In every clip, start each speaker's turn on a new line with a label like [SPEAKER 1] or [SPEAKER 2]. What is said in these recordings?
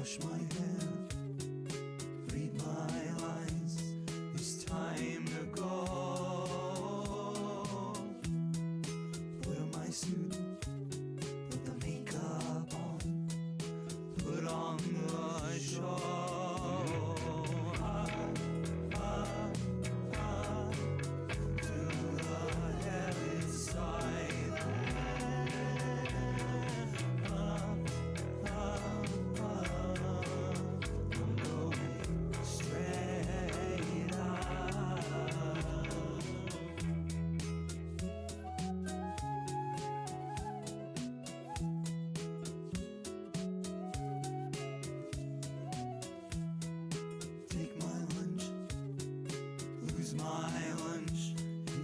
[SPEAKER 1] Brush my hair, read my lines. It's time to go. Put on my suit, put the makeup on, put on the show. To the heavy side. I'm going straight up. Take my lunch, lose my lunch.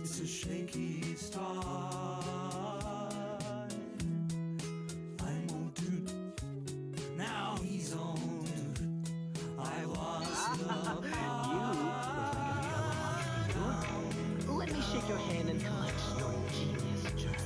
[SPEAKER 1] It's a shaky start. I'm old dude, now he's old dude. I lost the
[SPEAKER 2] Let me shake your hand and collect your genius germs.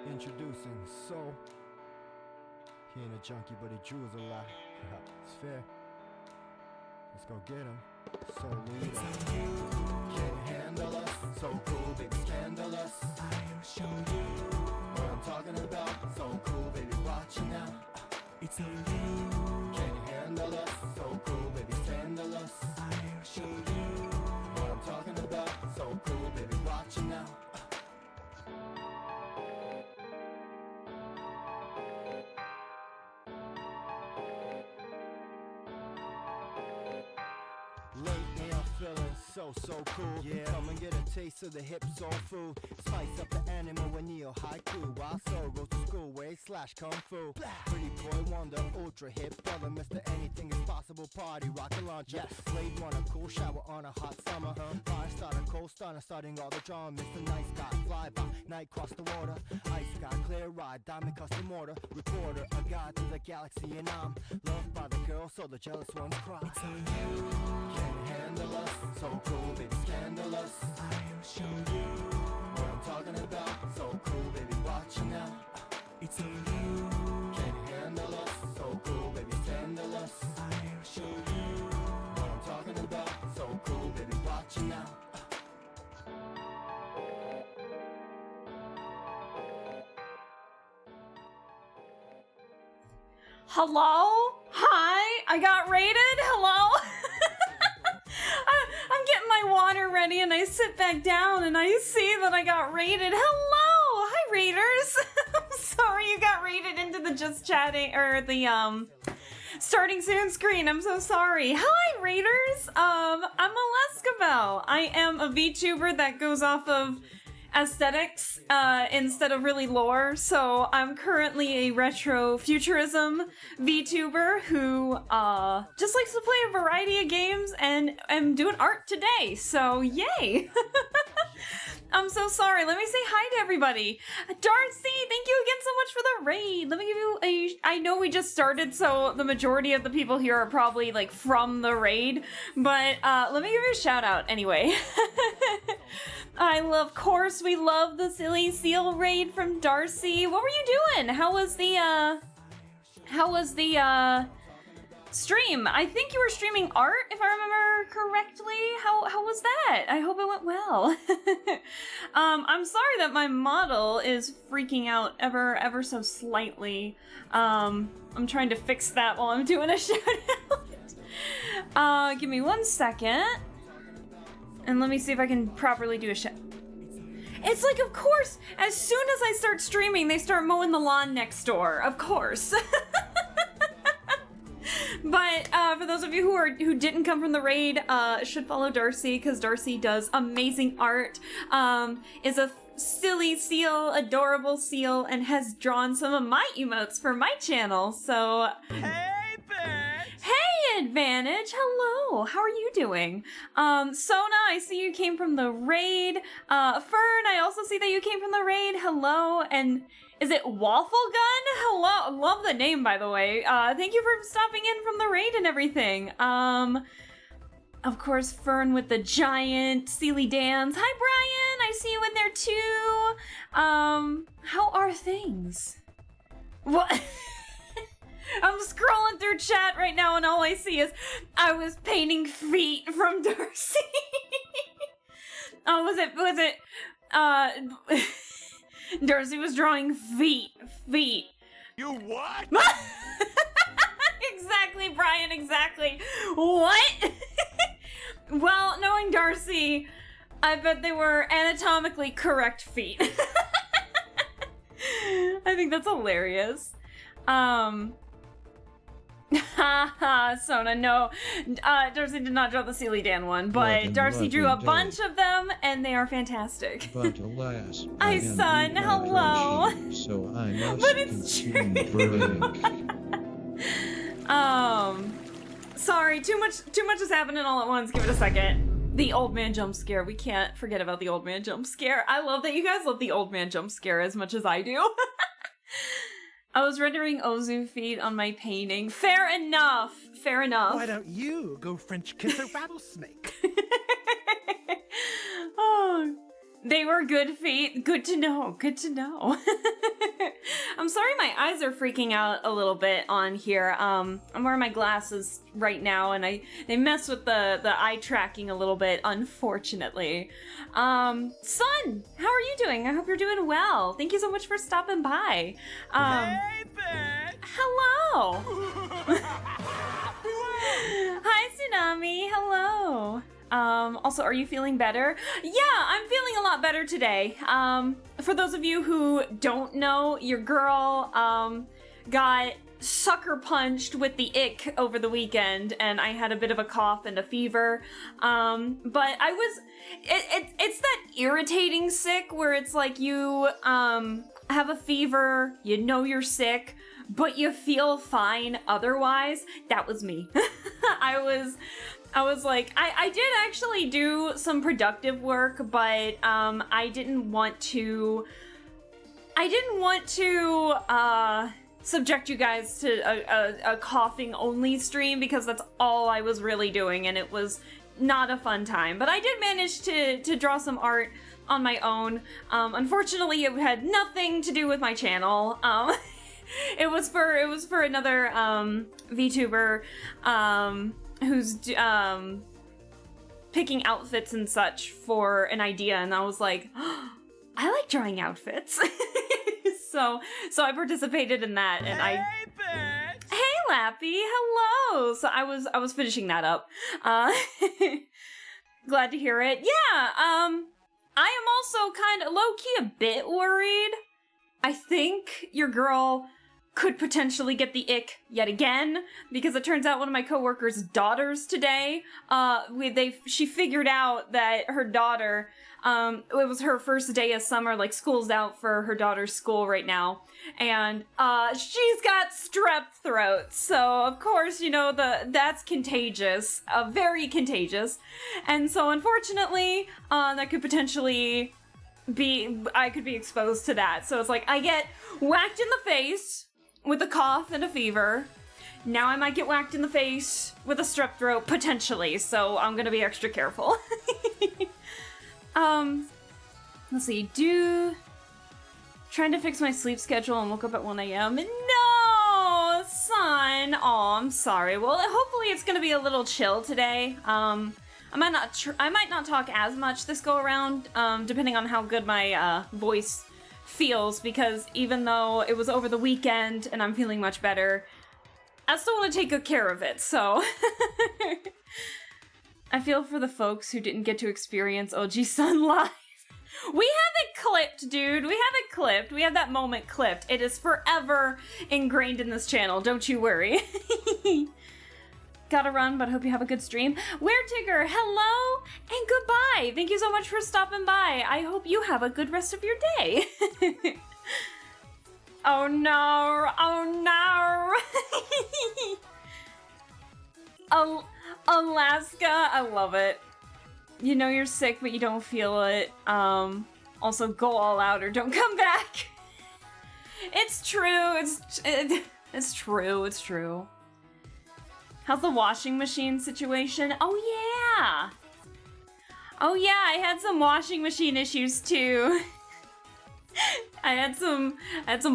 [SPEAKER 3] Introducing Soul. He ain't a junkie, but he drews a lot. It's fair. Let's go get him. Soul leader. Can't handle us. So cool, baby, scandalous. I'll show you what I'm talking about. So cool, baby, watch it now. It's on you. Can't handle us. So cool, baby, scandalous. I'll show you what I'm talking about. So cool, baby, watch it now. Lately I'm feeling so cool. Yeah. Come and get a taste of the hip soul food. Spice up the animal with neo haiku. While soul goes to school way / kung fu. Pretty boy wonder, ultra hip brother, Mr. Anything is possible party, rocket launcher. Yes. Blade runner, cool shower on a hot summer. Fire starter, cold starter, starting all the drama. Mr. Nice Guy, fly by, night cross the water. Ice sky, clear ride, diamond custom order. Reporter, a guide to the galaxy, and I'm loved by the girl, so the jealous ones cry. It's on you. Can't handle us, so cool, baby, scandalous. I'll show you what I'm talking about. So cool, baby, watch it now. It's on you. Can't handle us, so cool, baby, scandalous. I'll show you what I'm talking about. So cool, baby, watch it now.
[SPEAKER 4] Hello? Hi? I got rated? Hello? I'm getting my water ready and I sit back down and I see that I got rated. Hello! Hi, raiders! I'm sorry you got rated into the just chatting, or the, starting soon screen. I'm so sorry. Hi, raiders! I'm Alescabel. I am a VTuber that goes off of aesthetics instead of really lore, so I'm currently a retro futurism VTuber who just likes to play a variety of games and am doing art today, so yay! I'm so sorry. Let me say hi to everybody. Darcy, thank you again so much for the raid. Let me give you I know we just started, so the majority of the people here are probably like from the raid, but let me give you a shout out anyway. Of course, we love the Silly Seal raid from Darcy. What were you doing? How was the stream? I think you were streaming art, if I remember correctly. How was that? I hope it went well. I'm sorry that my model is freaking out ever so slightly. I'm trying to fix that while I'm doing a shout out. Give me 1 second. And let me see if I can properly do a shout. It's like, of course, as soon as I start streaming, they start mowing the lawn next door. Of course. But for those of you who didn't come from the raid, should follow Darcy, because Darcy does amazing art. Is a silly seal, adorable seal, and has drawn some of my emotes for my channel. So
[SPEAKER 3] Hey, bitch!
[SPEAKER 4] hey, Advantage, hello. How are you doing? Sona, I see you came from the raid. Fern, I also see that you came from the raid. Hello, and is it Waffle Gun? Hello, love the name, by the way. Thank you for stopping in from the raid and everything. Of course, Fern with the giant Sealy dance. Hi, Brian, I see you in there too. How are things? What? I'm scrolling through chat right now and all I see is I was painting feet from Darcy. Oh, was it, Darcy was drawing feet.
[SPEAKER 3] You what?
[SPEAKER 4] Exactly, Brian, exactly. What? Well, knowing Darcy, I bet they were anatomically correct feet. I think that's hilarious. Haha, Sona, no. Darcy did not draw the Sealy Dan one, but Darcy drew a bunch of them, and they are fantastic.
[SPEAKER 5] But alas,
[SPEAKER 4] Hi, son, hello.
[SPEAKER 5] So I must
[SPEAKER 4] But it's
[SPEAKER 5] true.
[SPEAKER 4] Sorry, too much is happening all at once. Give it a second. The old man jump scare. We can't forget about the old man jump scare. I love that you guys love the old man jump scare as much as I do. I was rendering Ozu feet on my painting. Fair enough. Fair enough.
[SPEAKER 6] Why don't you go French kiss a rattlesnake?
[SPEAKER 4] Oh, they were good feet. Good to know. Good to know. I'm sorry my eyes are freaking out a little bit on here. I'm wearing my glasses right now and they mess with the eye tracking a little bit, unfortunately. Son, how are you doing? I hope you're doing well. Thank you so much for stopping by.
[SPEAKER 3] Hey, bitch!
[SPEAKER 4] Hello. Hi, Tsunami. Hello. Also, are you feeling better? Yeah, I'm feeling a lot better today. For those of you who don't know, your girl, got sucker punched with the ick over the weekend, and I had a bit of a cough and a fever. But I was, it's that irritating sick where it's like you, have a fever, you know you're sick, but you feel fine otherwise. That was me. I was like, I did actually do some productive work, but I didn't want to subject you guys to a coughing only stream because that's all I was really doing and it was not a fun time. But I did manage to draw some art on my own. Unfortunately, it had nothing to do with my channel. It was for another VTuber who's picking outfits and such for an idea, and I was like, oh, I like drawing outfits. so I participated in that, and
[SPEAKER 3] Hey, bitch!
[SPEAKER 4] Hey, Lappy, hello. So I was finishing that up. Glad to hear it. Yeah. I am also kind of low key a bit worried. I think your girl could potentially get the ick yet again, because it turns out one of my coworkers' daughters today, she figured out that her daughter, it was her first day of summer, like school's out for her daughter's school right now, and she's got strep throat, so of course, you know, that's contagious, very contagious, and so unfortunately, that could potentially I could be exposed to that, so it's like, I get whacked in the face with a cough and a fever. Now I might get whacked in the face with a strep throat, potentially, so I'm gonna be extra careful. Let's see, trying to fix my sleep schedule and woke up at 1 a.m. No, son! Aw, I'm sorry. Well, hopefully it's gonna be a little chill today. I might not talk as much this go around, depending on how good my, voice feels, because even though it was over the weekend and I'm feeling much better, I still want to take good care of it, so I feel for the folks who didn't get to experience OG Sun live. We have it clipped, dude. We have it clipped. We have that moment clipped. It is forever ingrained in this channel. Don't you worry. Gotta run, but hope you have a good stream. Weretigger, hello and goodbye. Thank you so much for stopping by. I hope you have a good rest of your day. Oh no, oh no. Alaska, I love it. You know you're sick, but you don't feel it. Also, go all out or don't come back. It's true. It's true. It's true. How's the washing machine situation? Oh yeah. Oh yeah, I had some washing machine issues too. I had some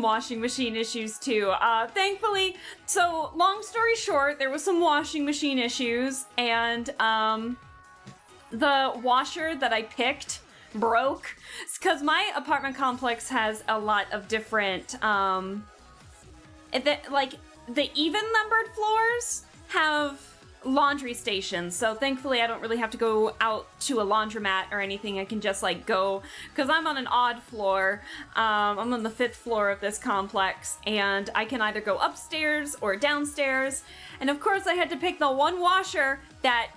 [SPEAKER 4] washing machine issues too. Thankfully, so long story short, there was some washing machine issues, and the washer that I picked broke. It's because my apartment complex has a lot of different, like the even numbered floors have laundry stations. So thankfully I don't really have to go out to a laundromat or anything. I can just like go, because I'm on an odd floor. I'm on the 5th floor of this complex, and I can either go upstairs or downstairs. And of course I had to pick the one washer that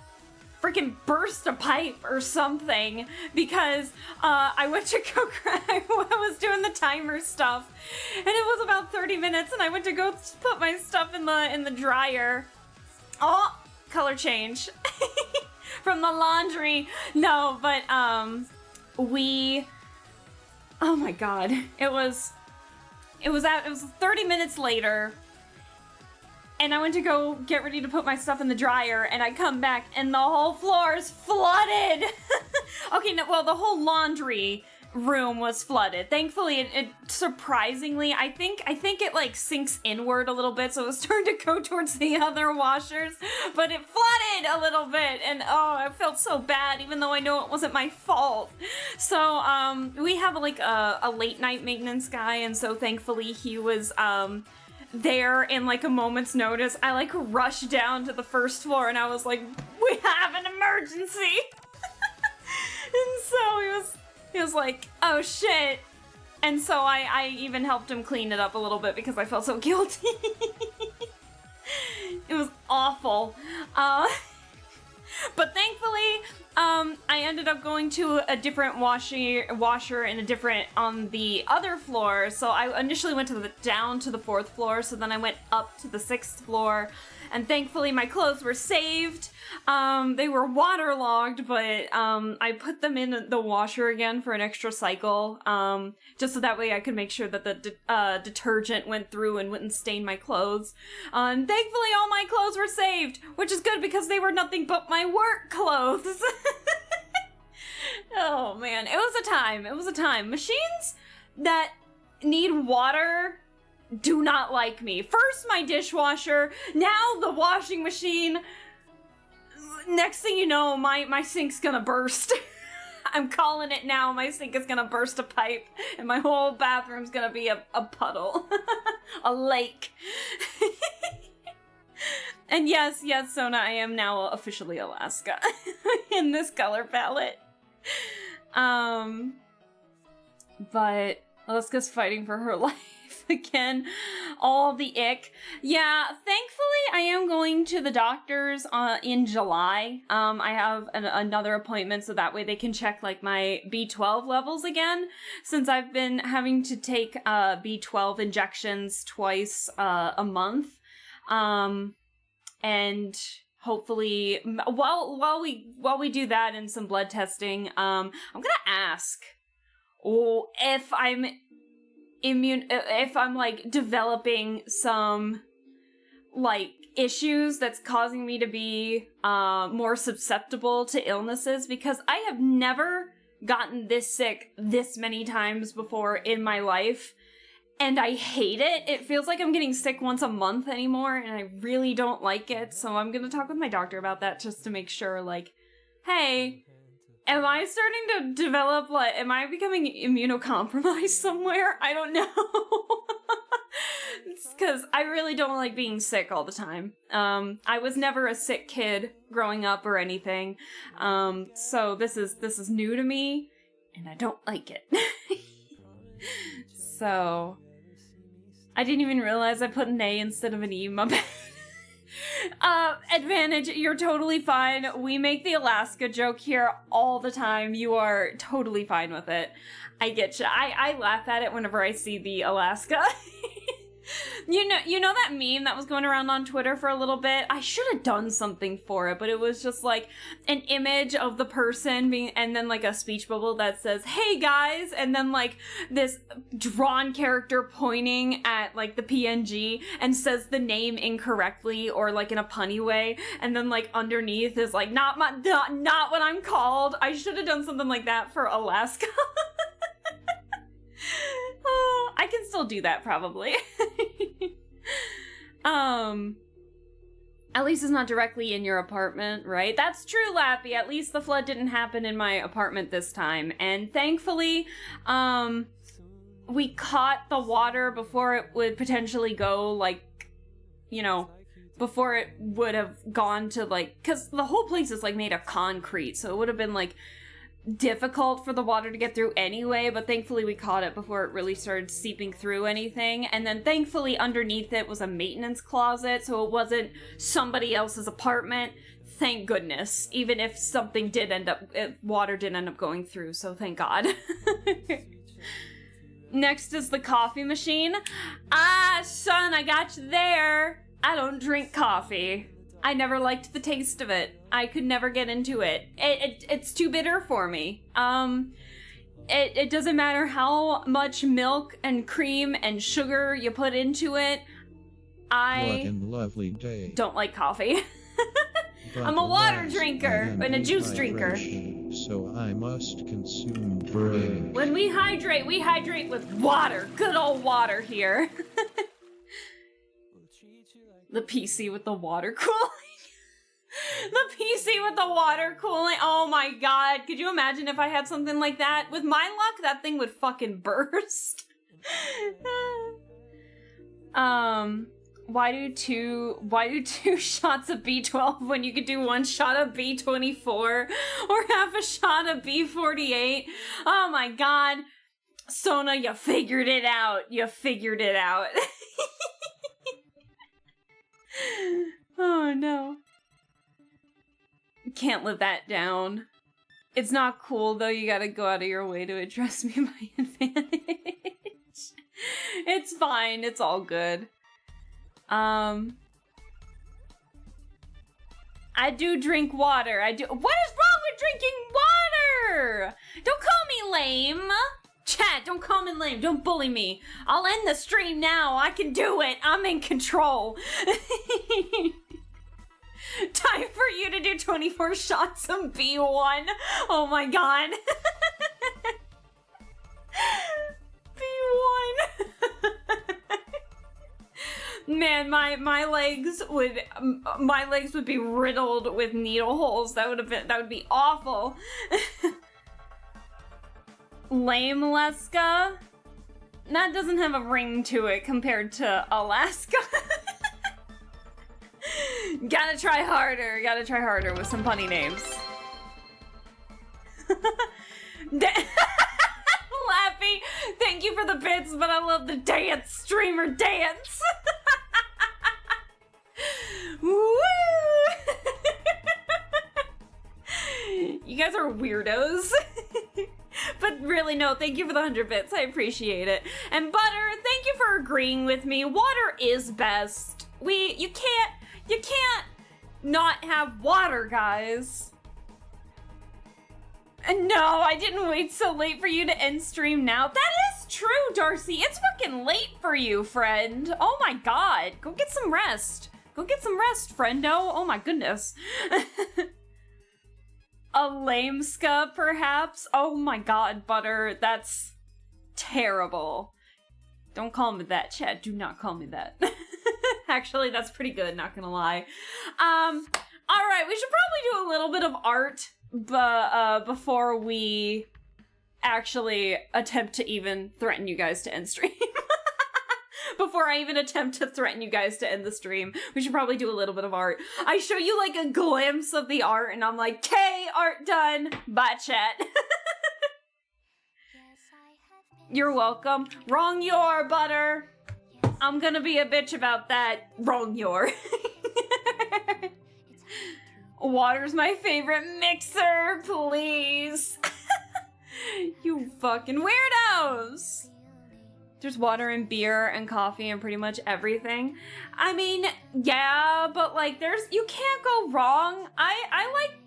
[SPEAKER 4] freaking burst a pipe or something, because I went to go I was doing the timer stuff, and it was about 30 minutes, and I went to go put my stuff in the dryer. Oh, color change from the laundry. No, but oh my god, it was 30 minutes later, and I went to go get ready to put my stuff in the dryer, and I come back and the whole floor is flooded. Okay, no, well, the whole laundry room was flooded. Thankfully, it surprisingly, I think it like sinks inward a little bit, so it was starting to go towards the other washers, but it flooded a little bit, and oh, I felt so bad, even though I know it wasn't my fault. So, we have like a late night maintenance guy, and so thankfully he was, there in like a moment's notice. I like rushed down to the 1st floor, and I was like, we have an emergency. And so he was like, oh shit. And so I even helped him clean it up a little bit because I felt so guilty. It was awful. But thankfully, I ended up going to a different washer in a different, on the other floor. So I initially went down to the 4th floor, so then I went up to the 6th floor, and thankfully my clothes were saved. They were waterlogged, but I put them in the washer again for an extra cycle, just so that way I could make sure that the detergent went through and wouldn't stain my clothes. And thankfully all my clothes were saved, which is good because they were nothing but my work clothes. Oh man, it was a time. Machines that need water do not like me. First my dishwasher, now the washing machine. Next thing you know, my sink's gonna burst. I'm calling it now. My sink is gonna burst a pipe, and my whole bathroom's gonna be a puddle. A lake. And yes, Sona, I am now officially Alaska in this color palette. But Alaska's fighting for her life again. All the ick. Yeah, thankfully I am going to the doctor's in July. I have another appointment, so that way they can check like my B12 levels again, since I've been having to take B12 injections twice a month. And hopefully while we do that and some blood testing, I'm gonna ask if I'm if I'm like developing some like issues that's causing me to be more susceptible to illnesses, because I have never gotten this sick this many times before in my life, and I hate it. It feels like I'm getting sick once a month anymore, and I really don't like it. So I'm gonna talk with my doctor about that just to make sure, like, hey, am I starting to develop, like, am I becoming immunocompromised somewhere? I don't know. It's because I really don't like being sick all the time. I was never a sick kid growing up or anything. So this is new to me. and I don't like it. So, I didn't even realize I put an A instead of an E, my bad. Advantage, you're totally fine. We make the Alaska joke here all the time. You are totally fine with it. I get you. I laugh at it whenever I see the Alaska. You know that meme that was going around on Twitter for a little bit? I should have done something for it, but it was just like an image of the person being, and then like a speech bubble that says, "Hey guys," and then like this drawn character pointing at like the PNG and says the name incorrectly or like in a punny way, and then like underneath is like not what I'm called. I should have done something like that for Alaska. Oh, I can still do that probably. At least it's not directly in your apartment, right? That's true, Lappy. At least the flood didn't happen in my apartment this time. And thankfully, we caught the water before it would potentially go, like, you know, before it would have gone to, like, because the whole place is, like, made of concrete, so it would have been, like, difficult for the water to get through anyway, but thankfully we caught it before it really started seeping through anything. And then thankfully underneath it was a maintenance closet, so it wasn't somebody else's apartment. Thank goodness. Even if something did end up, water did end up going through, so thank God. Next is the coffee machine. Ah, son, I got you there. I don't drink coffee. I never liked the taste of it. I could never get into it. It's too bitter for me. It doesn't matter how much milk and cream and sugar you put into it.
[SPEAKER 5] What
[SPEAKER 4] I
[SPEAKER 5] a lovely day.
[SPEAKER 4] don't like coffee.
[SPEAKER 5] But
[SPEAKER 4] I'm a water
[SPEAKER 5] alas,
[SPEAKER 4] drinker
[SPEAKER 5] I am
[SPEAKER 4] and a juice drinker.
[SPEAKER 5] dehydration, so I must consume drink.
[SPEAKER 4] When we hydrate with water. Good old water here. The PC with the water cooling. The PC with the water cooling. Oh my god. Could you imagine if I had something like that? With my luck, that thing would fucking burst. Why do two shots of B12 when you could do one shot of B24 or half a shot of B48? Oh my god. Sona, you figured it out. You figured it out. Oh no. Can't live that down. It's not cool though, you gotta go out of your way to address me by advantage. It's fine, it's all good. I do drink water. What is wrong with drinking water? Don't call me lame. Chat, don't call me lame. Don't bully me. I'll end the stream now. I can do it. I'm in control. Time for you to do 24 shots of B1. Oh my god. B1. Man, my legs would be riddled with needle holes. That would be awful. Lame Alaska? That doesn't have a ring to it compared to Alaska. Gotta try harder with some funny names. Lappy, thank you for the bits, but I love the dance, streamer dance. Woo! You guys are weirdos. But really, no, thank you for the 100 bits. I appreciate it. And Butter, thank you for agreeing with me. Water is best. You can't not have water, guys. And no, I didn't wait so late for you to end stream now. That is true, Darcy. It's fucking late for you, friend. Oh my god. Go get some rest. Go get some rest, friendo. Oh my goodness. A lame-ska, perhaps? Oh my god, Butter. That's terrible. Don't call me that, Chad. Do not call me that. Actually, that's pretty good, not gonna lie. Alright, we should probably do a little bit of art before we actually attempt to even threaten you guys to end stream. Before I even attempt to threaten you guys to end the stream, we should probably do a little bit of art. I show you like a glimpse of the art and I'm like, "K, art done. Bye, chat." You're welcome. Wrong your butter. I'm gonna be a bitch about that. Wrong your. Water's my favorite mixer, please. You fucking weirdos. There's water and beer and coffee and pretty much everything. I mean, yeah, but like you can't go wrong. I like,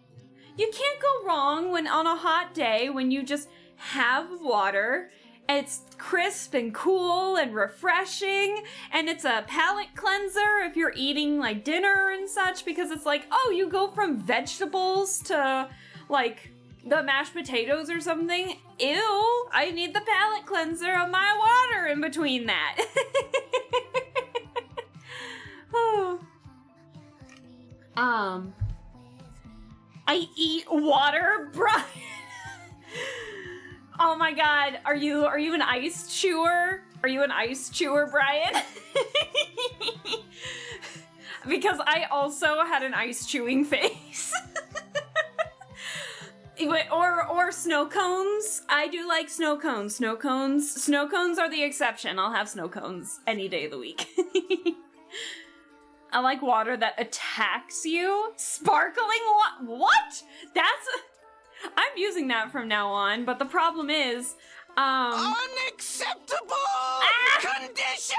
[SPEAKER 4] you can't go wrong when on a hot day when you just have water. It's crisp and cool and refreshing, and it's a palate cleanser if you're eating like dinner and such, because it's like, oh, you go from vegetables to like the mashed potatoes or something. Ew, I need the palate cleanser of my water in between that. Oh. I eat water, Brian. Oh my god, are you an ice chewer? Are you an ice chewer, Brian? Because I also had an ice chewing face. Or snow cones. I do like snow cones. Snow cones are the exception. I'll have snow cones any day of the week. I like water that attacks you. Sparkling what? I'm using that from now on, but the problem is,
[SPEAKER 1] Unacceptable condition!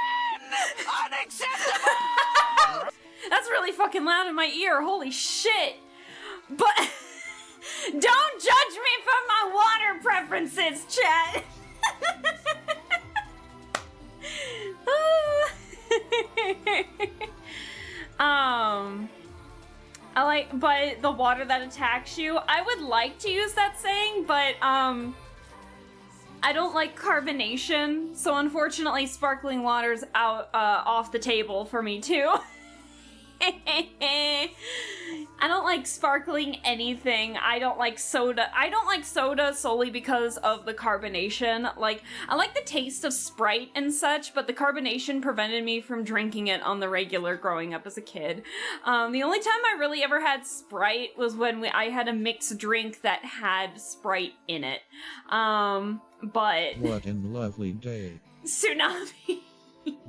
[SPEAKER 1] Unacceptable!
[SPEAKER 4] That's really fucking loud in my ear, holy shit. But, don't judge me for my water preferences, chat. But the water that attacks you, I would like to use that saying, but, I don't like carbonation, so unfortunately sparkling water's off the table for me too. I don't like sparkling anything. I don't like soda. I don't like soda solely because of the carbonation. Like, I like the taste of Sprite and such, but the carbonation prevented me from drinking it on the regular growing up as a kid. The only time I really ever had Sprite was when I had a mixed drink that had Sprite in it. But...
[SPEAKER 5] What a lovely day.
[SPEAKER 4] Tsunami.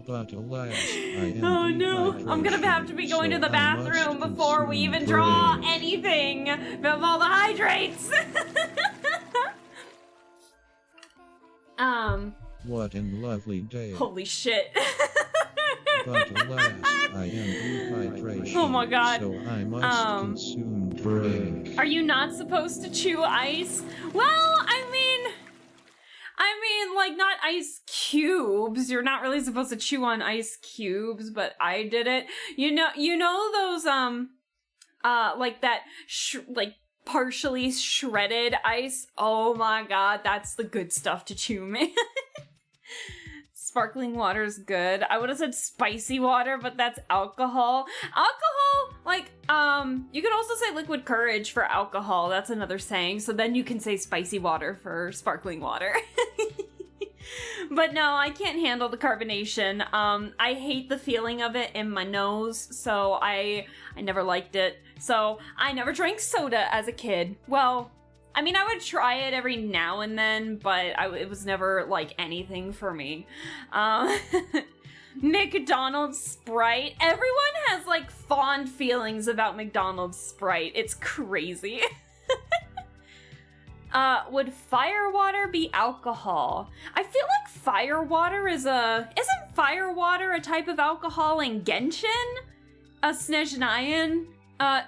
[SPEAKER 5] But alas, I am
[SPEAKER 4] Oh no, I'm gonna have to be going to the bathroom before we even draw anything of all the hydrates.
[SPEAKER 5] What a lovely day.
[SPEAKER 4] Holy shit.
[SPEAKER 5] But alas, I am dehydration.
[SPEAKER 4] Oh my god.
[SPEAKER 5] So I must consume drink.
[SPEAKER 4] Are you not supposed to chew ice? Well, I mean, like, not ice cubes. You're not really supposed to chew on ice cubes, but I did it. You know those, like that, like, partially shredded ice? Oh my god, that's the good stuff to chew, man. Sparkling water's good. I would have said spicy water, but that's alcohol. Alcohol, like, you could also say liquid courage for alcohol. That's another saying. So then you can say spicy water for sparkling water. But no, I can't handle the carbonation. I hate the feeling of it in my nose, so I never liked it. So I never drank soda as a kid. Well, I mean, I would try it every now and then, but it was never, like, anything for me. McDonald's Sprite. Everyone has, like, fond feelings about McDonald's Sprite. It's crazy. Would firewater be alcohol? I feel like firewater isn't firewater a type of alcohol in Genshin? A Snezhnayan,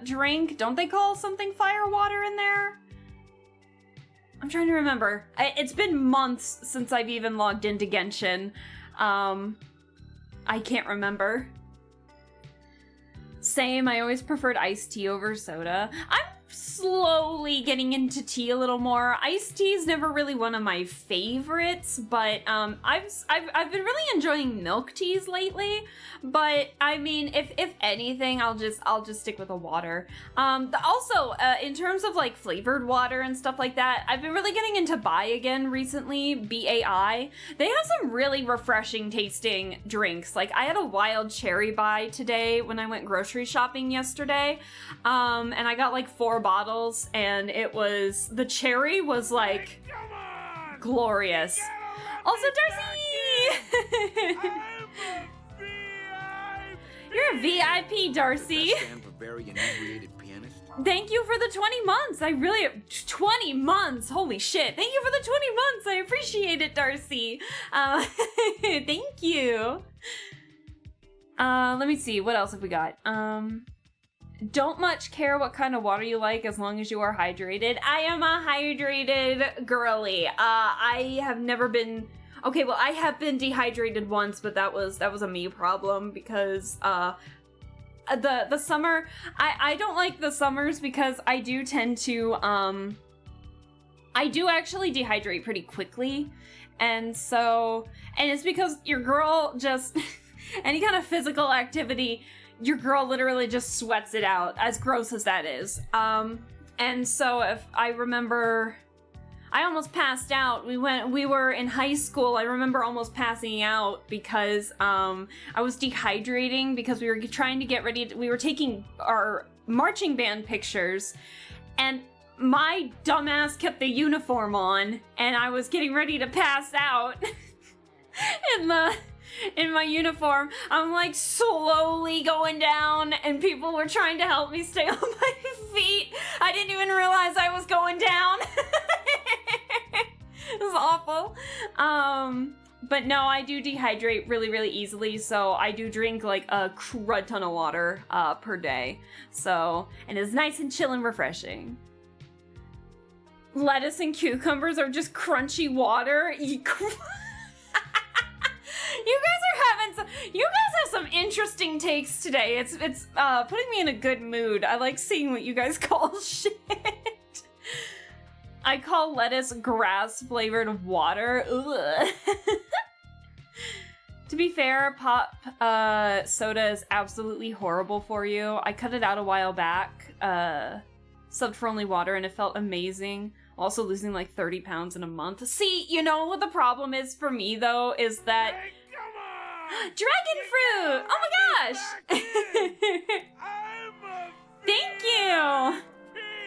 [SPEAKER 4] drink? Don't they call something firewater in there? I'm trying to remember. It's been months since I've even logged into Genshin. I can't remember. Same, I always preferred iced tea over soda. I'm slowly getting into tea a little more. Iced tea is never really one of my favorites, but I've been really enjoying milk teas lately. But I mean, if anything, I'll just stick with the water. Also, in terms of like flavored water and stuff like that, I've been really getting into Bai again recently. Bai. They have some really refreshing tasting drinks. Like I had a wild cherry Bai today when I went grocery shopping yesterday, and I got like 4 bottles, and the cherry was like glorious. Also, Darcy! You're a VIP, Darcy.
[SPEAKER 7] Stand for very inebriated pianist.
[SPEAKER 4] Thank you for the 20 months. I really 20 months. Holy shit. Thank you for the 20 months. I appreciate it, Darcy. Thank you. Let me see. What else have we got? Don't much care what kind of water you like as long as you are hydrated. I am a hydrated girly. I have never been... Okay, well, I have been dehydrated once, but that was a me problem because, the summer, I don't like the summers because I do tend to, I do actually dehydrate pretty quickly. And it's because your girl just, any kind of physical activity, your girl literally just sweats it out, as gross as that is. And so if I remember, I almost passed out. We were in high school. I remember almost passing out because I was dehydrating because we were trying to get ready. We were taking our marching band pictures, and my dumbass kept the uniform on, and I was getting ready to pass out in my uniform. I'm like slowly going down, and people were trying to help me stay on my feet. I didn't even realize I was going down. It was awful. But no, I do dehydrate really, really easily, so I do drink like a crud ton of water per day. So, and it's nice and chill and refreshing. Lettuce and cucumbers are just crunchy water. You guys have some interesting takes today. It's putting me in a good mood. I like seeing what you guys call shit. I call lettuce grass flavored water. Ugh. To be fair, pop soda is absolutely horrible for you. I cut it out a while back, subbed for only water, and it felt amazing. Also losing like 30 pounds in a month. See, you know what the problem is for me though, is that dragon fruit! Oh my gosh! Thank you!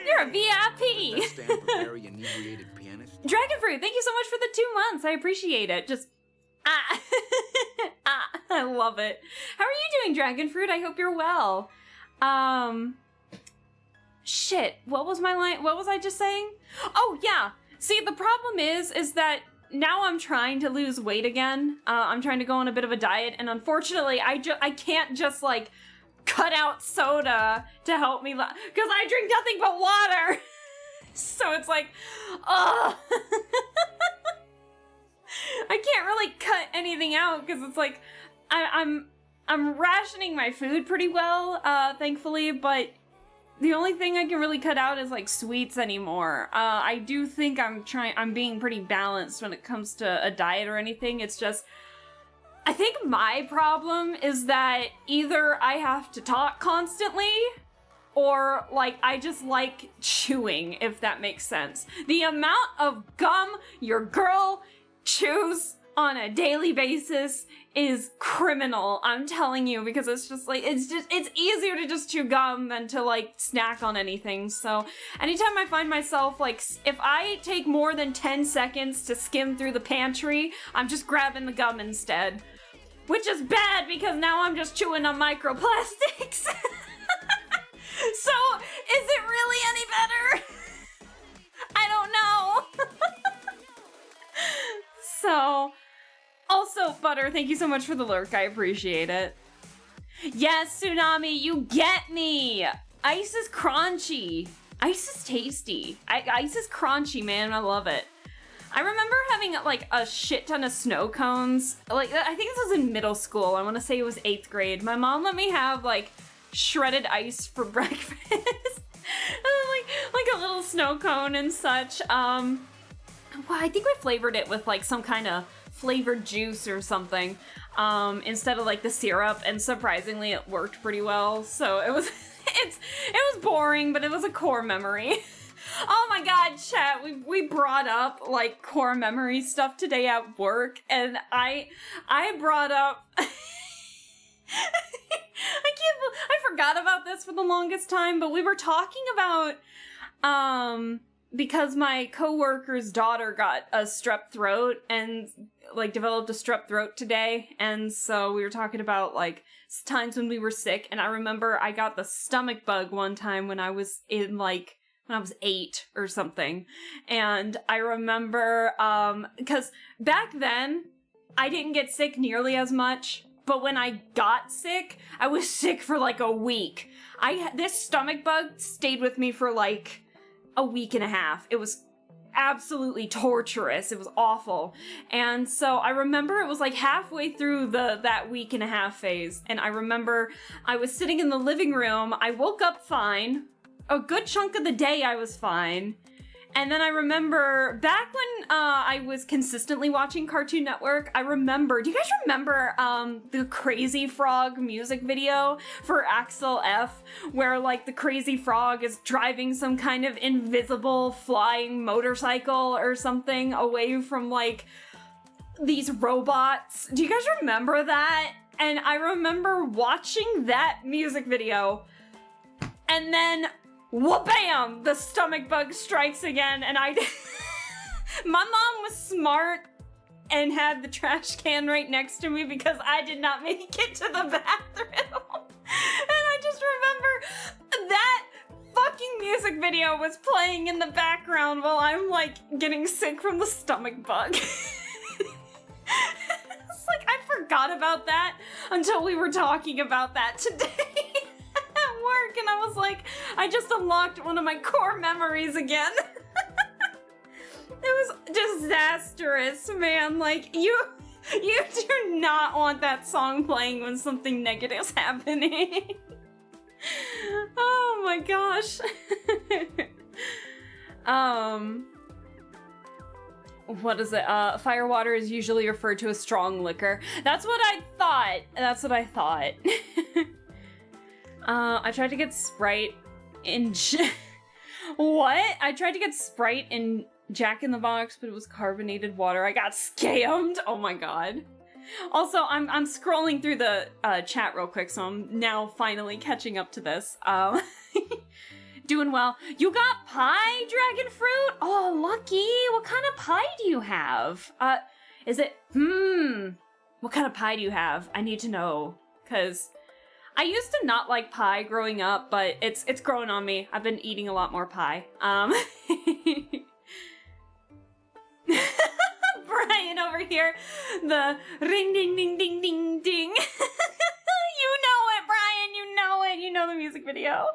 [SPEAKER 4] You're a VIP!
[SPEAKER 7] Stand for very inebriated pianist.
[SPEAKER 4] Dragon fruit, thank you so much for the 2 months. I appreciate it. Just I love it. How are you doing, dragon fruit? I hope you're well. Shit, what was my line? What was I just saying? Oh, yeah. See, the problem is that now I'm trying to lose weight again. I'm trying to go on a bit of a diet, and unfortunately, I can't just, like, cut out soda to help me, because I drink nothing but water. So it's like, ugh. I can't really cut anything out, because it's like, I'm rationing my food pretty well, thankfully, but the only thing I can really cut out is like sweets anymore. I do think I'm being pretty balanced when it comes to a diet or anything. It's just, I think my problem is that either I have to talk constantly, or like I just like chewing, if that makes sense. The amount of gum your girl chews on a daily basis is criminal, I'm telling you, because it's just like, it's easier to just chew gum than to like snack on anything. So anytime I find myself like, if I take more than 10 seconds to skim through the pantry, I'm just grabbing the gum instead. Which is bad because now I'm just chewing on microplastics. So, is it really any better? I don't know. So, also, Butter, thank you so much for the lurk. I appreciate it. Yes, Tsunami, you get me. Ice is crunchy. Ice is tasty. Ice is crunchy, man. I love it. I remember having like a shit ton of snow cones. Like, I think this was in middle school. I want to say it was 8th grade. My mom let me have like shredded ice for breakfast. like a little snow cone and such. Well, I think we flavored it with like some kind of flavored juice or something, instead of like the syrup, and surprisingly it worked pretty well. So it was it was boring, but it was a core memory. Oh my god, chat, we brought up like core memory stuff today at work, and I brought up I forgot about this for the longest time, but we were talking about because my coworker's daughter got a strep throat and like developed a strep throat today, and so we were talking about like times when we were sick, and I remember I got the stomach bug one time when I was 8 or something. And I remember, because back then, I didn't get sick nearly as much, but when I got sick, I was sick for like a week. This stomach bug stayed with me for like a week and a half. It was absolutely torturous. It was awful. And so I remember it was like halfway through that week and a half phase, and I remember I was sitting in the living room. I woke up fine. A good chunk of the day I was fine. And then I remember back when I was consistently watching Cartoon Network, do you guys remember the Crazy Frog music video for Axel F, where like the Crazy Frog is driving some kind of invisible flying motorcycle or something away from like these robots? Do you guys remember that? And I remember watching that music video, and then wha-bam! The stomach bug strikes again, and my mom was smart and had the trash can right next to me because I did not make it to the bathroom. And I just remember that fucking music video was playing in the background while I'm like getting sick from the stomach bug. It's like I forgot about that until we were talking about that today. Work, and I was like, I just unlocked one of my core memories again. It was disastrous, man. Like, you do not want that song playing when something negative's happening. Oh my gosh. What is it? Firewater is usually referred to as strong liquor. That's what I thought. I tried to get Sprite in what? I tried to get Sprite in Jack in the Box, but it was carbonated water. I got scammed. Oh my god. Also, I'm scrolling through the chat real quick, so I'm now finally catching up to this. Doing well. You got pie, dragon fruit? Oh, lucky. What kind of pie do you have? Is it? What kind of pie do you have? I need to know, because I used to not like pie growing up, but it's growing on me. I've been eating a lot more pie. Brian over here, the ring ding ding ding ding ding. You know it, Brian, you know it. You know the music video.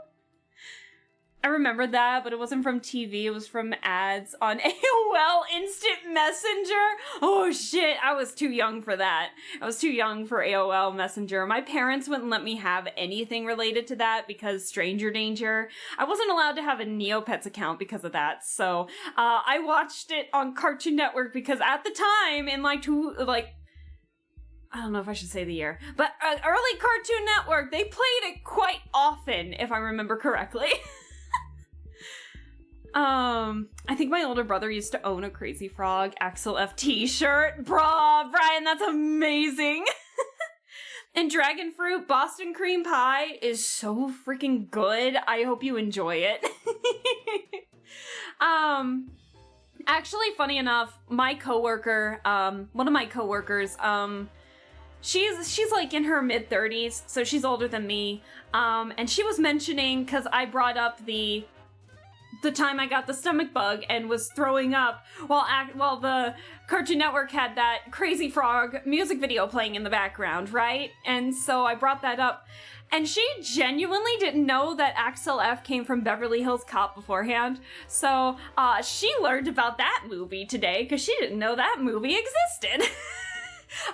[SPEAKER 4] I remembered that, but it wasn't from TV. It was from ads on AOL Instant Messenger. Oh shit, I was too young for that. I was too young for AOL Messenger. My parents wouldn't let me have anything related to that because stranger danger. I wasn't allowed to have a Neopets account because of that. So I watched it on Cartoon Network because at the time, in I don't know if I should say the year, but early Cartoon Network, they played it quite often, if I remember correctly. I think my older brother used to own a Crazy Frog Axel F t-shirt. Bruh, Brian, that's amazing. And dragon fruit Boston cream pie is so freaking good. I hope you enjoy it. Actually, funny enough, my coworker, one of my coworkers, she's like in her mid-30s, so she's older than me. And she was mentioning, because I brought up the time I got the stomach bug and was throwing up while the Cartoon Network had that Crazy Frog music video playing in the background, right? And so I brought that up, and she genuinely didn't know that Axel F came from Beverly Hills Cop beforehand. So she learned about that movie today because she didn't know that movie existed.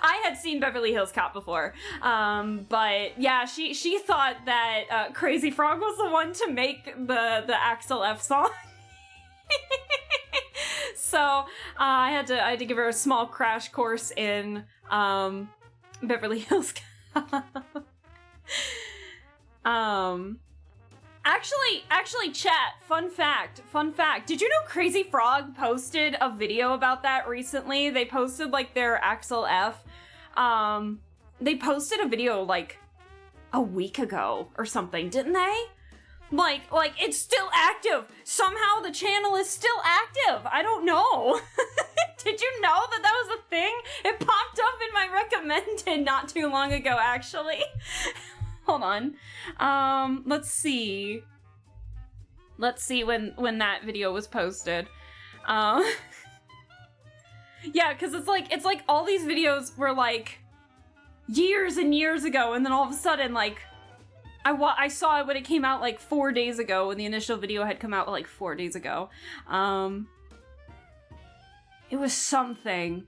[SPEAKER 4] I had seen Beverly Hills Cop before, but yeah, she thought that Crazy Frog was the one to make the Axel F song. So I had to give her a small crash course in Beverly Hills Cop. Actually, chat, fun fact. Did you know Crazy Frog posted a video about that recently? They posted, like, their Axel F. They posted a video, like, a week ago or something, didn't they? Like it's still active. Somehow the channel is still active. I don't know. Did you know that that was a thing? It popped up in my recommended not too long ago, actually. Hold on. Let's see. Let's see when that video was posted. Yeah, because it's like all these videos were like years and years ago, and then all of a sudden, like, I saw it when it came out like 4 days ago, when the initial video had come out like 4 days ago. It was something.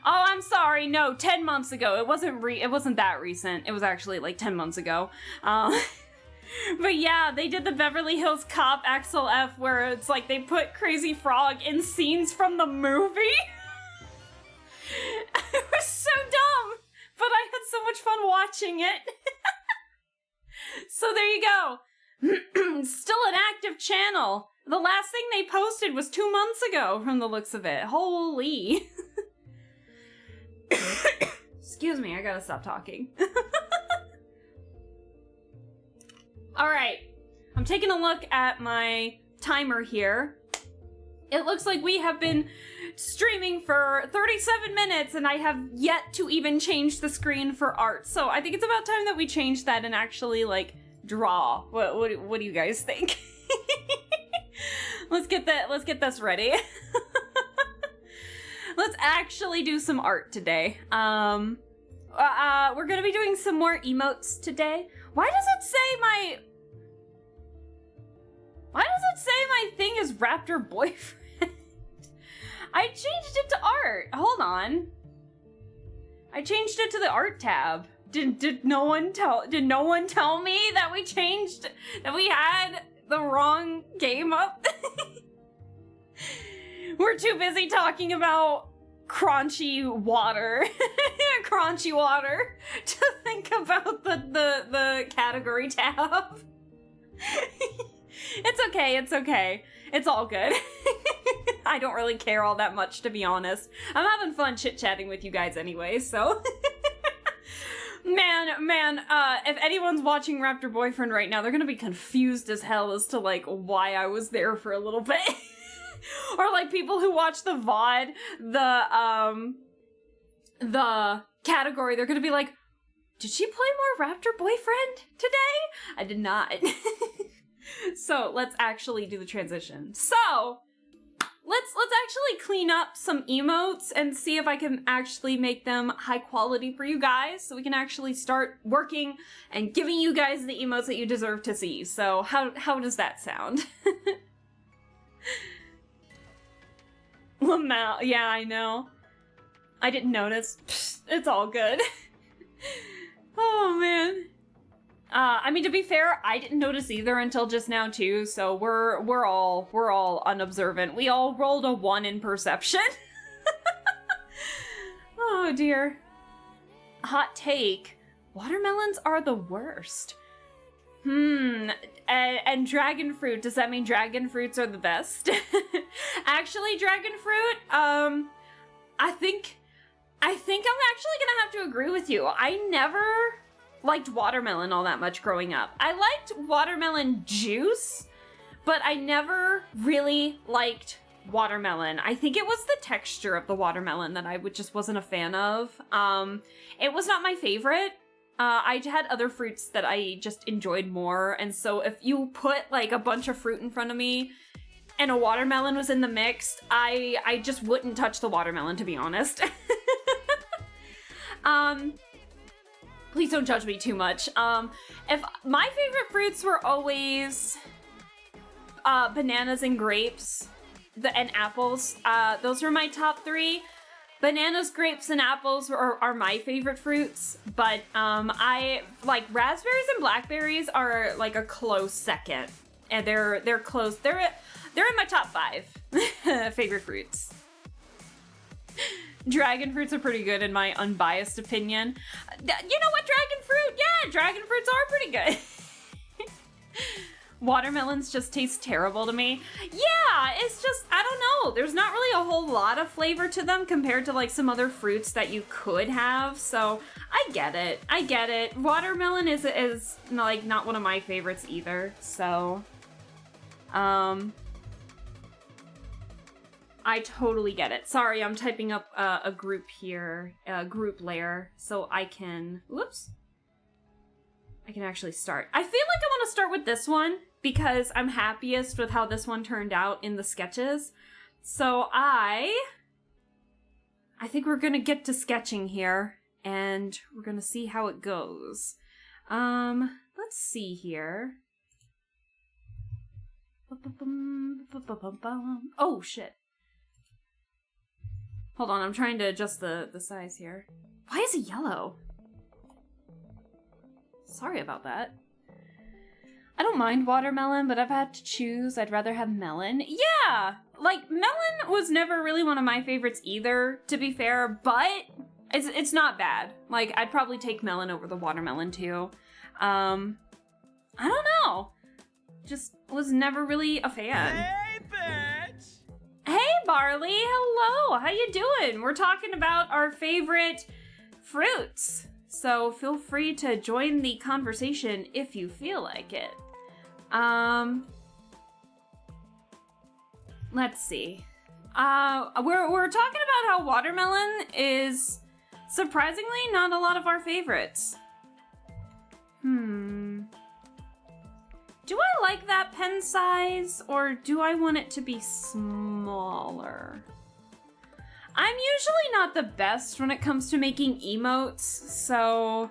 [SPEAKER 4] Oh, I'm sorry. No, 10 months ago. It wasn't that recent. It was actually like 10 months ago. But yeah, they did the Beverly Hills Cop Axel F, where it's like they put Crazy Frog in scenes from the movie. It was so dumb, but I had so much fun watching it. So there you go. Still an active channel. The last thing they posted was 2 months ago from the looks of it. Holy. Excuse me, I gotta stop talking. Alright, I'm taking a look at my timer here. It looks like we have been streaming for 37 minutes and I have yet to even change the screen for art. So I think it's about time that we change that and actually, like, draw. What do you guys think? Let's get this ready. Let's actually do some art today. We're gonna be doing some more emotes today. Why does it say my thing is Raptor Boyfriend? I changed it to art. Hold on. I changed it to the art tab. Did no one tell me that we had the wrong game up? We're too busy talking about crunchy water to think about the category tab. It's okay. It's all good. I don't really care all that much, to be honest. I'm having fun chit-chatting with you guys anyway, so. Man, if anyone's watching Raptor Boyfriend right now, they're gonna be confused as hell as to, like, why I was there for a little bit. Or, like, people who watch the VOD, the category, they're gonna be like, did she play more Raptor Boyfriend today? I did not. So, let's actually do the transition. So, let's actually clean up some emotes and see if I can actually make them high quality for you guys, so we can actually start working and giving you guys the emotes that you deserve to see. So, how does that sound? Lamau, yeah, I know. I didn't notice. Psst, it's all good. Oh, man. I mean, to be fair, I didn't notice either until just now too, so we're all unobservant. We all rolled a 1 in perception. Oh dear. Hot take. Watermelons are the worst. And dragon fruit, does that mean dragon fruits are the best? Actually, dragon fruit, I think I'm actually gonna have to agree with you. I never liked watermelon all that much growing up. I liked watermelon juice, but I never really liked watermelon. I think it was the texture of the watermelon that I just wasn't a fan of. It was not my favorite. I had other fruits that I just enjoyed more, and so if you put like a bunch of fruit in front of me and a watermelon was in the mix, I just wouldn't touch the watermelon, to be honest. Please don't judge me too much. If my favorite fruits were always bananas and grapes, and apples. Those were my top 3. Bananas, grapes, and apples are my favorite fruits, but I like raspberries and blackberries are like a close second, and they're close. They're in my top 5 favorite fruits. Dragon fruits are pretty good in my unbiased opinion. You know what, dragon fruit? Yeah, dragon fruits are pretty good. Watermelons just taste terrible to me. Yeah, it's just, I don't know. There's not really a whole lot of flavor to them compared to like some other fruits that you could have. So I get it. I get it. Watermelon is like not one of my favorites either. So, I totally get it. Sorry, I'm typing up a group here, a group layer, so I can, whoops. I can actually start. I feel like I want to start with this one because I'm happiest with how this one turned out in the sketches. So I think we're gonna get to sketching here and we're gonna see how it goes. Let's see here. Oh shit. Hold on, I'm trying to adjust the size here. Why is it yellow? Sorry about that. I don't mind watermelon, but if I had to choose, I'd rather have melon. Yeah! Like, melon was never really one of my favorites either, to be fair, but it's not bad. Like, I'd probably take melon over the watermelon too. I don't know. Just was never really a fan.
[SPEAKER 6] Hey, bitch!
[SPEAKER 4] Hey, Barley! Hello! How you doing? We're talking about our favorite fruits. So feel free to join the conversation if you feel like it. Let's see. We're talking about how watermelon is surprisingly not a lot of our favorites. Do I like that pen size or do I want it to be smaller? I'm usually not the best when it comes to making emotes, so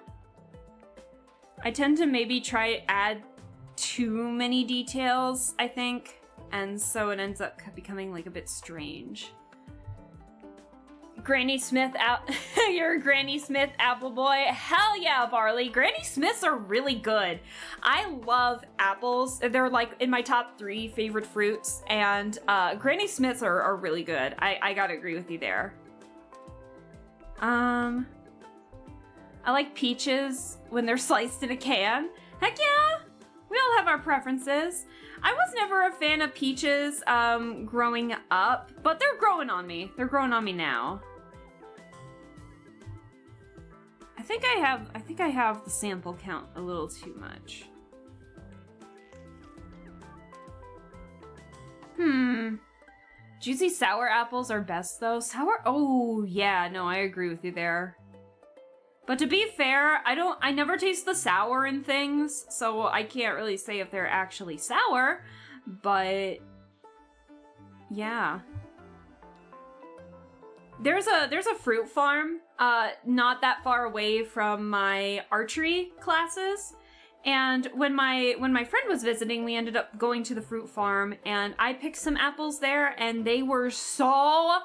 [SPEAKER 4] I tend to maybe try add too many details, I think, and so it ends up becoming like a bit strange. Granny Smith out. You're a Granny Smith apple boy. Hell yeah, Barley. Granny Smiths are really good. I love apples. They're like in my top 3 favorite fruits, and Granny Smiths are really good. I gotta agree with you there. I like peaches when they're sliced in a can. Heck yeah! We all have our preferences. I was never a fan of peaches growing up, but they're growing on me. They're growing on me now. I think I have the sample count a little too much. Juicy sour apples are best though. Oh yeah, no, I agree with you there. But to be fair, I never taste the sour in things, so I can't really say if they're actually sour, but yeah. There's a fruit farm not that far away from my archery classes, and when my friend was visiting, we ended up going to the fruit farm and I picked some apples there and they were so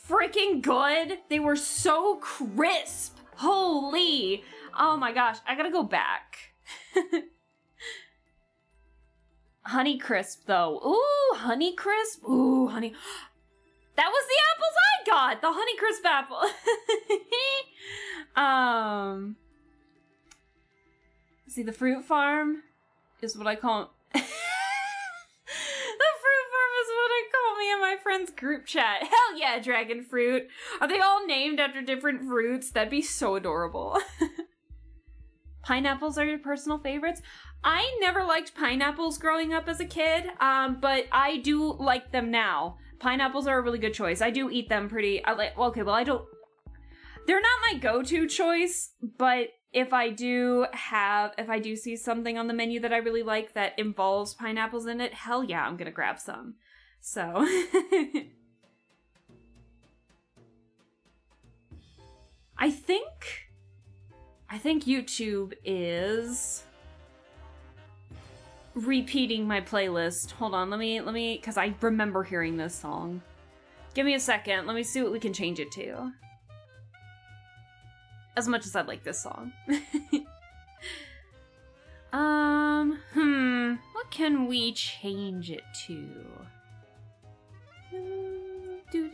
[SPEAKER 4] freaking good. They were so crisp. Holy! Oh my gosh, I gotta go back. Honey Crisp though. Ooh, Honey Crisp. Ooh, honey. That was the apples I got! The Honey Crisp apple. See, the fruit farm is what I call the fruit farm is what I call me and my friends' group chat. Hell yeah, dragon fruit. Are they all named after different fruits? That'd be so adorable. Pineapples are your personal favorites? I never liked pineapples growing up as a kid, but I do like them now. Pineapples are a really good choice. I do eat them pretty. They're not my go-to choice, but if I do see something on the menu that I really like that involves pineapples in it, hell yeah, I'm gonna grab some. So. I think YouTube is repeating my playlist. Hold on, let me, because I remember hearing this song. Give me a second, let me see what we can change it to. As much as I like this song. What can we change it to? What do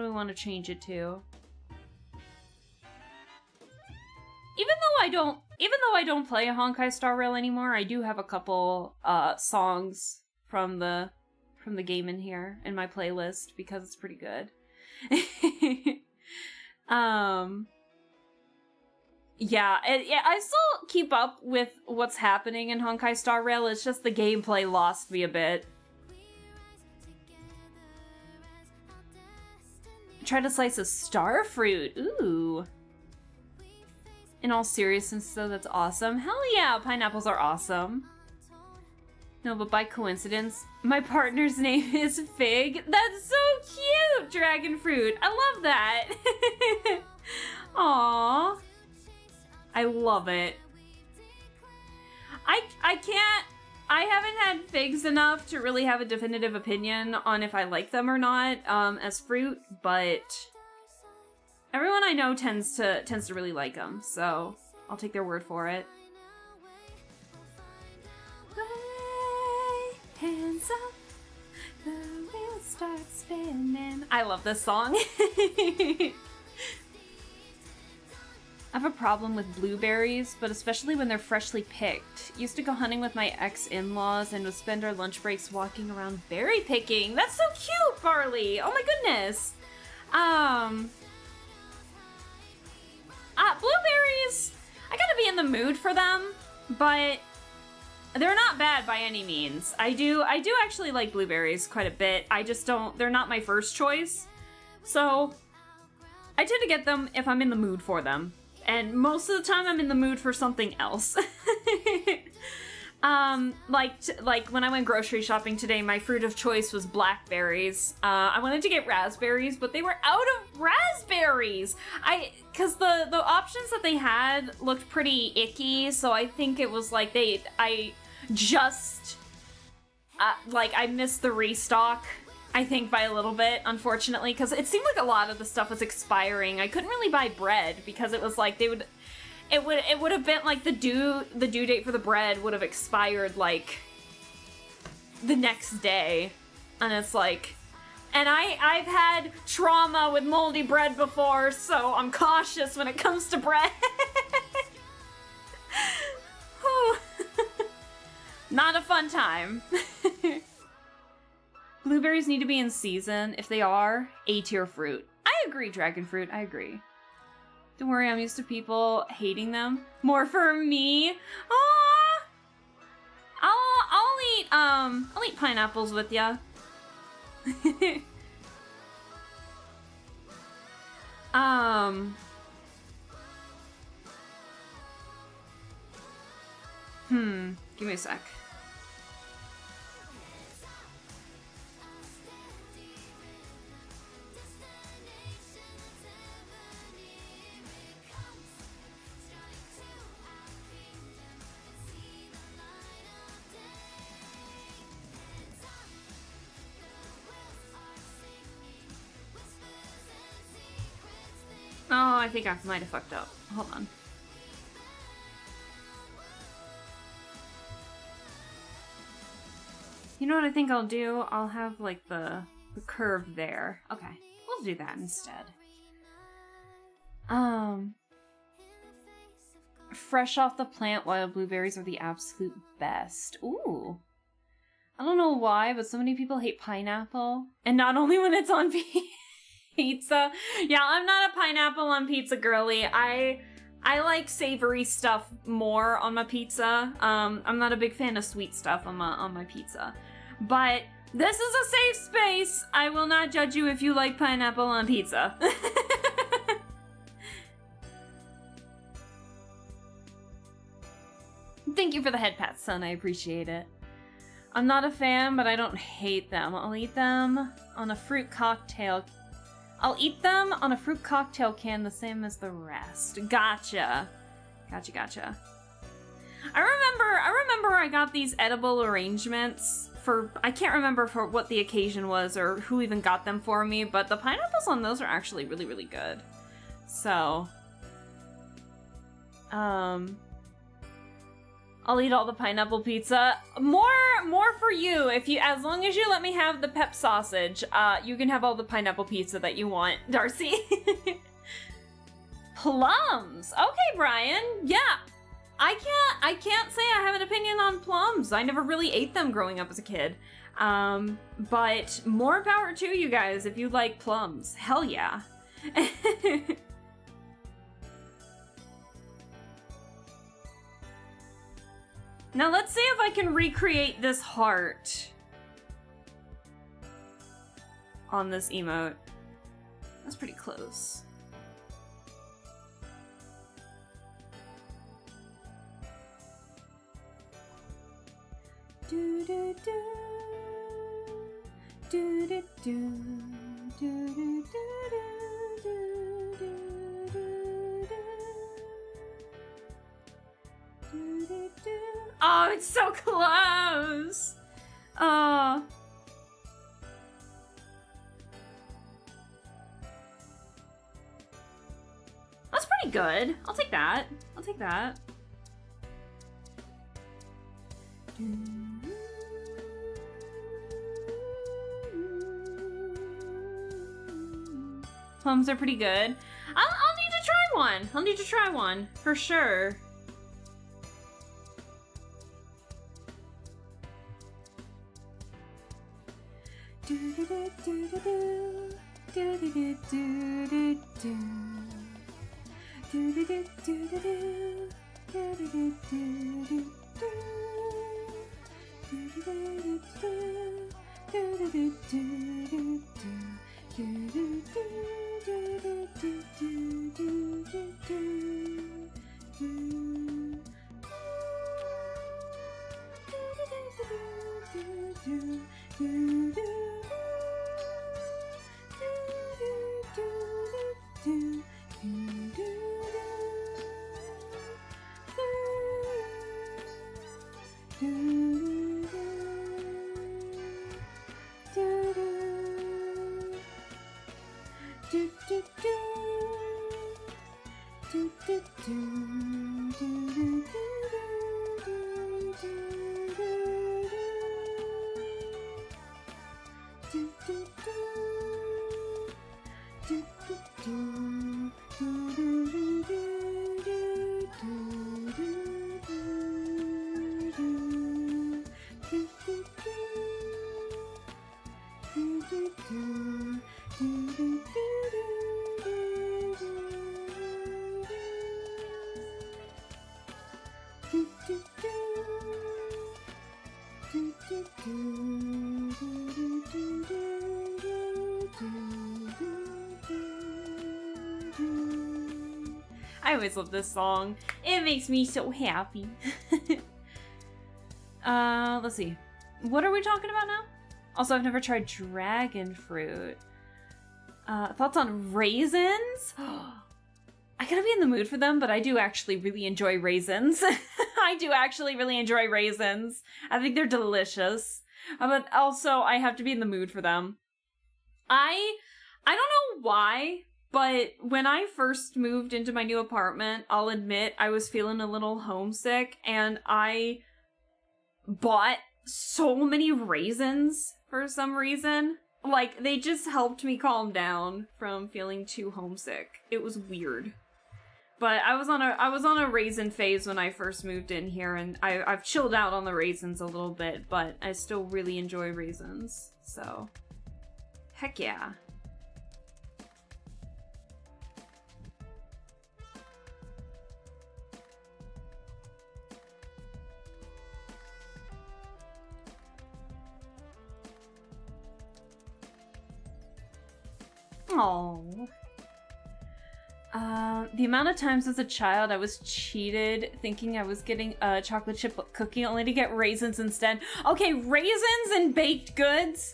[SPEAKER 4] we want to change it to? though I don't play a Honkai Star Rail anymore, I do have a couple songs from the game in here in my playlist because it's pretty good. Yeah, I still keep up with what's happening in Honkai Star Rail. It's just the gameplay lost me a bit. Try to slice a star fruit. Ooh. In all seriousness, though, that's awesome. Hell yeah, pineapples are awesome. No, but by coincidence, my partner's name is Fig. That's so cute, dragon fruit. I love that. Aww. I love it. I haven't had figs enough to really have a definitive opinion on if I like them or not as fruit, but everyone I know tends to really like them, so I'll take their word for it. Hands up, the wheels start spinning. I love this song. I have a problem with blueberries, but especially when they're freshly picked. Used to go hunting with my ex-in-laws and would spend our lunch breaks walking around berry picking. That's so cute, Barley! Oh my goodness! Blueberries, I gotta be in the mood for them, but they're not bad by any means. I do actually like blueberries quite a bit. I just don't, they're not my first choice. So, I tend to get them if I'm in the mood for them. And most of the time I'm in the mood for something else. Like when I went grocery shopping today, my fruit of choice was blackberries. I wanted to get raspberries, but they were out of raspberries. Cause the options that they had looked pretty icky, so I think it was like I missed the restock. I think by a little bit, unfortunately, because it seemed like a lot of the stuff was expiring. I couldn't really buy bread because it was like it would have been like the due date for the bread would have expired like the next day, and it's like, and I've had trauma with moldy bread before, so I'm cautious when it comes to bread. Not a fun time. Blueberries need to be in season. If they are, A-tier fruit. I agree, dragon fruit. I agree. Don't worry, I'm used to people hating them. More for me. Aww. I'll eat pineapples with ya. Give me a sec. Oh, I think I might have fucked up. Hold on. You know what I think I'll do? I'll have like the curve there. Okay, we'll do that instead. Fresh off the plant, wild blueberries are the absolute best. Ooh. I don't know why, but so many people hate pineapple. And not only when it's on pizza. Yeah, I'm not a pineapple on pizza girly. I like savory stuff more on my pizza. I'm not a big fan of sweet stuff on my pizza. But this is a safe space. I will not judge you if you like pineapple on pizza. Thank you for the head pat, son. I appreciate it. I'm not a fan, but I don't hate them. I'll eat them on a fruit cocktail. I'll eat them on a fruit cocktail can the same as the rest. Gotcha. Gotcha. I remember I got these edible arrangements for, I can't remember for what the occasion was or who even got them for me, but the pineapples on those are actually really, really good. So, I'll eat all the pineapple pizza. More for you. As long as you let me have the pep sausage, you can have all the pineapple pizza that you want, Darcy. Plums. Okay, Brian. Yeah. I can't say I have an opinion on plums. I never really ate them growing up as a kid. But more power to you guys if you like plums. Hell yeah. Now let's see if I can recreate this heart on this emote. That's pretty close. Do do do do do do do do do. Oh, it's so close. Oh. That's pretty good. I'll take that. I'll take that. Plums are pretty good. I'll need to try one. I'll need to try one for sure. Do do do do do do do do do do do. Do do do do do do do do do do do. I always love this song. It makes me so happy. Let's see. What are we talking about now? Also, I've never tried dragon fruit. Thoughts on raisins? I gotta be in the mood for them, but I do actually really enjoy raisins. I do actually really enjoy raisins. I think they're delicious. But also, I have to be in the mood for them. I don't know why, but when I first moved into my new apartment, I'll admit I was feeling a little homesick, and I bought so many raisins for some reason. Like, they just helped me calm down from feeling too homesick. It was weird. But I was on a raisin phase when I first moved in here, and I've chilled out on the raisins a little bit, but I still really enjoy raisins. So, heck yeah. Oh. The amount of times as a child I was cheated thinking I was getting a chocolate chip cookie only to get raisins instead. Okay, raisins and baked goods,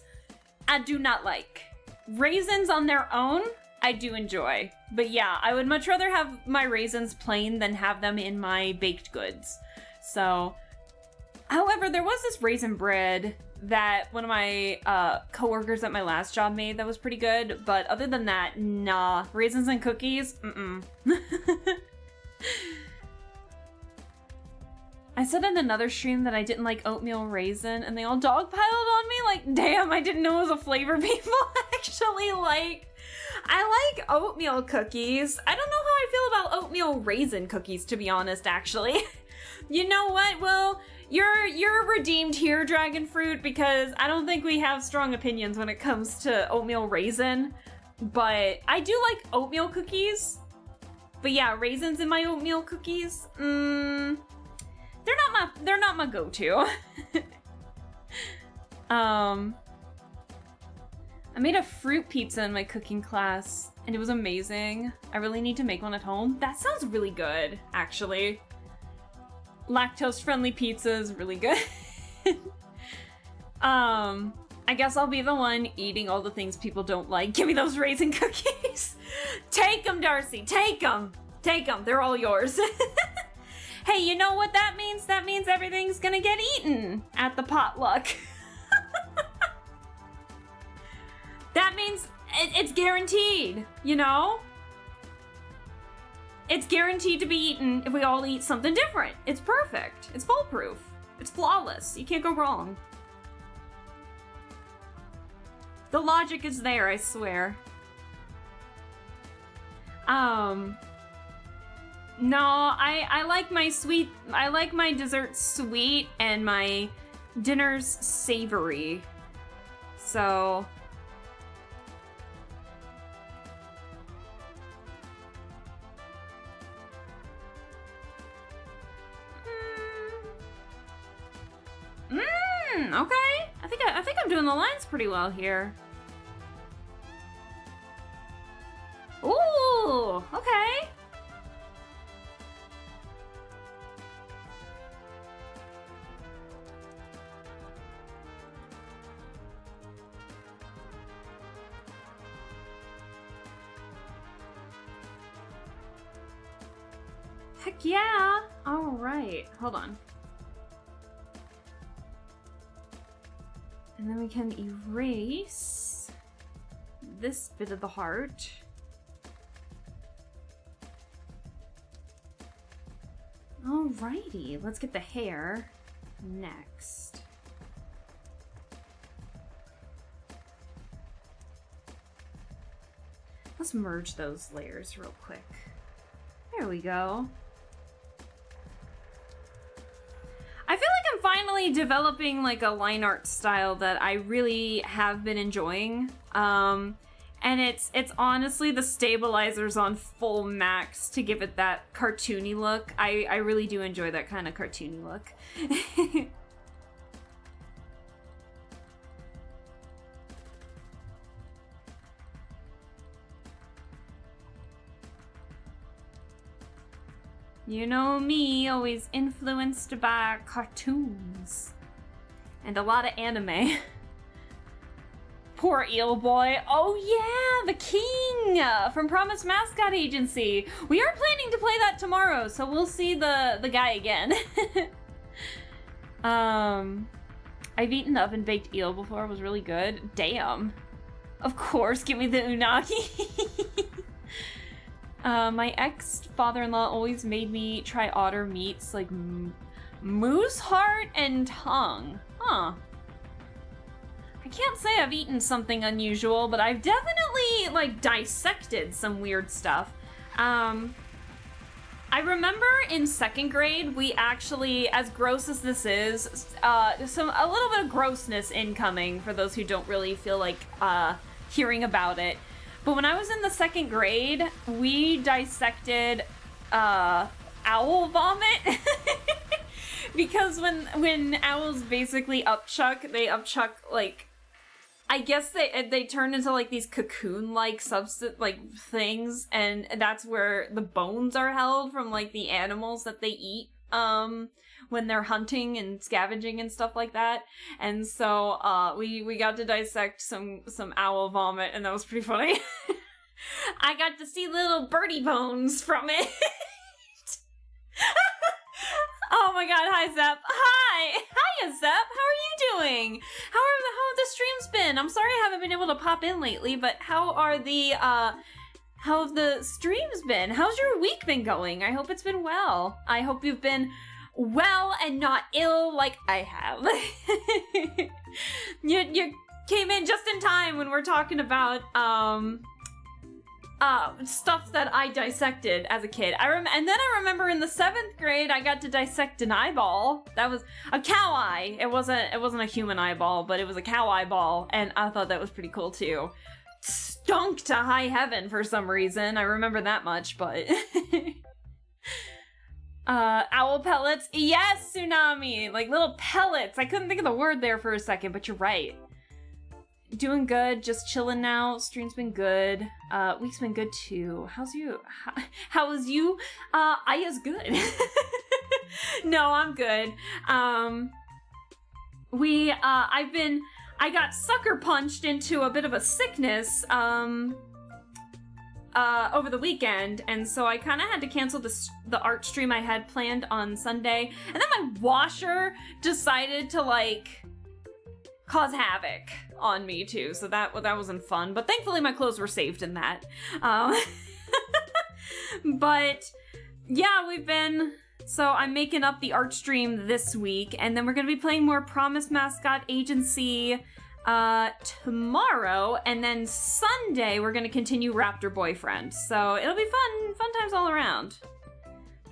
[SPEAKER 4] I do not like. Raisins on their own, I do enjoy. But yeah, I would much rather have my raisins plain than have them in my baked goods. So, however, there was this raisin bread that one of my coworkers at my last job made that was pretty good, but other than that, nah. Raisins and cookies, I said in another stream that I didn't like oatmeal raisin, and they all dogpiled on me, like, damn, I didn't know it was a flavor people actually liked. I like oatmeal cookies. I don't know how I feel about oatmeal raisin cookies, to be honest, actually. You know what, Will? You're redeemed here, Dragon Fruit, because I don't think we have strong opinions when it comes to oatmeal raisin. But I do like oatmeal cookies. But yeah, raisins in my oatmeal cookies, they're not my go-to. I made a fruit pizza in my cooking class, and it was amazing. I really need to make one at home. That sounds really good, actually. Lactose-friendly pizza is really good. I guess I'll be the one eating all the things people don't like. Give me those raisin cookies. Take them, Darcy. Take them. Take them. They're all yours. Hey, you know what that means? That means everything's gonna get eaten at the potluck. That means it's guaranteed, you know? It's guaranteed to be eaten if we all eat something different. It's perfect. It's foolproof. It's flawless. You can't go wrong. The logic is there, I swear. No, I like my sweet, I like my desserts sweet and my dinners savory. So... okay. I think I'm doing the lines pretty well here. Ooh, okay. Heck yeah. All right, hold on. And then we can erase this bit of the heart. Alrighty, let's get the hair next. Let's merge those layers real quick. There we go. I feel like I'm finally developing like a line art style that I really have been enjoying. And it's honestly the stabilizers on full max to give it that cartoony look. I really do enjoy that kind of cartoony look. You know me, always influenced by cartoons. And a lot of anime. Poor eel boy. Oh yeah, the king from Promise Mascot Agency. We are planning to play that tomorrow, so we'll see the guy again. I've eaten oven baked eel before. It was really good. Damn. Of course, give me the unagi. My ex-father-in-law always made me try otter meats like moose heart and tongue. Huh. I can't say I've eaten something unusual, but I've definitely like dissected some weird stuff. I remember in second grade, we actually, as gross as this is, a little bit of grossness incoming for those who don't really feel like hearing about it. But when I was in the second grade, we dissected owl vomit. Because when owls basically upchuck, they upchuck like, I guess they turn into like these cocoon-like substance like things, and that's where the bones are held from like the animals that they eat when they're hunting and scavenging and stuff like that. And so we got to dissect some owl vomit, and that was pretty funny. I got to see little birdie bones from it. Oh my god, hi Zep. Hi! Hiya Zep, how are you doing? How have the streams been? I'm sorry I haven't been able to pop in lately, but how have the streams been? How's your week been going? I hope it's been well. I hope you've been well and not ill like I have. You came in just in time when we're talking about stuff that I dissected as a kid. And then I remember in the 7th grade, I got to dissect an eyeball. That was a cow eye. It wasn't a human eyeball, but it was a cow eyeball, and I thought that was pretty cool too. Stunk to high heaven for some reason. I remember that much, but owl pellets. Yes, Tsunami. Like little pellets. I couldn't think of the word there for a second, but you're right. Doing good, just chilling now. Stream's been good. Week's been good too. How's you? How was you? I is good. No, I'm good. I got sucker punched into a bit of a sickness, over the weekend, and so I kind of had to cancel the art stream I had planned on Sunday, and then my washer decided to, like, cause havoc on me too, so that wasn't fun, but thankfully my clothes were saved in that. But yeah, so I'm making up the art stream this week, and then we're gonna be playing more Promise Mascot Agency tomorrow, and then Sunday we're gonna continue Raptor Boyfriend, so it'll be fun times all around.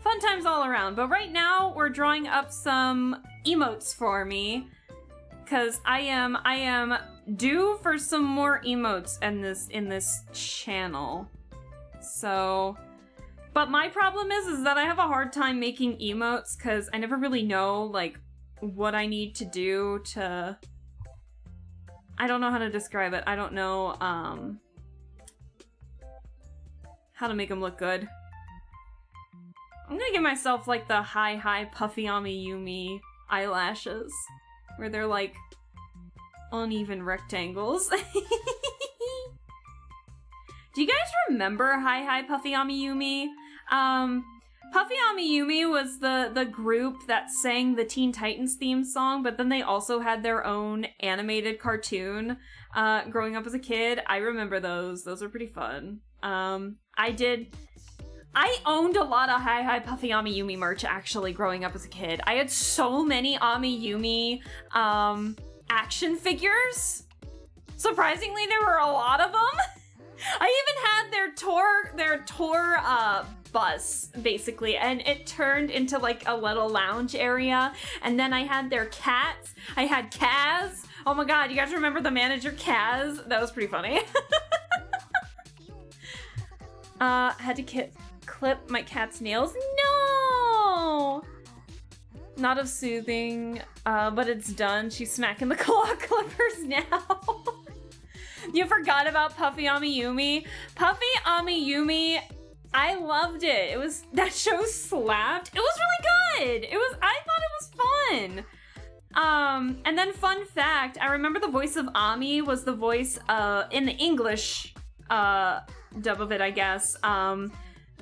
[SPEAKER 4] Fun times all around, but right now we're drawing up some emotes for me, because I am due for some more emotes in this channel. So, but my problem is that I have a hard time making emotes because I never really know, like, what I need to do to... I don't know how to describe it. I don't know, how to make them look good. I'm gonna give myself, like, the high puffy Ami Yumi eyelashes, where they're, like, uneven rectangles. Do you guys remember Hi Puffy Ami Yumi? Puffy Ami Yumi was the group that sang the Teen Titans theme song, but then they also had their own animated cartoon growing up as a kid. I remember those. Those were pretty fun. I owned a lot of Hi Puffy Ami Yumi merch, actually, growing up as a kid. I had so many Ami Yumi action figures. Surprisingly, there were a lot of them. I even had their tour bus, basically, and it turned into, like, a little lounge area. And then I had their cats. I had Kaz. Oh my god, you guys remember the manager Kaz? That was pretty funny. Had to clip my cat's nails. No! Not of soothing, but it's done. She's smacking the claw clippers now. You forgot about Puffy Ami Yumi? Puffy Ami Yumi, I loved it. That show slapped. It was really good. I thought it was fun. And then fun fact, I remember the voice of Ami was the voice, in the English, dub of it, I guess.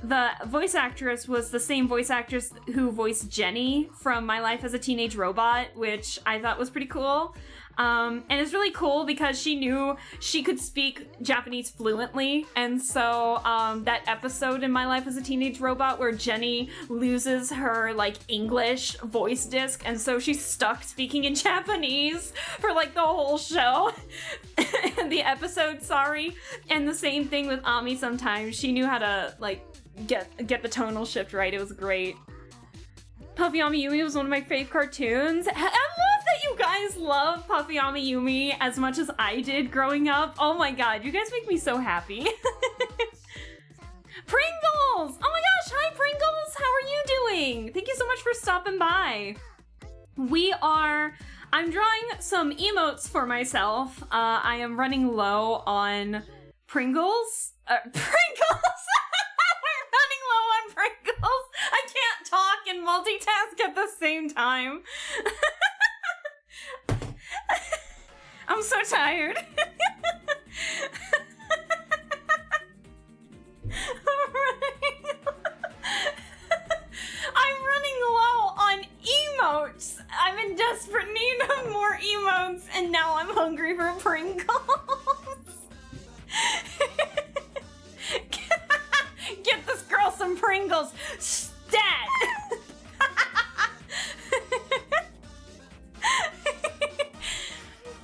[SPEAKER 4] The voice actress was the same voice actress who voiced Jenny from My Life as a Teenage Robot, which I thought was pretty cool. And it's really cool because she knew she could speak Japanese fluently, and so that episode in My Life as a Teenage Robot where Jenny loses her, like, English voice disc, and so she's stuck speaking in Japanese for, like, the whole show. The episode, sorry. And the same thing with Ami sometimes. She knew how to, like, get the tonal shift right. It was great. Puffy Ami Yumi was one of my fave cartoons. I love that you guys love Puffy Ami Yumi as much as I did growing up. Oh my god, you guys make me so happy. Pringles! Oh my gosh, hi Pringles! How are you doing? Thank you so much for stopping by. I'm drawing some emotes for myself. I am running low on Pringles. Pringles! I'm running low on Pringles. I can't talk and multitask at the same time. I'm so tired. I'm running low on emotes. I'm in desperate need of more emotes, and now I'm hungry for Pringles. Get this girl some Pringles. Stat!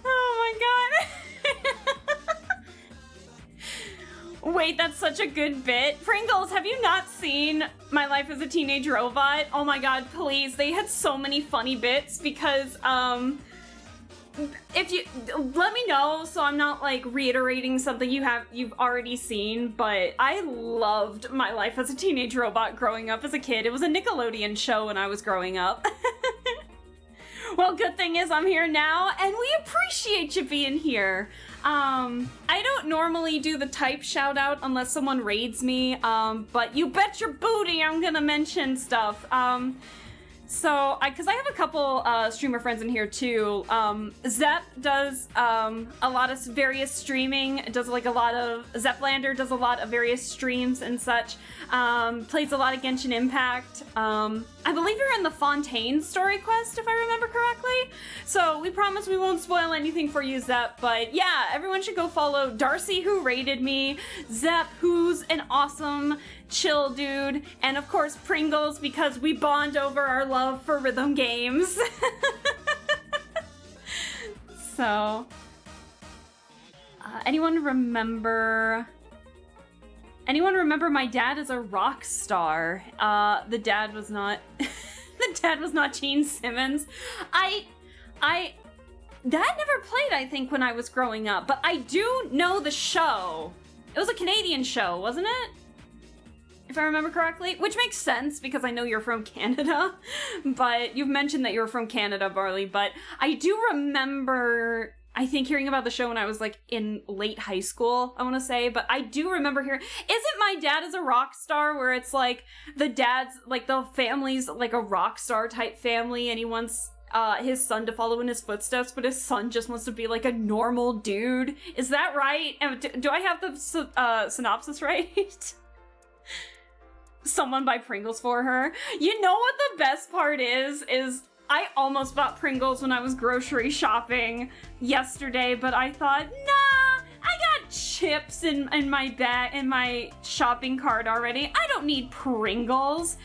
[SPEAKER 4] Oh my god. Wait, that's such a good bit. Pringles, have you not seen My Life as a Teenage Robot? Oh my god, please. They had so many funny bits because, if you let me know so I'm not like reiterating something you've already seen, but I loved My Life as a Teenage Robot growing up as a kid. It was a Nickelodeon show when I was growing up. Well, good thing is I'm here now and we appreciate you being here. I don't normally do the type shout out unless someone raids me, but you bet your booty I'm gonna mention stuff. So, because I have a couple streamer friends in here too. Zep does a lot of various streaming, does like a lot of, Zeplander does a lot of various streams and such. Plays a lot of Genshin Impact. I believe you're in the Fontaine story quest, if I remember correctly. So we promise we won't spoil anything for you, Zep. But yeah, everyone should go follow Darcy, who raided me, Zep, who's an awesome chill dude, and of course Pringles, because we bond over our love for rhythm games. So, anyone remember my dad is a rock star? The dad was not the dad was not Gene Simmons. Dad never played, I think, when I was growing up, but I do know the show. It was a Canadian show, wasn't it? If I remember correctly, which makes sense because I know you're from Canada, but you've mentioned that you're from Canada, Barley, but I do remember, I think, hearing about the show when I was like in late high school, I want to say, but I do remember hearing, isn't My Dad is a Rock Star, where it's like the dad's, like the family's like a rock star type family and he wants his son to follow in his footsteps, but his son just wants to be like a normal dude. Is that right? Do I have the synopsis right? Someone buy Pringles for her. You know what the best part is I almost bought Pringles when I was grocery shopping yesterday, but I thought, nah, I got chips in my bag, in my shopping cart already. I don't need Pringles.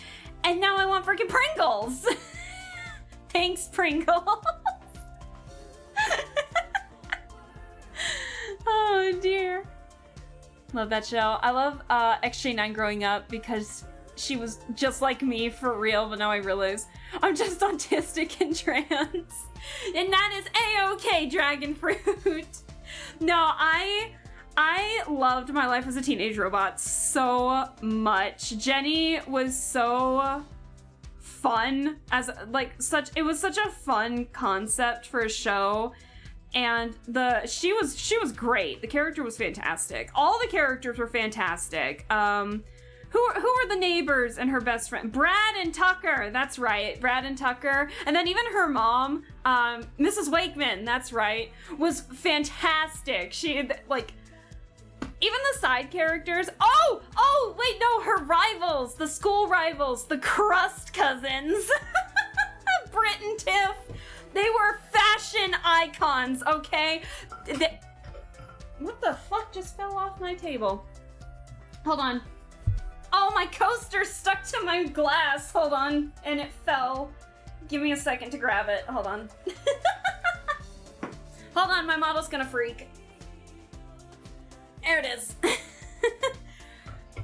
[SPEAKER 4] And now I want freaking Pringles. Thanks, Pringles. Oh dear. Love that show. I love XJ9 growing up because she was just like me for real, but now I realize I'm just autistic and trans. And that is A-okay, Dragon Fruit. No, I loved My Life as a Teenage Robot so much. Jenny was so fun as it was such a fun concept for a show. And she was great. The character was fantastic. All the characters were fantastic. Who were the neighbors and her best friend? Brad and Tucker. That's right, Brad and Tucker. And then even her mom, Mrs. Wakeman. That's right, was fantastic. She like even the side characters. Oh wait, no, her rivals, the school rivals, the Crust cousins, Britt and Tiff. They were fashion icons, okay? What the fuck just fell off my table? Hold on. Oh, my coaster stuck to my glass. Hold on. And it fell. Give me a second to grab it. Hold on. Hold on, my model's gonna freak. There it is.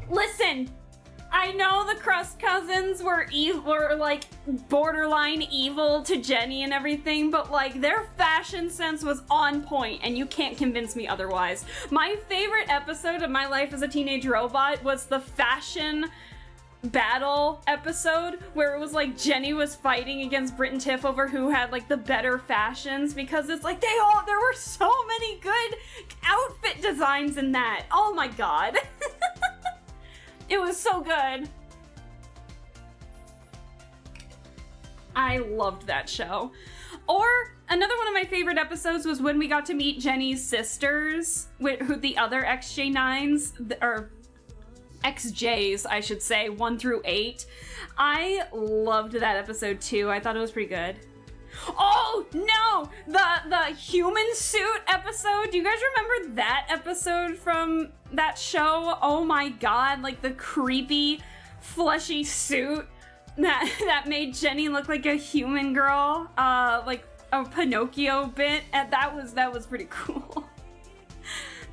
[SPEAKER 4] Listen. I know the Crust cousins were like borderline evil to Jenny and everything, but like their fashion sense was on point and you can't convince me otherwise. My favorite episode of My Life as a Teenage Robot was the fashion battle episode where it was like Jenny was fighting against Britt and Tiff over who had like the better fashions, because it's like there were so many good outfit designs in that. Oh my god. It was so good. I loved that show. Or another one of my favorite episodes was when we got to meet Jenny's sisters, who the other XJ9s, or XJs, I should say, 1 through 8. I loved that episode too. I thought it was pretty good. Oh no! The human suit episode. Do you guys remember that episode from that show? Oh my god, like the creepy, fleshy suit that made Jenny look like a human girl, like a Pinocchio bit, and that was pretty cool.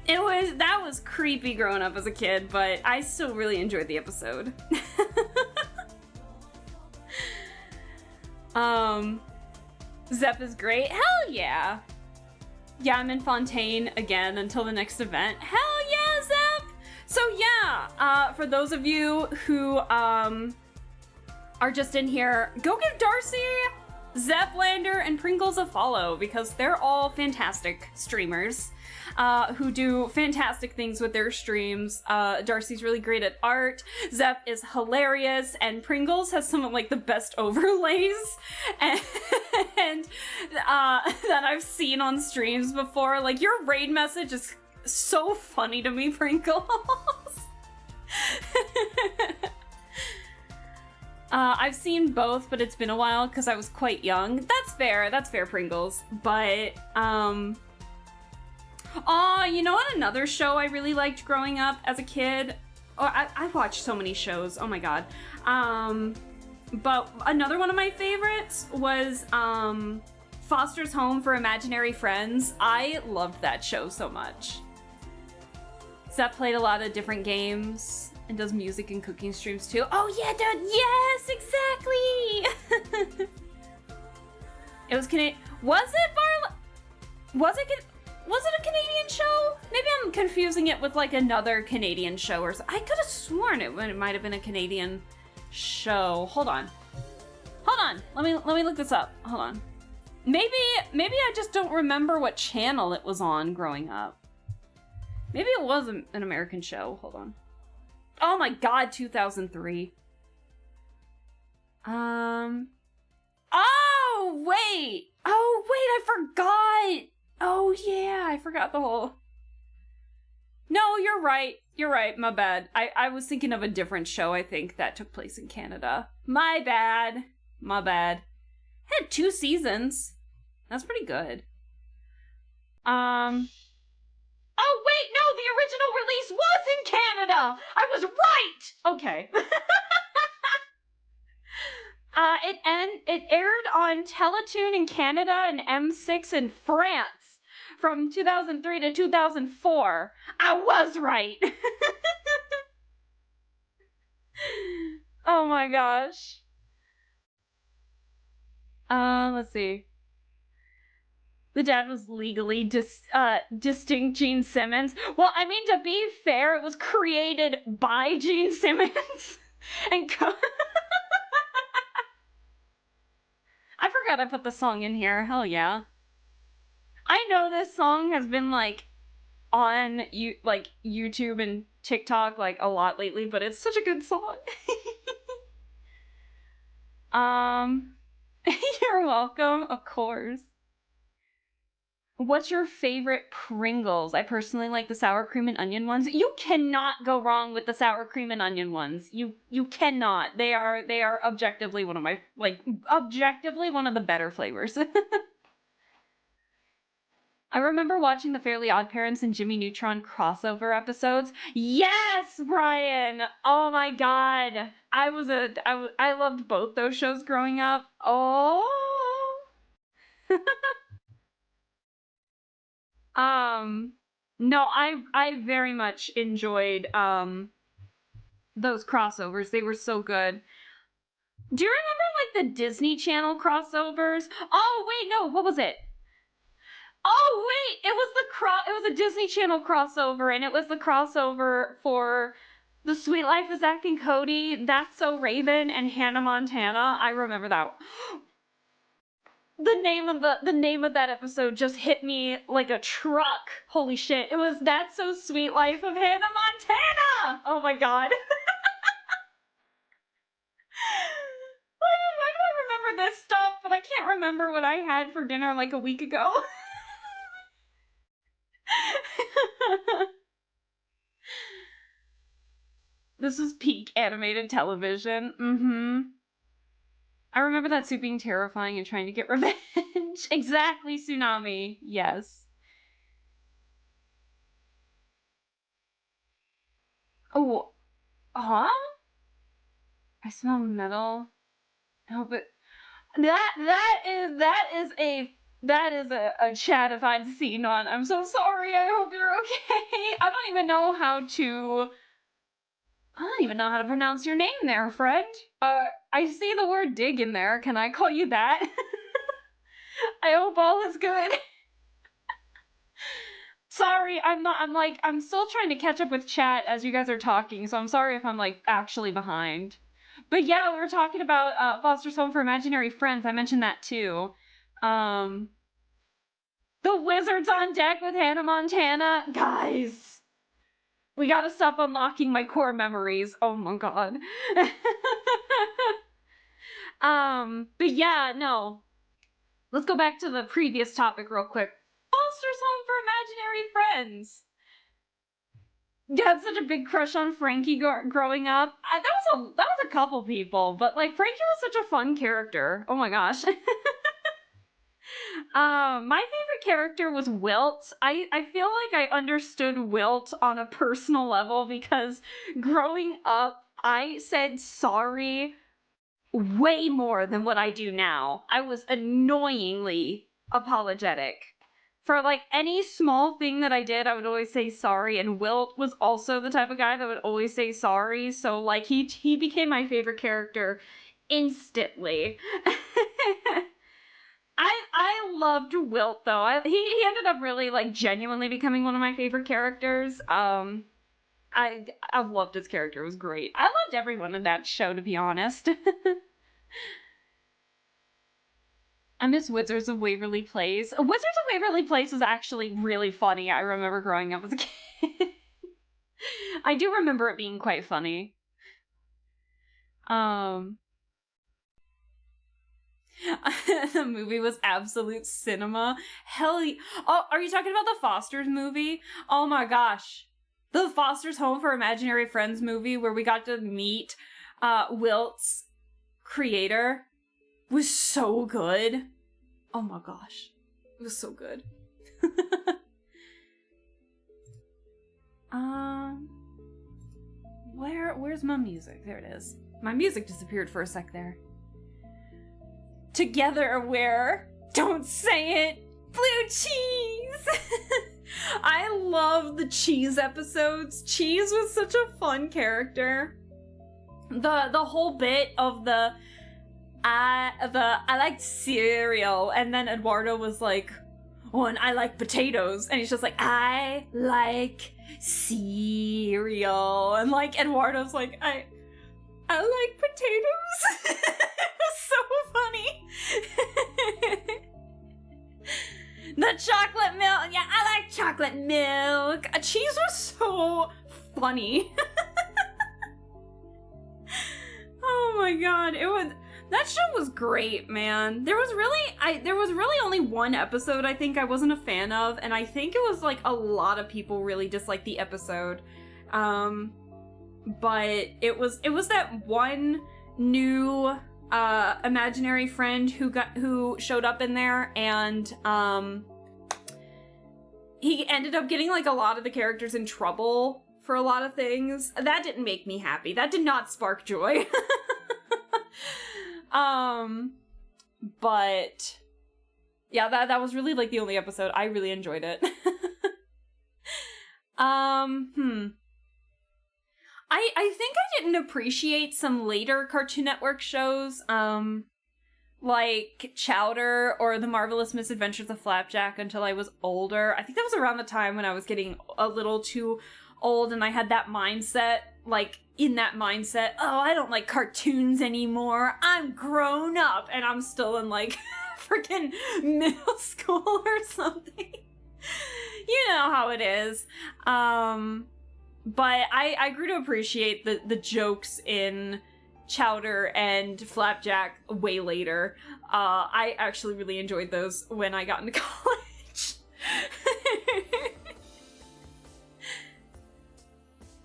[SPEAKER 4] That was creepy growing up as a kid, but I still really enjoyed the episode. Zep is great. Hell yeah. Yeah, I'm in Fontaine again until the next event. Hell yeah, Zep! So yeah, for those of you who are just in here, go give Darcy, Zeplander, and Pringles a follow because they're all fantastic streamers who do fantastic things with their streams. Darcy's really great at art, Zep is hilarious, and Pringles has some of like the best overlays and that I've seen on streams before. Like your raid message is so funny to me, Pringles. I've seen both, but it's been a while because I was quite young. That's fair, Pringles. But, you know what? Another show I really liked growing up as a kid? Oh, I watched so many shows. Oh my god. But another one of my favorites was, Foster's Home for Imaginary Friends. I loved that show so much. Zep played a lot of different games. And does music and cooking streams too. Oh yeah, dude, yes, exactly! It was Canadian. Was it a Canadian show? Maybe I'm confusing it with like another Canadian show or something. I could have sworn it might have been a Canadian show. Hold on. Let me look this up. Hold on. Maybe I just don't remember what channel it was on growing up. Maybe it was an American show. Hold on. Oh my god, 2003. Oh, wait, I forgot. Oh, yeah, I forgot the whole... No, you're right, my bad. I was thinking of a different show, I think, that took place in Canada. My bad. Had 2 seasons. That's pretty good. Oh, wait, no, the original release was in Canada! I was right! Okay. It aired on Teletoon in Canada and M6 in France from 2003 to 2004. I was right! Oh my gosh. Let's see. The dad was legally distinct Gene Simmons. Well, I mean, to be fair, it was created by Gene Simmons. And I forgot I put the song in here. Hell yeah. I know this song has been like on YouTube and TikTok like a lot lately, but it's such a good song. You're welcome, of course. What's your favorite Pringles? I personally like the sour cream and onion ones. You cannot go wrong with the sour cream and onion ones. You cannot. They are objectively one of my objectively one of the better flavors. I remember watching the Fairly Odd Parents and Jimmy Neutron crossover episodes. Yes, Brian. Oh my god. I loved both those shows growing up. Oh. No, I very much enjoyed those crossovers. They were so good. Do you remember like the Disney Channel crossovers? Oh wait, no, what was it? Oh wait, it was a Disney Channel crossover, and it was the crossover for The Sweet Life of Zack and Cody, That's So Raven, and Hannah Montana. I remember that. The name of that episode just hit me like a truck. Holy shit. It was That's So Sweet Life of Hannah Montana. Oh my god. Why do I remember this stuff, but I can't remember what I had for dinner like a week ago? This was peak animated television. Mm-hmm. I remember that suit being terrifying and trying to get revenge. Exactly, Tsunami. Yes. Oh, huh? I smell metal. Oh, but that is a That is a chat if I'd seen one. I'm so sorry. I hope you're okay. I don't even know how to pronounce your name there, friend. I see the word dig in there. Can I call you that? I hope all is good. Sorry, I'm still trying to catch up with chat as you guys are talking, so I'm sorry if I'm, like, actually behind. But yeah, we were talking about, Foster's Home for Imaginary Friends. I mentioned that too. The Wizards on Deck with Hannah Montana. Guys! We gotta stop unlocking my core memories. Oh my god. But yeah, no. Let's go back to the previous topic real quick. Foster's Home for Imaginary Friends. Yeah, I had such a big crush on Frankie growing up. That was a couple people, but like Frankie was such a fun character. Oh my gosh. My favorite character was Wilt. I feel like I understood Wilt on a personal level because growing up, I said sorry way more than what I do now. I was annoyingly apologetic. For like any small thing that I did, I would always say sorry, and Wilt was also the type of guy that would always say sorry, so like he became my favorite character instantly. I loved Wilt though. He ended up really like genuinely becoming one of my favorite characters. I've loved his character. It was great. I loved everyone in that show, to be honest. I miss Wizards of Waverly Place. Wizards of Waverly Place was actually really funny. I remember growing up as a kid. I do remember it being quite funny. The movie was absolute cinema. Oh, are you talking about the Foster's movie? Oh my gosh. The Foster's Home for Imaginary Friends movie where we got to meet Wilt's creator was so good. Oh my gosh. It was so good. Where's my music? There it is. My music disappeared for a sec there. Together we're, don't say it, blue cheese! I love the Cheese episodes. Cheese was such a fun character. The whole bit of I like cereal, and then Eduardo was like, oh, and I like potatoes, and he's just like, I like cereal, and like Eduardo's like, I like potatoes. It was so funny. The chocolate milk, yeah, I like chocolate milk. Cheese was so funny. Oh my god, that show was great, man. There was really only one episode I think I wasn't a fan of, and I think it was like a lot of people really disliked the episode. But it was that one new imaginary friend who showed up in there, and he ended up getting like a lot of the characters in trouble for a lot of things. That didn't make me happy. That did not spark joy. But yeah, that was really like the only episode. I really enjoyed it. I think I didn't appreciate some later Cartoon Network shows, like Chowder or The Marvelous Misadventures of Flapjack until I was older. I think that was around the time when I was getting a little too old and I had that mindset, like, in that mindset, oh, I don't like cartoons anymore, I'm grown up, and I'm still in, like, freaking middle school or something. You know how it is. But I grew to appreciate the jokes in Chowder and Flapjack way later. I actually really enjoyed those when I got into college.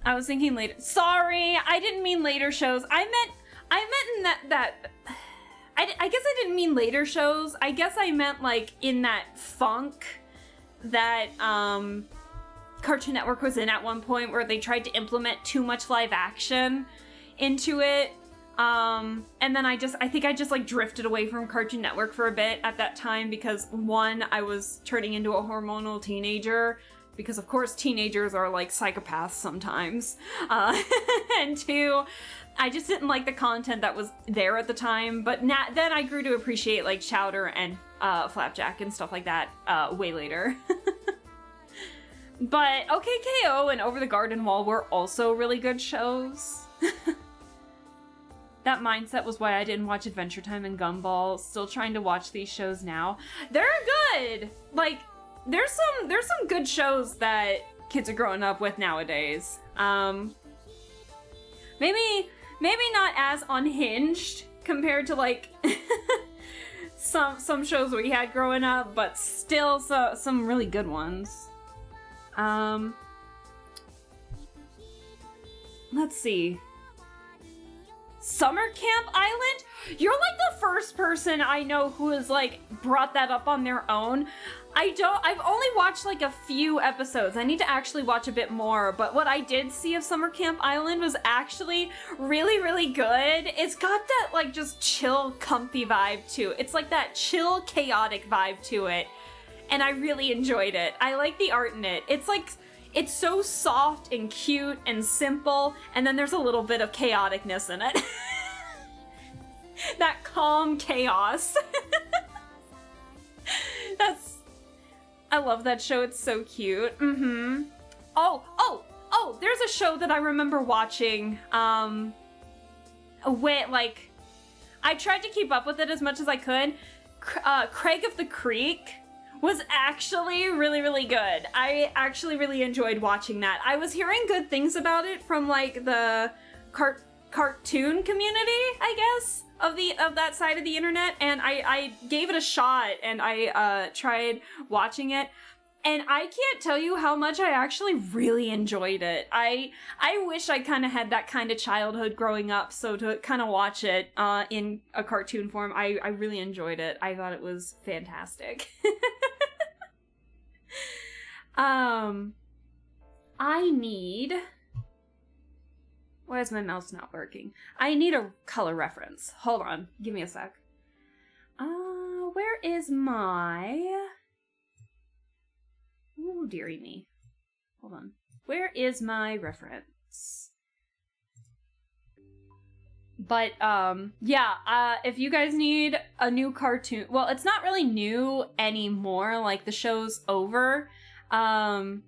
[SPEAKER 4] I was thinking later. Sorry, I didn't mean later shows. I meant in that. I guess I didn't mean later shows. I guess I meant like in that funk that Cartoon Network was in at one point, where they tried to implement too much live action into it. And then I think I just like drifted away from Cartoon Network for a bit at that time because one, I was turning into a hormonal teenager because of course teenagers are like psychopaths sometimes. And two, I just didn't like the content that was there at the time, but then I grew to appreciate like Chowder and Flapjack and stuff like that way later. But OKKO and Over the Garden Wall were also really good shows. That mindset was why I didn't watch Adventure Time and Gumball. Still trying to watch these shows now. They're good! Like, there's some good shows that kids are growing up with nowadays. Maybe not as unhinged compared to like some shows we had growing up, but still some really good ones. Let's see. Summer Camp Island? You're like the first person I know who has like brought that up on their own. I've only watched like a few episodes. I need to actually watch a bit more, but what I did see of Summer Camp Island was actually really, really good. It's got that like just chill, comfy vibe to it. It's like that chill, chaotic vibe to it. And I really enjoyed it. I like the art in it. It's so soft and cute and simple, and then there's a little bit of chaoticness in it. That calm chaos. I love that show. It's so cute. Mm-hmm. Oh, there's a show that I remember watching, where, like, I tried to keep up with it as much as I could. Craig of the Creek was actually really, really good. I actually really enjoyed watching that. I was hearing good things about it from like the cartoon community, I guess, of that side of the internet, and I gave it a shot and I tried watching it. And I can't tell you how much I actually really enjoyed it. I wish I kind of had that kind of childhood growing up, so to kind of watch it in a cartoon form, I really enjoyed it. I thought it was fantastic. I need... Why is my mouse not working? I need a color reference. Hold on. Give me a sec. Where is my... Ooh, dearie me. Hold on. Where is my reference? But, yeah, if you guys need a new cartoon... Well, it's not really new anymore. Like, the show's over. The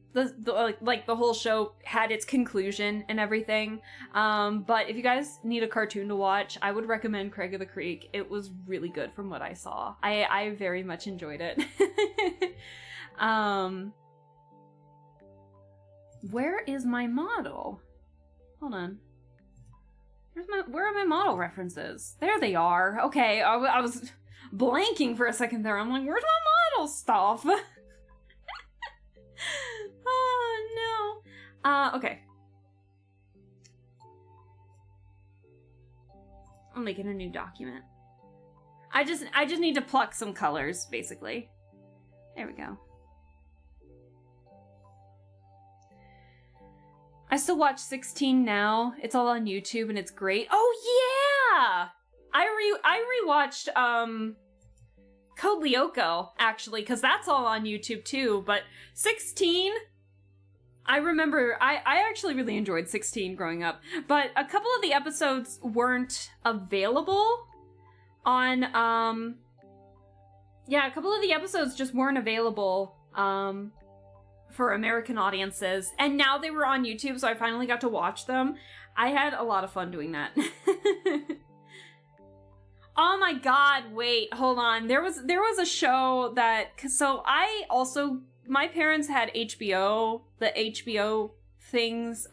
[SPEAKER 4] whole show had its conclusion and everything. But if you guys need a cartoon to watch, I would recommend Craig of the Creek. It was really good from what I saw. I very much enjoyed it. Where is my model? Hold on. Where are my model references? There they are. Okay, I was blanking for a second there. I'm like, where's my model stuff? Oh, no. Okay. I'm making a new document. I just need to pluck some colors, basically. There we go. I still watch 16 now. It's all on YouTube and it's great. Oh yeah! I rewatched Code Lyoko actually, because that's all on YouTube too. But 16, I remember I actually really enjoyed 16 growing up. But a couple of the episodes weren't available on a couple of the episodes just weren't available for American audiences, and now they were on YouTube, so I finally got to watch them. I had a lot of fun doing that. Oh my god, wait, hold on. There was a show that, so my parents had HBO, the HBO things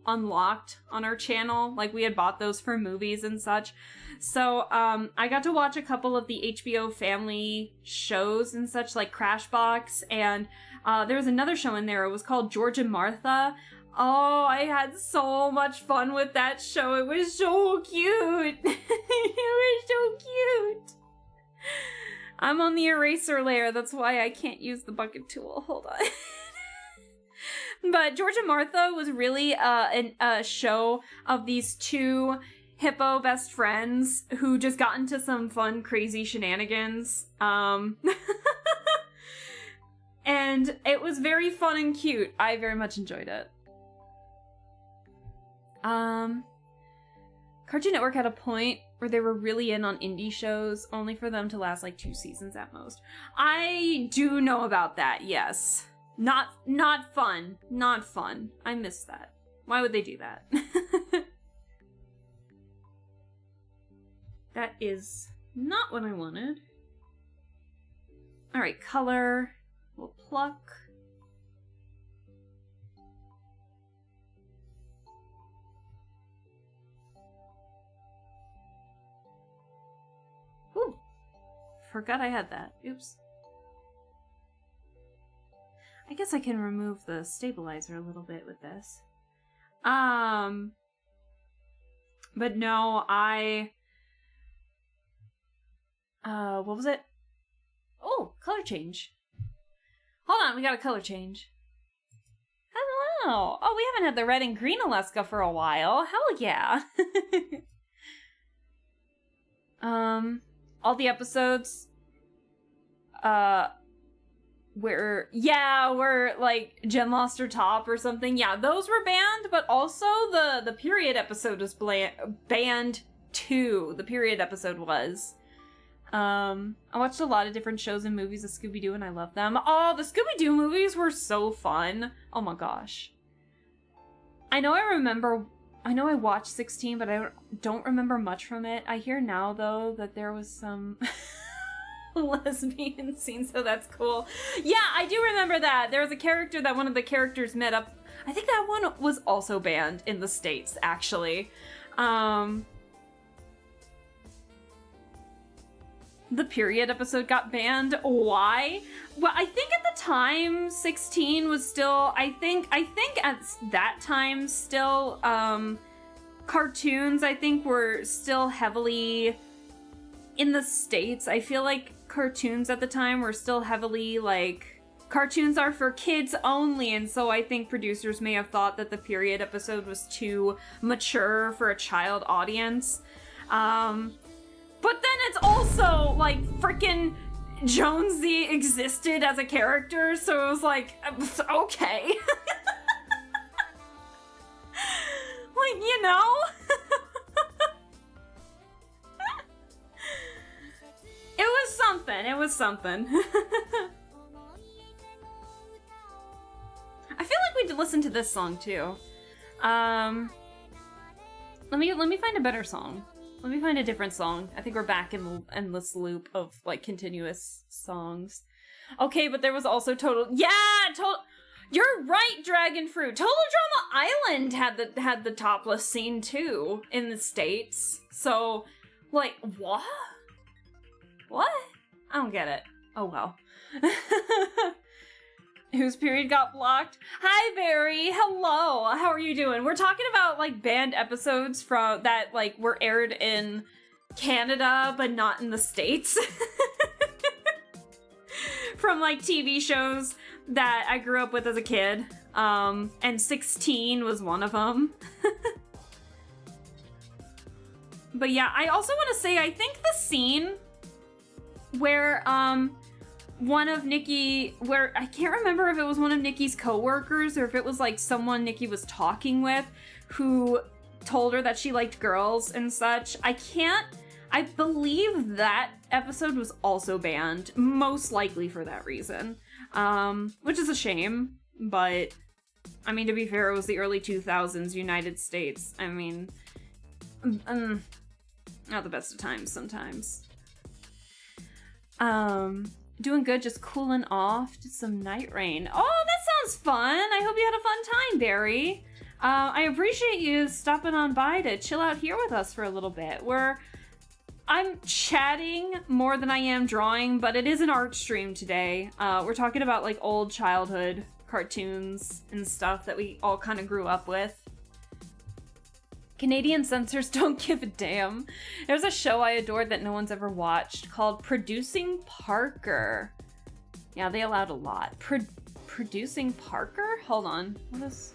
[SPEAKER 4] unlocked on our channel. Like, we had bought those for movies and such. So I got to watch a couple of the HBO family shows and such, like Crashbox, and there was another show in there. It was called George and Martha. Oh, I had so much fun with that show. It was so cute. It was so cute. I'm on the eraser layer. That's why I can't use the bucket tool. Hold on. But George and Martha was really a show of these two hippo best friends who just got into some fun, crazy shenanigans. And it was very fun and cute. I very much enjoyed it. Cartoon Network had a point where they were really in on indie shows, only for them to last like 2 seasons at most. I do know about that, yes. Not fun. Not fun. I miss that. Why would they do that? That is not what I wanted. Alright, color. We'll pluck. Ooh. Forgot I had that. Oops. I guess I can remove the stabilizer a little bit with this. But no, what was it? Oh, color change. Hold on, we got a color change. Hello. Oh, we haven't had the red and green Alaska for a while. Hell yeah. All the episodes, where like Jen lost her top or something. Yeah, those were banned, but also the period episode was banned too. The period episode was. I watched a lot of different shows and movies of Scooby-Doo and I love them. Oh, the Scooby-Doo movies were so fun. Oh my gosh. I know I watched 16, but I don't remember much from it. I hear now, though, that there was some lesbian scenes, so that's cool. Yeah, I do remember that. There was a character that one of the characters met up. I think that one was also banned in the States, actually. The period episode got banned. Why? Well, I think at the time 16 was still, I think at that time still, cartoons I think were still heavily in the States. I feel like cartoons at the time were still heavily like, cartoons are for kids only, and so I think producers may have thought that the period episode was too mature for a child audience. But then it's also, like, freaking Jonesy existed as a character, so it was like, okay. Like, you know? It was something. It was something. I feel like we did listen to this song, too. Let me find a better song. Let me find a different song. I think we're back in the endless loop of, like, continuous songs. Okay, but there was also You're right, Dragon Fruit. Total Drama Island had the topless scene, too, in the States. So, like, what? What? I don't get it. Oh, well. Whose period got blocked? Hi, Barry. Hello. How are you doing? We're talking about, like, banned episodes from that, like, were aired in Canada, but not in the States. From, like, TV shows that I grew up with as a kid. And 16 was one of them. But yeah, I also want to say, I think the scene where, one of Nikki, where I can't remember if it was one of Nikki's coworkers or if it was like someone Nikki was talking with who told her that she liked girls and such. I believe that episode was also banned, most likely for that reason. Which is a shame, but I mean, to be fair, it was the early 2000s United States. I mean, not the best of times sometimes. Doing good, just cooling off. Did some night rain. Oh, that sounds fun. I hope you had a fun time, Barry. I appreciate you stopping on by to chill out here with us for a little bit. I'm chatting more than I am drawing, but it is an art stream today. We're talking about like old childhood cartoons and stuff that we all kind of grew up with. Canadian censors don't give a damn. There's a show I adored that no one's ever watched called Producing Parker. Yeah, they allowed a lot. Producing Parker? Hold on. What is...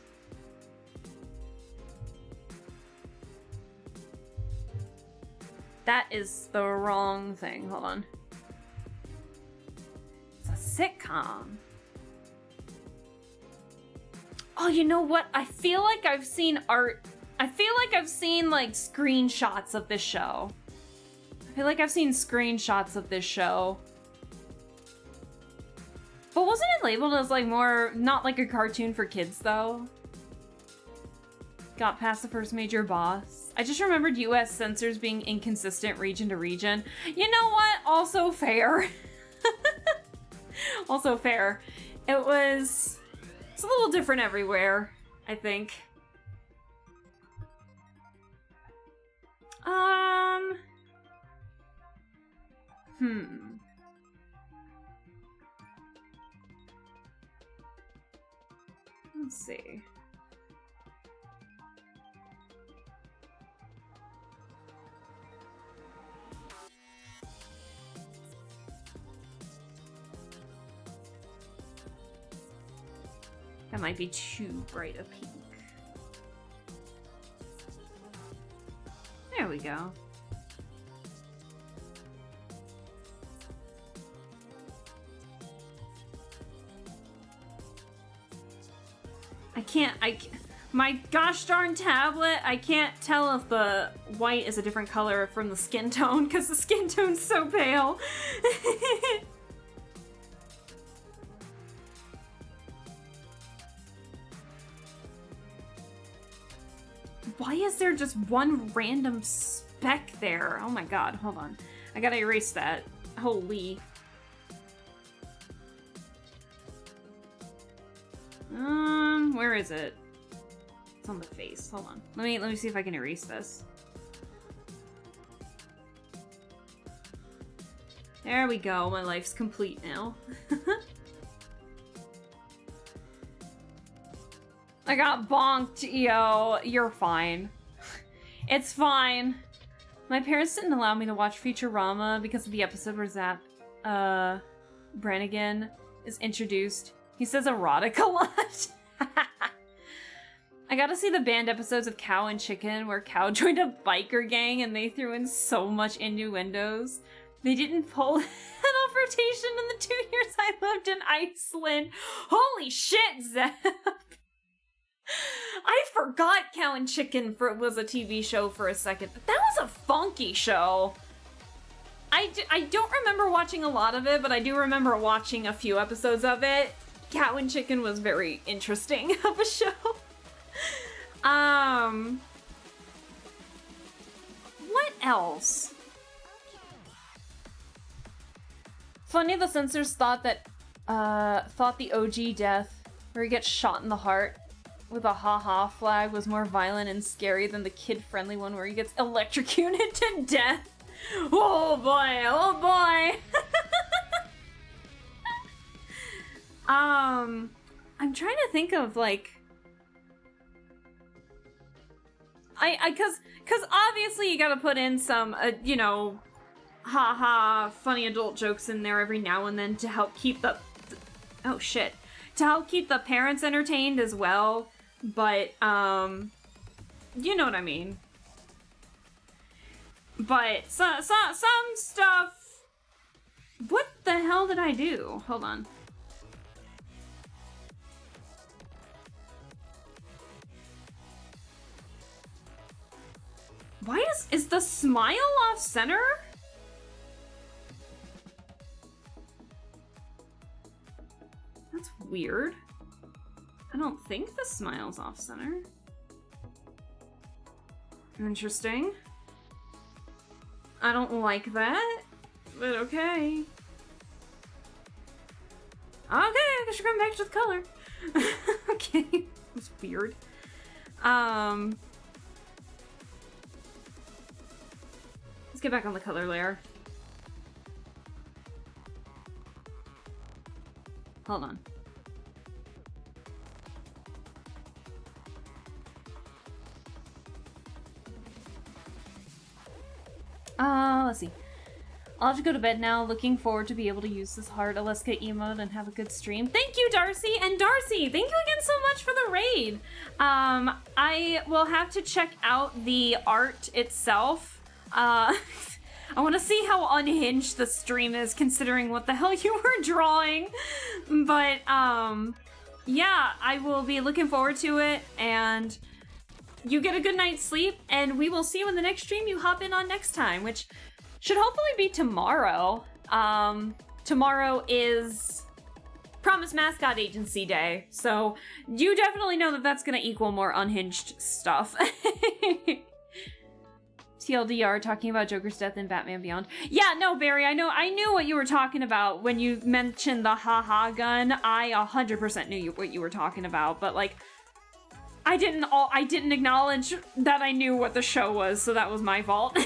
[SPEAKER 4] That is the wrong thing. Hold on. It's a sitcom. Oh, you know what? I feel like I've seen art. I feel like I've seen like screenshots of this show. I feel like I've seen screenshots of this show. But wasn't it labeled as like more, not like a cartoon for kids though? Got past the first major boss. I just remembered US censors being inconsistent region to region. You know what? Also fair. Also fair. It's a little different everywhere, I think. Let's see. That might be too bright a pink. There we go. My gosh darn tablet, I can't tell if the white is a different color from the skin tone because the skin tone's so pale. Why is there just one random speck there? Oh my god, hold on. I gotta erase that. Holy. Where is it? It's on the face. Hold on. Let me see if I can erase this. There we go. My life's complete now. I got bonked, yo. You're fine. It's fine. My parents didn't allow me to watch Futurama because of the episode where Zap Brannigan is introduced. He says erotic a lot. I got to see the banned episodes of Cow and Chicken where Cow joined a biker gang and they threw in so much innuendos. They didn't pull head-off rotation in the 2 years I lived in Iceland. Holy shit, Zap! I forgot Cow and Chicken was a TV show for a second, but that was a funky show. I don't remember watching a lot of it, but I do remember watching a few episodes of it. Cow and Chicken was very interesting of a show. What else? Funny the censors thought the OG death, where he gets shot in the heart with a ha-ha flag, was more violent and scary than the kid-friendly one where he gets electrocuted to death. Oh boy, oh boy. I'm trying to think of like, cause obviously you gotta put in some, you know, haha funny adult jokes in there every now and then to help keep the oh shit, to help keep the parents entertained as well. But, you know what I mean. But, some stuff... What the hell did I do? Hold on. Why is the smile off center? That's weird. I don't think the smile's off center. Interesting. I don't like that, but okay. Okay, I guess you're coming back to the color. Okay, that's weird. Let's get back on the color layer. Hold on. Let's see. I'll have to go to bed now. Looking forward to be able to use this hard Alaska emote and have a good stream. Thank you, Darcy! And Darcy, thank you again so much for the raid! I will have to check out the art itself. I want to see how unhinged the stream is considering what the hell you were drawing. But, yeah, I will be looking forward to it, and you get a good night's sleep, and we will see you in the next stream you hop in on next time, which should hopefully be tomorrow. Tomorrow is Promise Mascot Agency Day, so you definitely know that that's gonna equal more unhinged stuff. TLDR talking about Joker's death in Batman Beyond. Yeah, no, Barry, I knew what you were talking about when you mentioned the haha gun. I 100% knew what you were talking about, but like, I didn't acknowledge that I knew what the show was, so that was my fault.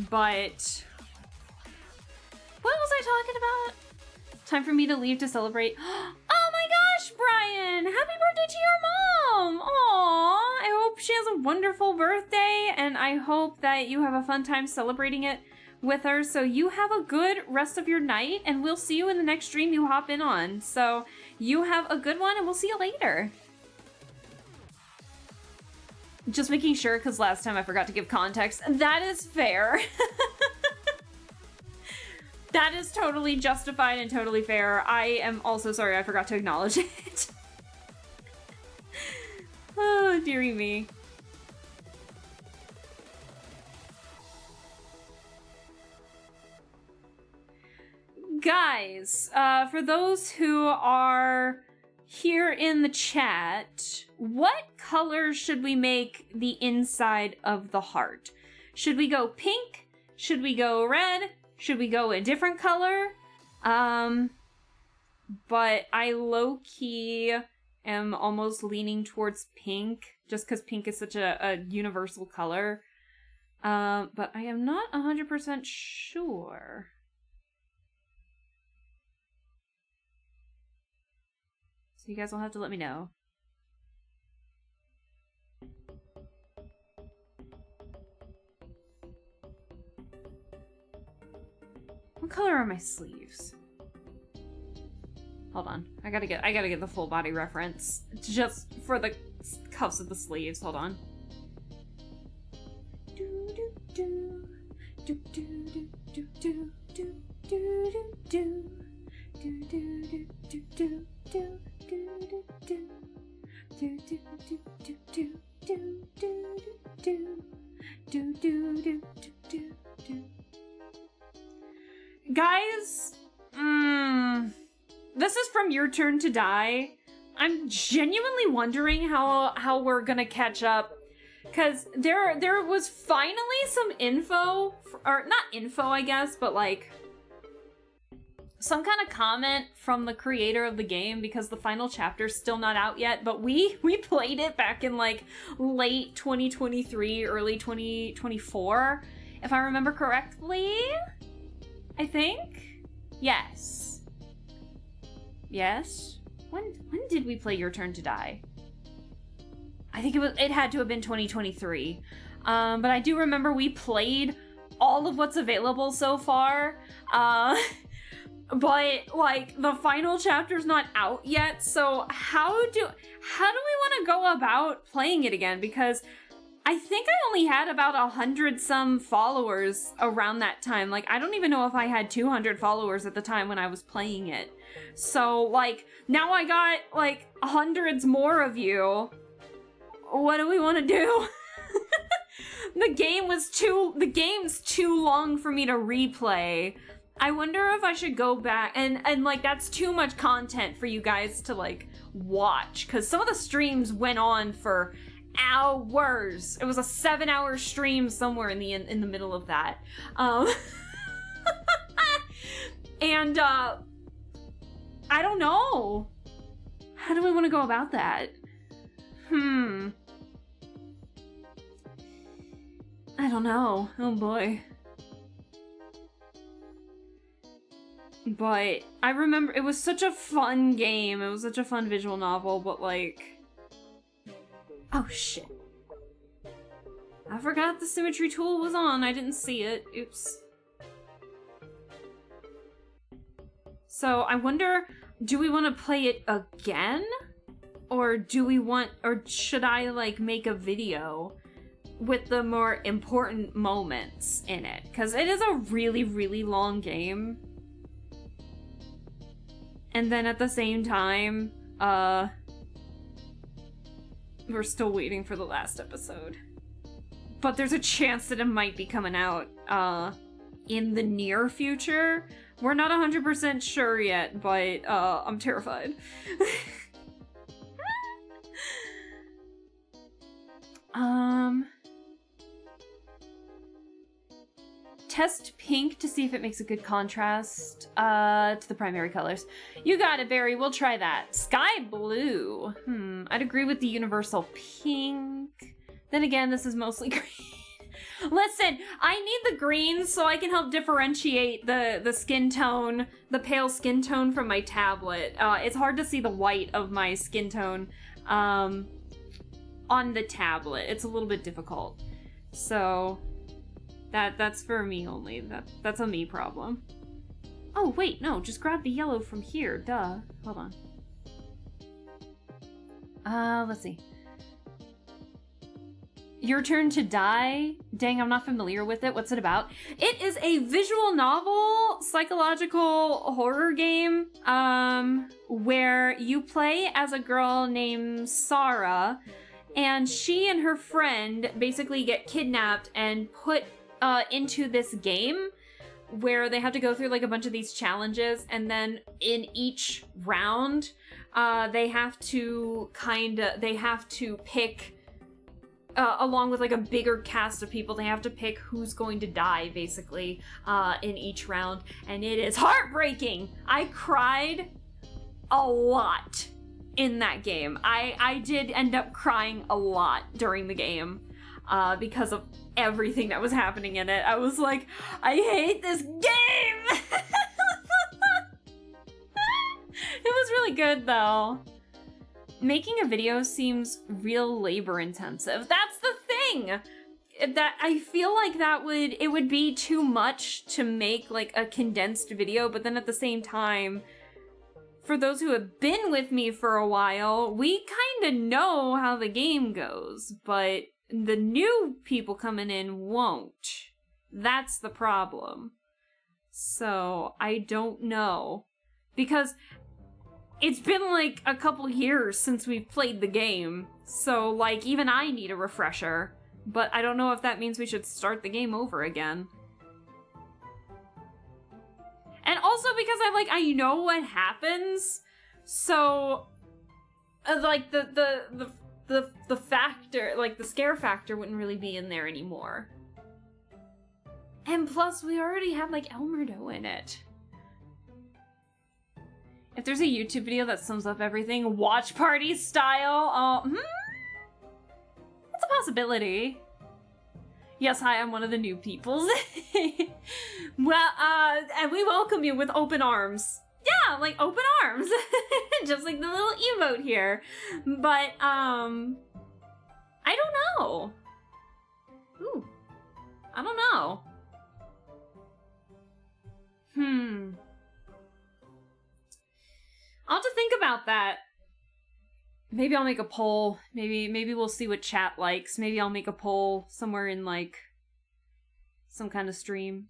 [SPEAKER 4] But what was I talking about? Time for me to leave to celebrate. Oh my gosh, Brian! Happy birthday to your mom! Aww! I hope she has a wonderful birthday, and I hope that you have a fun time celebrating it with her. So you have a good rest of your night, and we'll see you in the next stream you hop in on. So you have a good one, and we'll see you later. Just making sure, because last time I forgot to give context. That is fair. That is totally justified and totally fair. I am also sorry I forgot to acknowledge it. Oh, dearie me. Guys, for those who are here in the chat, what color should we make the inside of the heart? Should we go pink? Should we go red? Should we go a different color? But I low-key am almost leaning towards pink, just because pink is such a universal color. But I am not 100% sure. So you guys will have to let me know. What color are my sleeves? Hold on. I gotta get the full body reference. Just for the cuffs of the sleeves. Hold on. Guys, this is from Your Turn to Die. I'm genuinely wondering how we're gonna catch up, because there was finally some info, or not info, I guess, but like some kind of comment from the creator of the game, because the final chapter's still not out yet, but we played it back in like late 2023, early 2024, if I remember correctly. I think? Yes. Yes? When did we play Your Turn to Die? I think it had to have been 2023. But I do remember we played all of what's available so far. But like the final chapter's not out yet, so how do we want to go about playing it again? Because I think I only had about 100 some followers around that time. Like, I don't even know if I had 200 followers at the time when I was playing it. So, like, now I got, like, hundreds more of you. What do we want to do? The game's too long for me to replay. I wonder if I should go back and like, that's too much content for you guys to, like, watch. Because some of the streams went on for hours. It was a 7-hour stream somewhere in the middle of that. And I don't know. How do we want to go about that? I don't know. Oh boy. But I remember it was such a fun game. It was such a fun visual novel, but like, oh shit. I forgot the symmetry tool was on. I didn't see it. Oops. So I wonder, do we want to play it again? Or do we want, or should I like make a video with the more important moments in it? Because it is a really, really long game. And then at the same time, we're still waiting for the last episode. But there's a chance that it might be coming out, in the near future. We're not 100% sure yet, but, I'm terrified. Test pink to see if it makes a good contrast to the primary colors. You got it, Barry. We'll try that. Sky blue. I'd agree with the universal pink. Then again, this is mostly green. Listen, I need the green so I can help differentiate the skin tone, the pale skin tone from my tablet. It's hard to see the white of my skin tone on the tablet. It's a little bit difficult. So that's for me only. That's a me problem. Oh, wait, no, just grab the yellow from here. Duh. Hold on. Let's see. Your Turn to Die? Dang, I'm not familiar with it. What's it about? It is a visual novel, psychological horror game, where you play as a girl named Sarah, and she and her friend basically get kidnapped and put into this game where they have to go through like a bunch of these challenges, and then in each round, they have to pick, along with like a bigger cast of people, they have to pick who's going to die basically in each round, and it is heartbreaking. I cried a lot in that game. I did end up crying a lot during the game because of everything that was happening in it. I was like, I hate this game! It was really good though. Making a video seems real labor intensive. That's the thing! That I feel like it would be too much to make like a condensed video, but then at the same time, for those who have been with me for a while, we kind of know how the game goes, but the new people coming in won't. That's the problem. So, I don't know. Because it's been like a couple years since we've played the game, so like even I need a refresher, but I don't know if that means we should start the game over again. And also because I know what happens, so like the factor, like the scare factor wouldn't really be in there anymore. And plus we already have like Elmerdo in it. If there's a YouTube video that sums up everything, watch party style, that's a possibility. Yes, hi, I'm one of the new peoples. Well, and we welcome you with open arms. Yeah, like open arms. Just like the little emote here. But, I don't know. Ooh. I don't know. I'll have to think about that. Maybe I'll make a poll. Maybe we'll see what chat likes. Maybe I'll make a poll somewhere in like some kind of stream.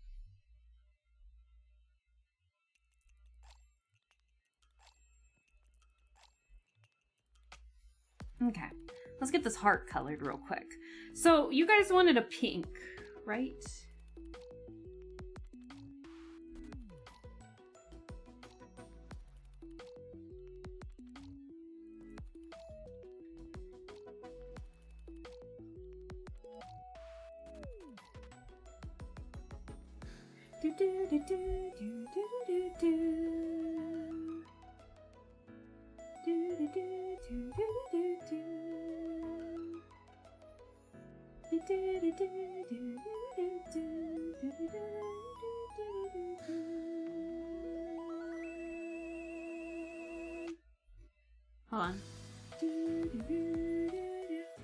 [SPEAKER 4] Okay, let's get this heart colored real quick. So you guys wanted a pink, right? Hold on.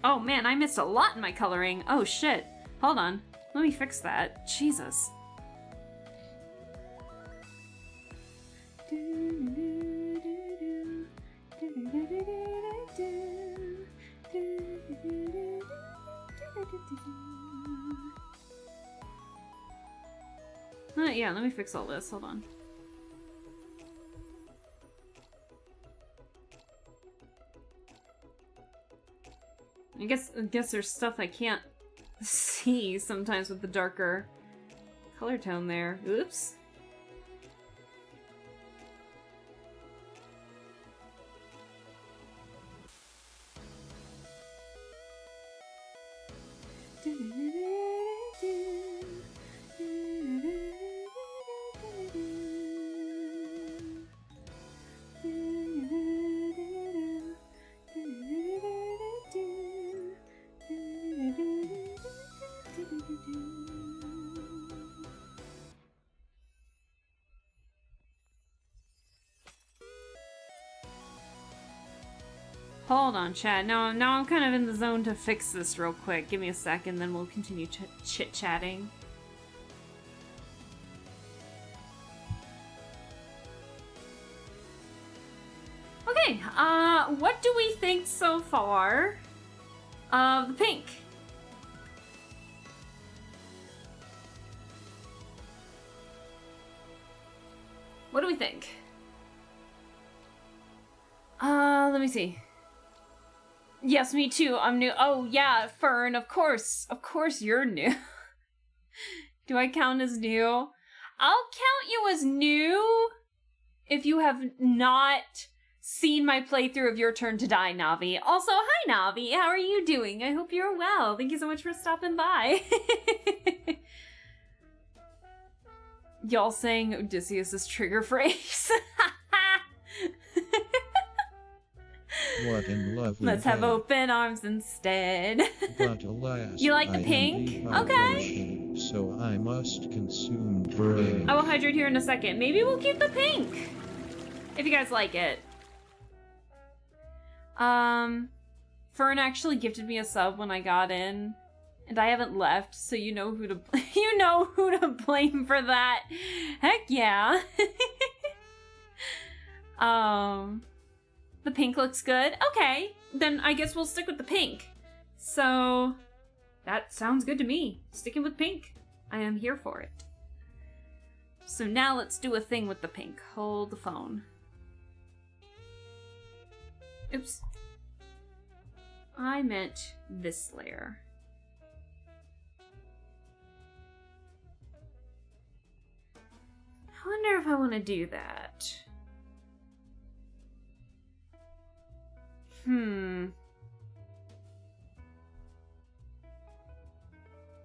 [SPEAKER 4] Oh man, I missed a lot in my coloring. Oh shit. Hold on. Let me fix that. Jesus. Yeah, let me fix all this. Hold on. I guess there's stuff I can't see sometimes with the darker color tone there. Oops. Hold on, chat. Now I'm kind of in the zone to fix this real quick. Give me a second, then we'll continue chit-chatting. Okay, what do we think so far of the pink? What do we think? Let me see. Yes, me too. I'm new. Oh, yeah, Fern, of course. Of course you're new. Do I count as new? I'll count you as new if you have not seen my playthrough of Your Turn to Die, Navi. Also, hi, Navi. How are you doing? I hope you're well. Thank you so much for stopping by. Y'all saying Odysseus' trigger phrase.
[SPEAKER 5] What in lovely
[SPEAKER 4] Let's have
[SPEAKER 5] day.
[SPEAKER 4] open arms instead.
[SPEAKER 5] But alas,
[SPEAKER 4] You like the
[SPEAKER 5] I am
[SPEAKER 4] pink?
[SPEAKER 5] dehydration, so I must consume brave.
[SPEAKER 4] I will hydrate here in a second. Maybe we'll keep the pink. If you guys like it. Fern actually gifted me a sub when I got in. And I haven't left, so you know who to blame for that. Heck yeah. The pink looks good. Okay, then I guess we'll stick with the pink. So, that sounds good to me. Sticking with pink. I am here for it. So now let's do a thing with the pink. Hold the phone. Oops. I meant this layer. I wonder if I want to do that.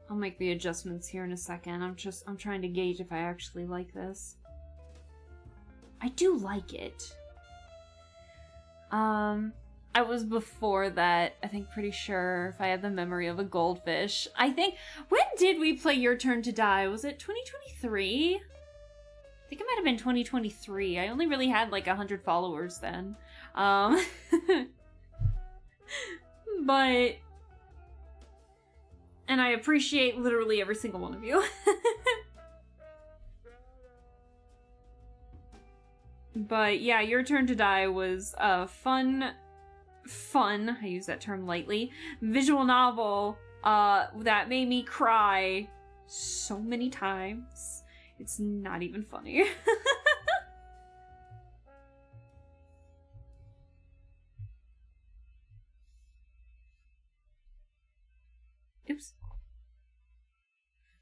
[SPEAKER 4] I'll make the adjustments here in a second. I'm trying to gauge if I actually like this. I do like it. I was before that, I think pretty sure if I had the memory of a goldfish. I think, when did we play Your Turn to Die? Was it 2023? I think it might have been 2023. I only really had like 100 followers then. But, and I appreciate literally every single one of you. But yeah, Your Turn to Die was a fun, I use that term lightly, visual novel that made me cry so many times. It's not even funny. Oops.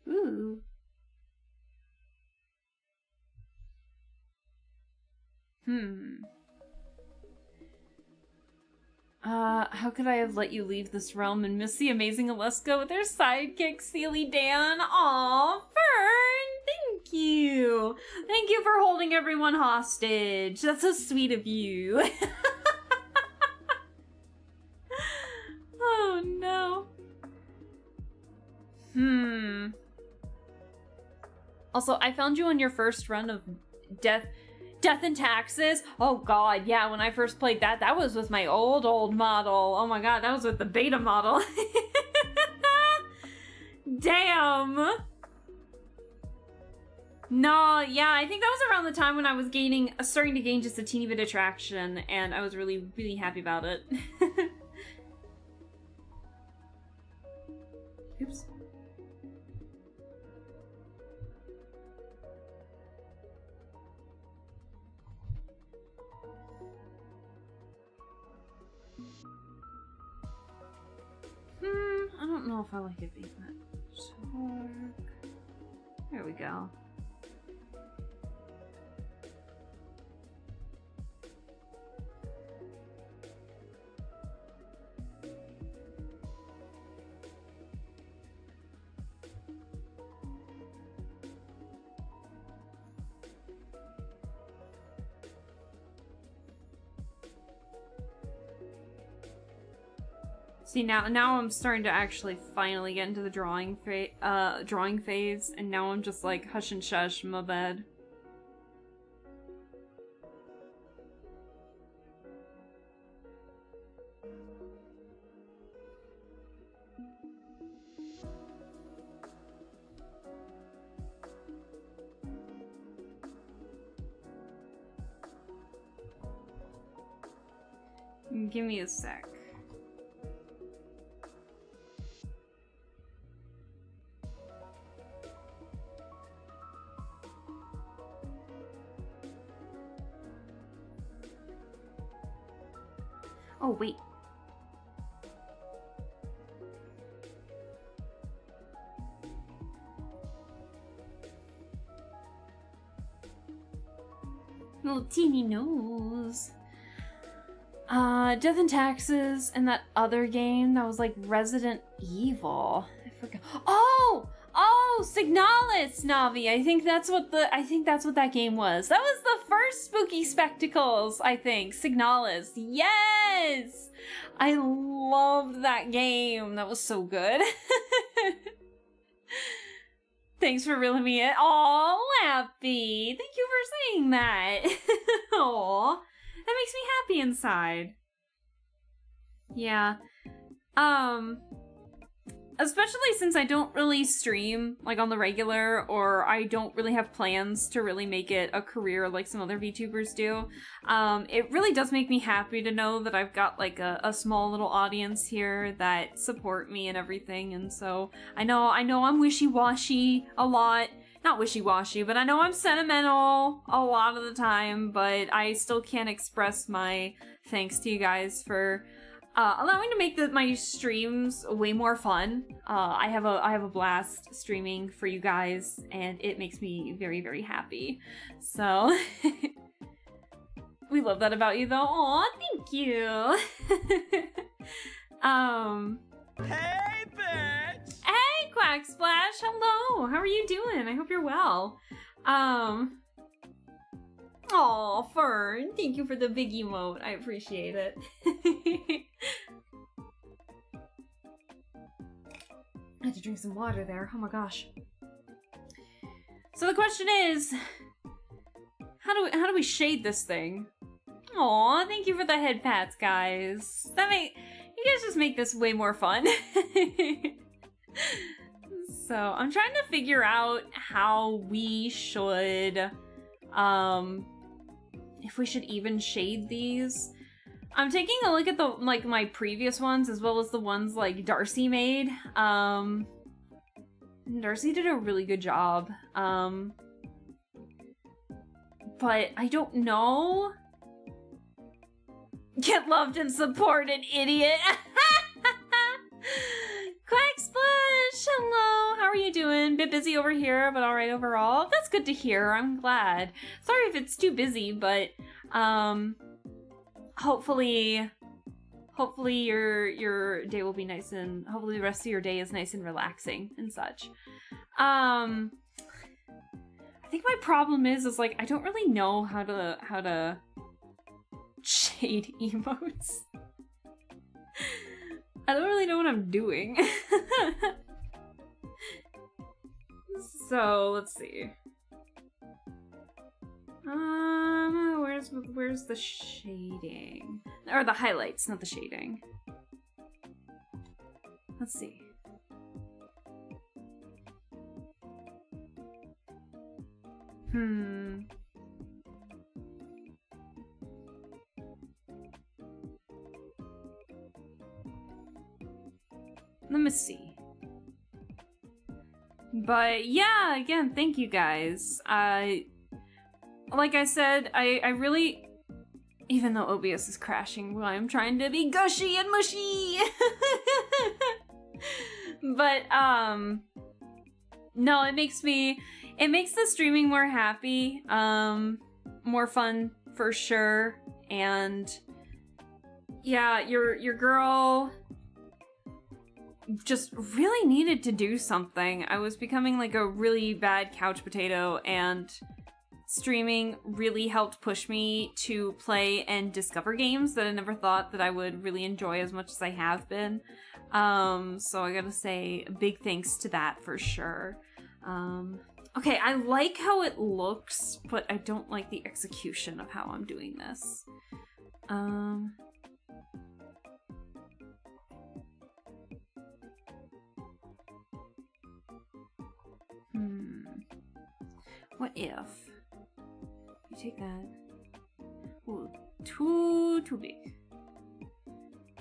[SPEAKER 4] Ooh. How could I have let you leave this realm and miss the amazing Alaska with her sidekick, Steely Dan? Aw, Fern, thank you. Thank you for holding everyone hostage. That's so sweet of you. Oh, no. Also, I found you on your first run of Death and Taxes. Oh god, yeah, when I first played that was with my old model. Oh my god, that was with the beta model. Damn. No, yeah, I think that was around the time when I was starting to gain just a teeny bit of traction, and I was really, really happy about it. Oops. I don't know if I like it being that dark. There we go. See, now I'm starting to actually finally get into the drawing phase, and now I'm just like hush and shush, my bad. Give me a sec. Oh, wait. Little teeny nose. Death and Taxes and that other game that was like Resident Evil. I forgot. Oh, Signalis, Navi. I think that's what that game was. That was the first Spooky Spectacles, I think. Signalis. Yes! I loved that game. That was so good. Thanks for reeling me in. Aw, Lappy. Thank you for saying that. Aw. That makes me happy inside. Yeah. Especially since I don't really stream, like, on the regular, or I don't really have plans to really make it a career like some other VTubers do. It really does make me happy to know that I've got, like, a small little audience here that support me and everything, and so I know I'm wishy-washy a lot. Not wishy-washy, but I know I'm sentimental a lot of the time, but I still can't express my thanks to you guys for allowing to make my streams way more fun. I have a blast streaming for you guys, and it makes me very, very happy. So we love that about you, though. Aw, thank you.
[SPEAKER 1] Hey, bitch!
[SPEAKER 4] Hey, Quack Splash. Hello. How are you doing? I hope you're well. Aw, Fern. Thank you for the big emote. I appreciate it. I had to drink some water there. Oh my gosh. So the question is, how do we shade this thing? Aw, thank you for the head pats, guys. You guys just make this way more fun. So I'm trying to figure out how we should, if we should even shade these. I'm taking a look at the my previous ones as well as the ones like Darcy made. Darcy did a really good job. But I don't know. Get loved and supported, idiot. Quack Splash, hello. How are you doing? Bit busy over here, but all right overall. That's good to hear. I'm glad. Sorry if it's too busy, but hopefully your day will be nice, and hopefully the rest of your day is nice and relaxing and such. I think my problem is like I don't really know how to shade emotes. I don't really know what I'm doing. So let's see. Where's the shading? Or the highlights, not the shading. Let's see. Let me see. But yeah, again, thank you guys. Like I said, I really... Even though OBS is crashing while I'm trying to be gushy and mushy. But, no, it makes the streaming more happy, more fun for sure. And yeah, your girl just really needed to do something. I was becoming like a really bad couch potato, and streaming really helped push me to play and discover games that I never thought that I would really enjoy as much as I have been. So I gotta say big thanks to that for sure. Okay, I like how it looks, but I don't like the execution of how I'm doing this. What if you take that? Ooh, too big.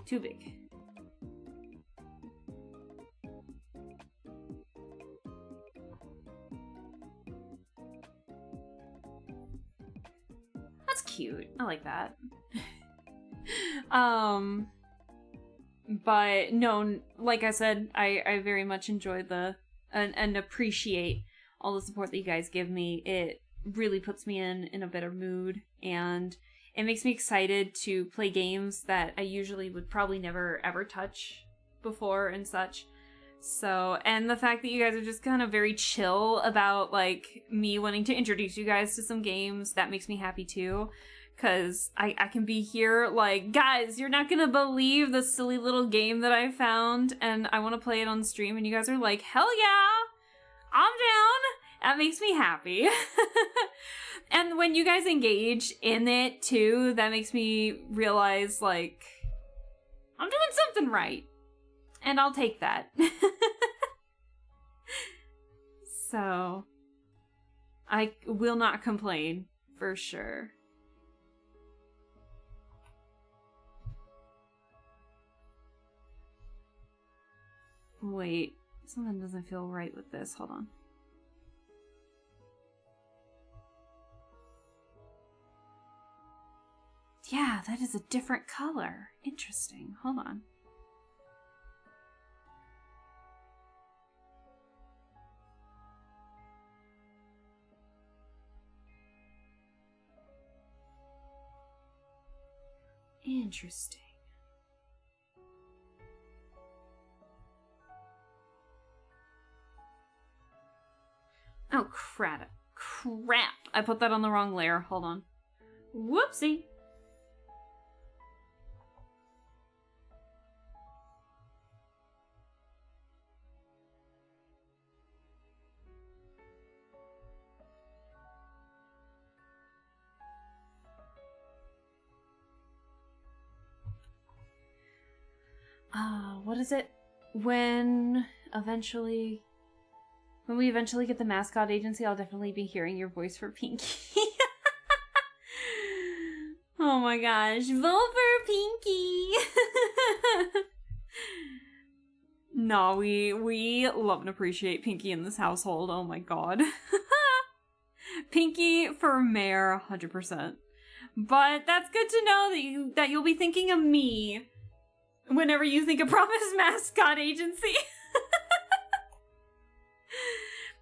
[SPEAKER 4] Too big. That's cute. I like that. But no, like I said, I very much enjoy and appreciate all the support that you guys give me. It really puts me in a better mood, and it makes me excited to play games that I usually would probably never ever touch before and such. So, and the fact that you guys are just kind of very chill about like me wanting to introduce you guys to some games, that makes me happy too. Cause I can be here like, guys, you're not gonna believe the silly little game that I found and I want to play it on stream, and you guys are like, hell yeah, I'm down. That makes me happy. And when you guys engage in it too, that makes me realize like, I'm doing something right. And I'll take that. So, I will not complain, for sure. Wait, something doesn't feel right with this. Hold on. Yeah, that is a different color. Interesting. Hold on. Interesting. Oh, crap. Crap. I put that on the wrong layer. Hold on. Whoopsie. What is it? When we eventually get the mascot agency, I'll definitely be hearing your voice for Pinky. Oh my gosh, vote for Pinky! No, we love and appreciate Pinky in this household. Oh my god. Pinky for mayor, 100%. But that's good to know that you'll be thinking of me whenever you think of Promise Mascot Agency.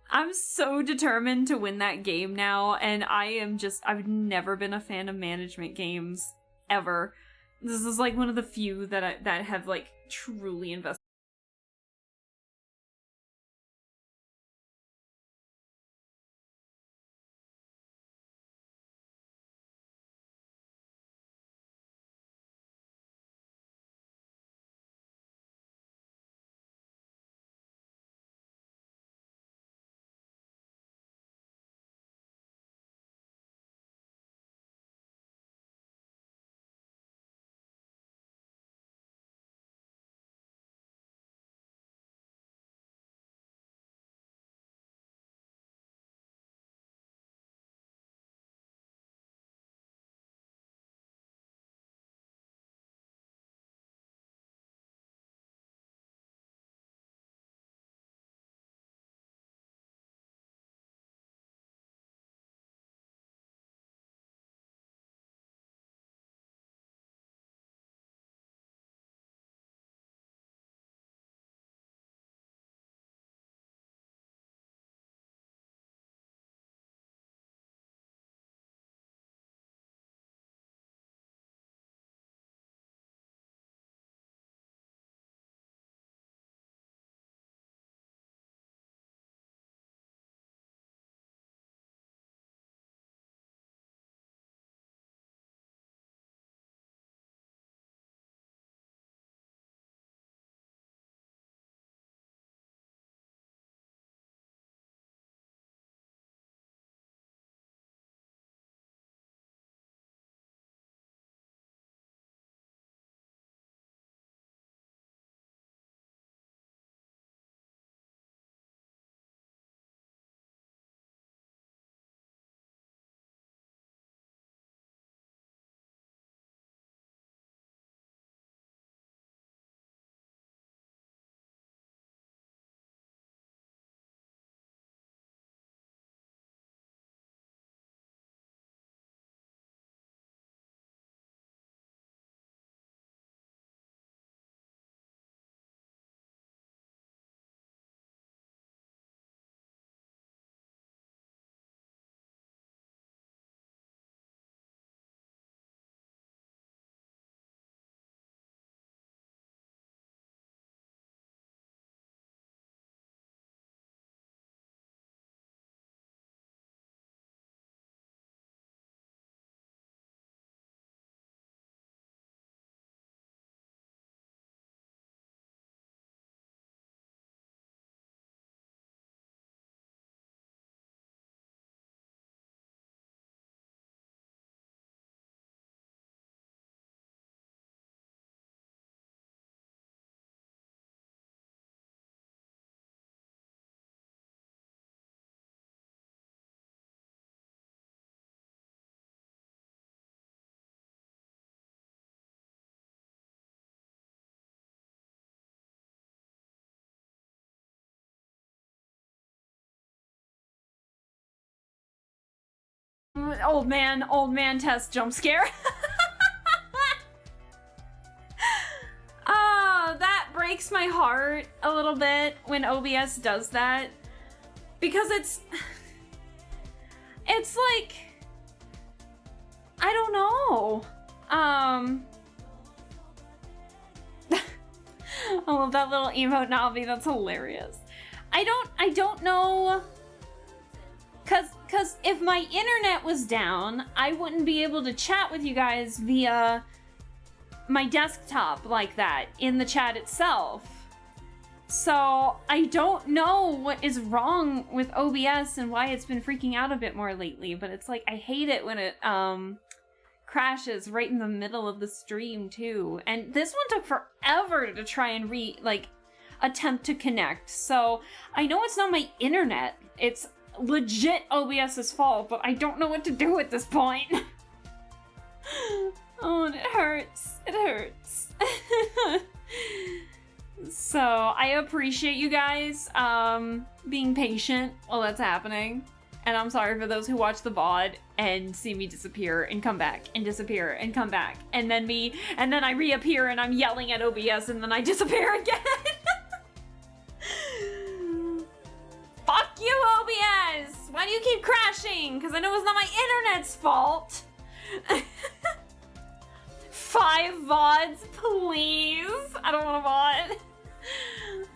[SPEAKER 4] I'm so determined to win that game now, and I've never been a fan of management games, ever. This is like one of the few that have like truly invested Old man test jump scare. That breaks my heart a little bit when OBS does that. Because it's like, I don't know. I love that little emote, Navi. That's hilarious. I don't know. Cause if my internet was down, I wouldn't be able to chat with you guys via my desktop like that in the chat itself. So I don't know what is wrong with OBS and why it's been freaking out a bit more lately, but it's like I hate it when it crashes right in the middle of the stream too. And this one took forever to try and attempt to connect. So I know it's not my internet. It's legit OBS's fault, but I don't know what to do at this point. Oh, and it hurts. It hurts. So I appreciate you guys being patient while that's happening. And I'm sorry for those who watch the VOD and see me disappear and come back and disappear and come back. And then I reappear and I'm yelling at OBS and then I disappear again. Fuck you, OBS! Why do you keep crashing? Because I know it's not my internet's fault. 5 VODs, please. I don't want a VOD.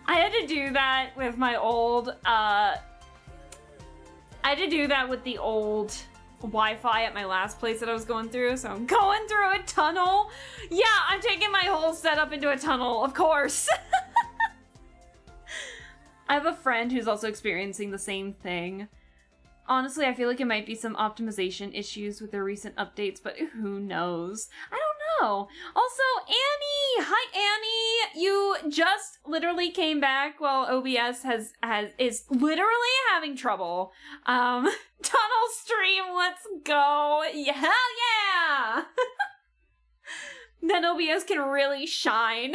[SPEAKER 4] I had to do that with my old, I had to do that with the old Wi-Fi at my last place that I was going through, so I'm going through a tunnel. Yeah, I'm taking my whole setup into a tunnel, of course. I have a friend who's also experiencing the same thing. Honestly, I feel like it might be some optimization issues with their recent updates, but who knows? I don't know. Also, Annie! Hi, Annie! You just literally came back while OBS is literally having trouble. Tunnel stream, let's go! Yeah, hell yeah! Then OBS can really shine.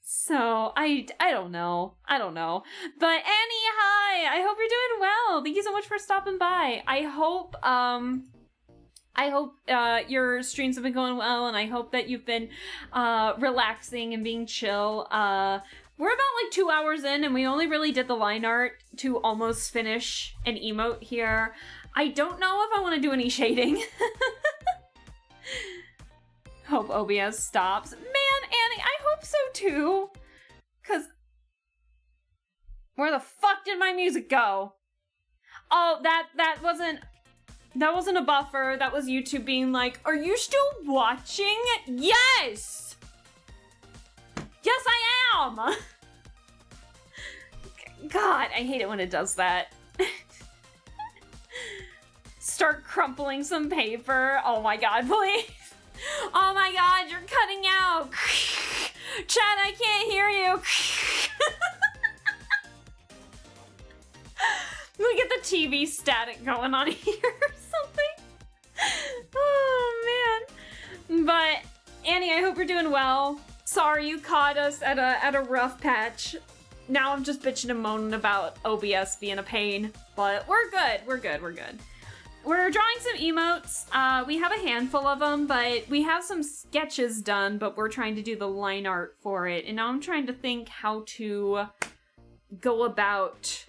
[SPEAKER 4] So, I don't know. I don't know. But Annie, hi! I hope you're doing well. Thank you so much for stopping by. I hope your streams have been going well, and I hope that you've been relaxing and being chill. We're about like 2 hours in, and we only really did the line art to almost finish an emote here. I don't know if I want to do any shading. Hope OBS stops. Man, Annie, I hope so too. Cause where the fuck did my music go? Oh, that wasn't a buffer. That was YouTube being like, "Are you still watching?" Yes! Yes, I am! God, I hate it when it does that. Start crumpling some paper. Oh my god, please. Oh my god, you're cutting out. Chad, I can't hear you. We get the TV static going on here or something. Oh man. But Annie, I hope you're doing well. Sorry you caught us at a rough patch. Now I'm just bitching and moaning about OBS being a pain. But we're good. We're good. We're good. We're drawing some emotes. We have a handful of them, but we have some sketches done, but we're trying to do the line art for it. And now I'm trying to think how to go about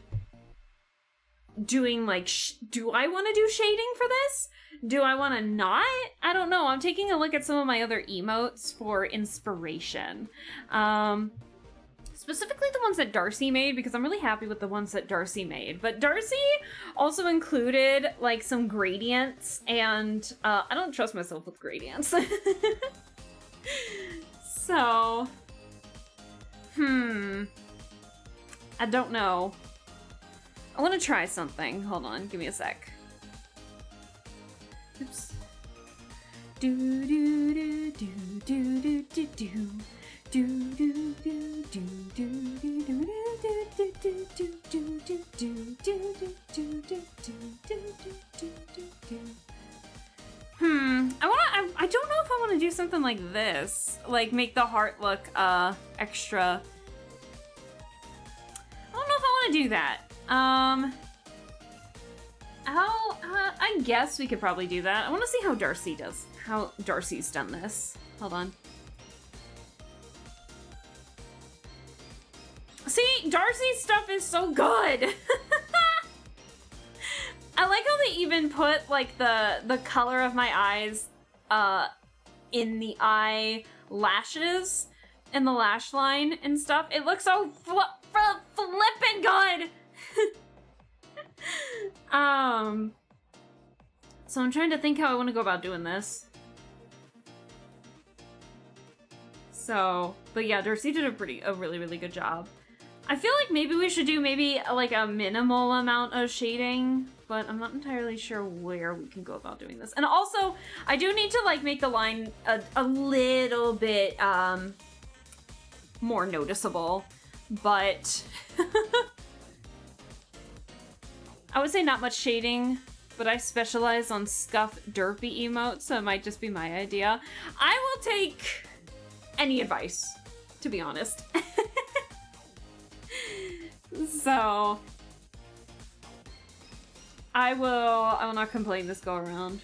[SPEAKER 4] doing, like, do I want to do shading for this? Do I want to not? I don't know. I'm taking a look at some of my other emotes for inspiration. Specifically the ones that Darcy made, because I'm really happy with the ones that Darcy made. But Darcy also included, like, some gradients, and I don't trust myself with gradients. So, I don't know. I want to try something. Hold on, give me a sec. Oops. Do do do do do do do do. Do do do do do do do do do do do do do do do do. I don't know if I want to do something like this, like make the heart look extra. I don't know if I want to do that. I I guess we could probably do that. I want to see how Darcy does. How Darcy's done this. Hold on. See, Darcy's stuff is so good. I like how they even put like the color of my eyes in the eye lashes and the lash line and stuff. It looks so flippin' good. So I'm trying to think how I want to go about doing this. So, but yeah, Darcy did a really, really good job. I feel like maybe we should do maybe like a minimal amount of shading, but I'm not entirely sure where we can go about doing this. And also, I do need to like make the line a little bit more noticeable, but I would say not much shading, but I specialize on scuff derpy emotes, so it might just be my idea. I will take any advice, to be honest. So I will not complain this go around.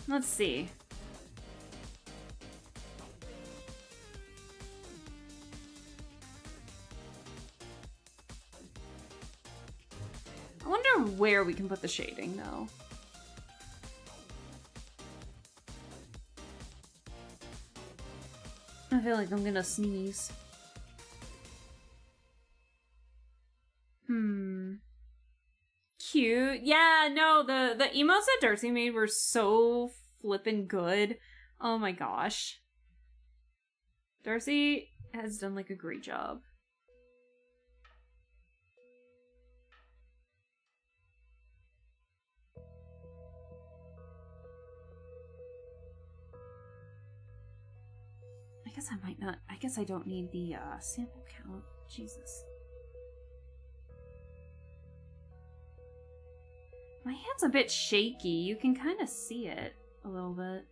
[SPEAKER 4] Let's see. I wonder where we can put the shading, though. I feel like I'm gonna sneeze. Cute. Yeah, no, the emotes that Darcy made were so flippin' good. Oh my gosh. Darcy has done like a great job. I guess I don't need the sample count. Jesus. My hand's a bit shaky. You can kind of see it a little bit.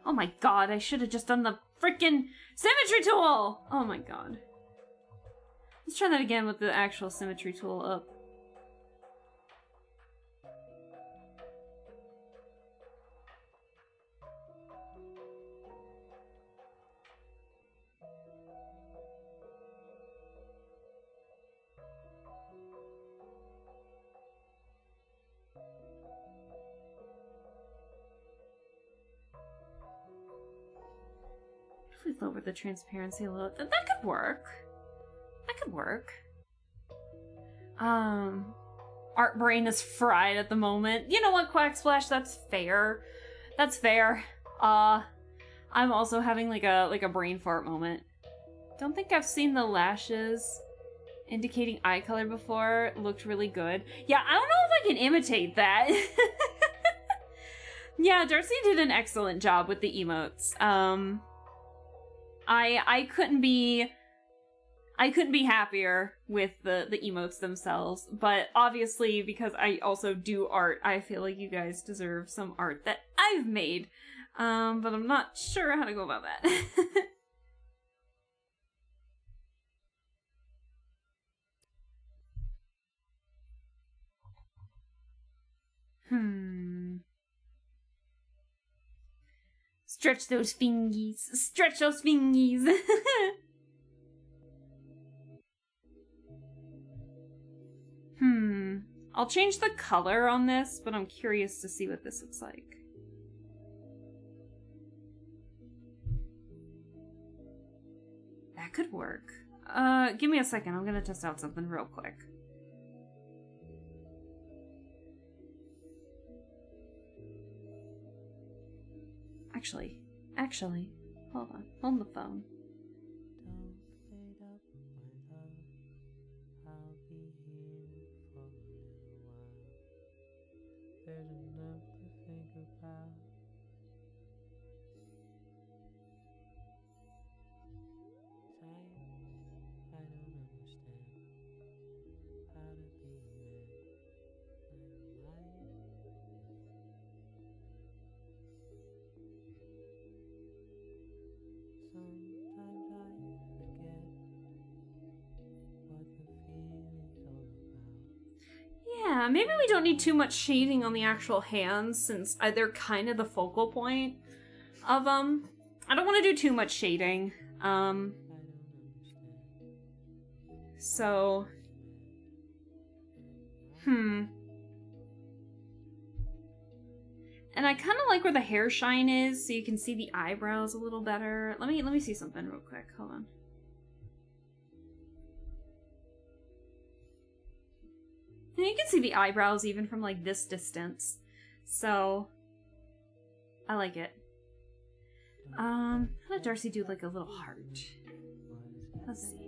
[SPEAKER 4] Oh my god, I should have just done the freaking symmetry tool! Oh my god. Let's try that again with the actual symmetry tool up. If we lower the transparency a little, that could work. That could work. Art brain is fried at the moment. You know what, Quack Splash? That's fair. That's fair. I'm also having like a brain fart moment. Don't think I've seen the lashes indicating eye color before. It looked really good. Yeah, I don't know if I can imitate that. Yeah, Darcy did an excellent job with the emotes. I couldn't be happier with the emotes themselves, but obviously because I also do art, I feel like you guys deserve some art that I've made. But I'm not sure how to go about that. Stretch those fingies. Stretch those fingies. I'll change the color on this, but I'm curious to see what this looks like. That could work. Give me a second. I'm gonna test out something real quick. Actually, hold on. Hold the phone. Maybe we don't need too much shading on the actual hands since they're kind of the focal point of them. I don't want to do too much shading. So... And I kind of like where the hair shine is, so you can see the eyebrows a little better. Let me see something real quick. Hold on. And you can see the eyebrows even from like this distance. So I like it. How did Darcy do like a little heart? Let's see.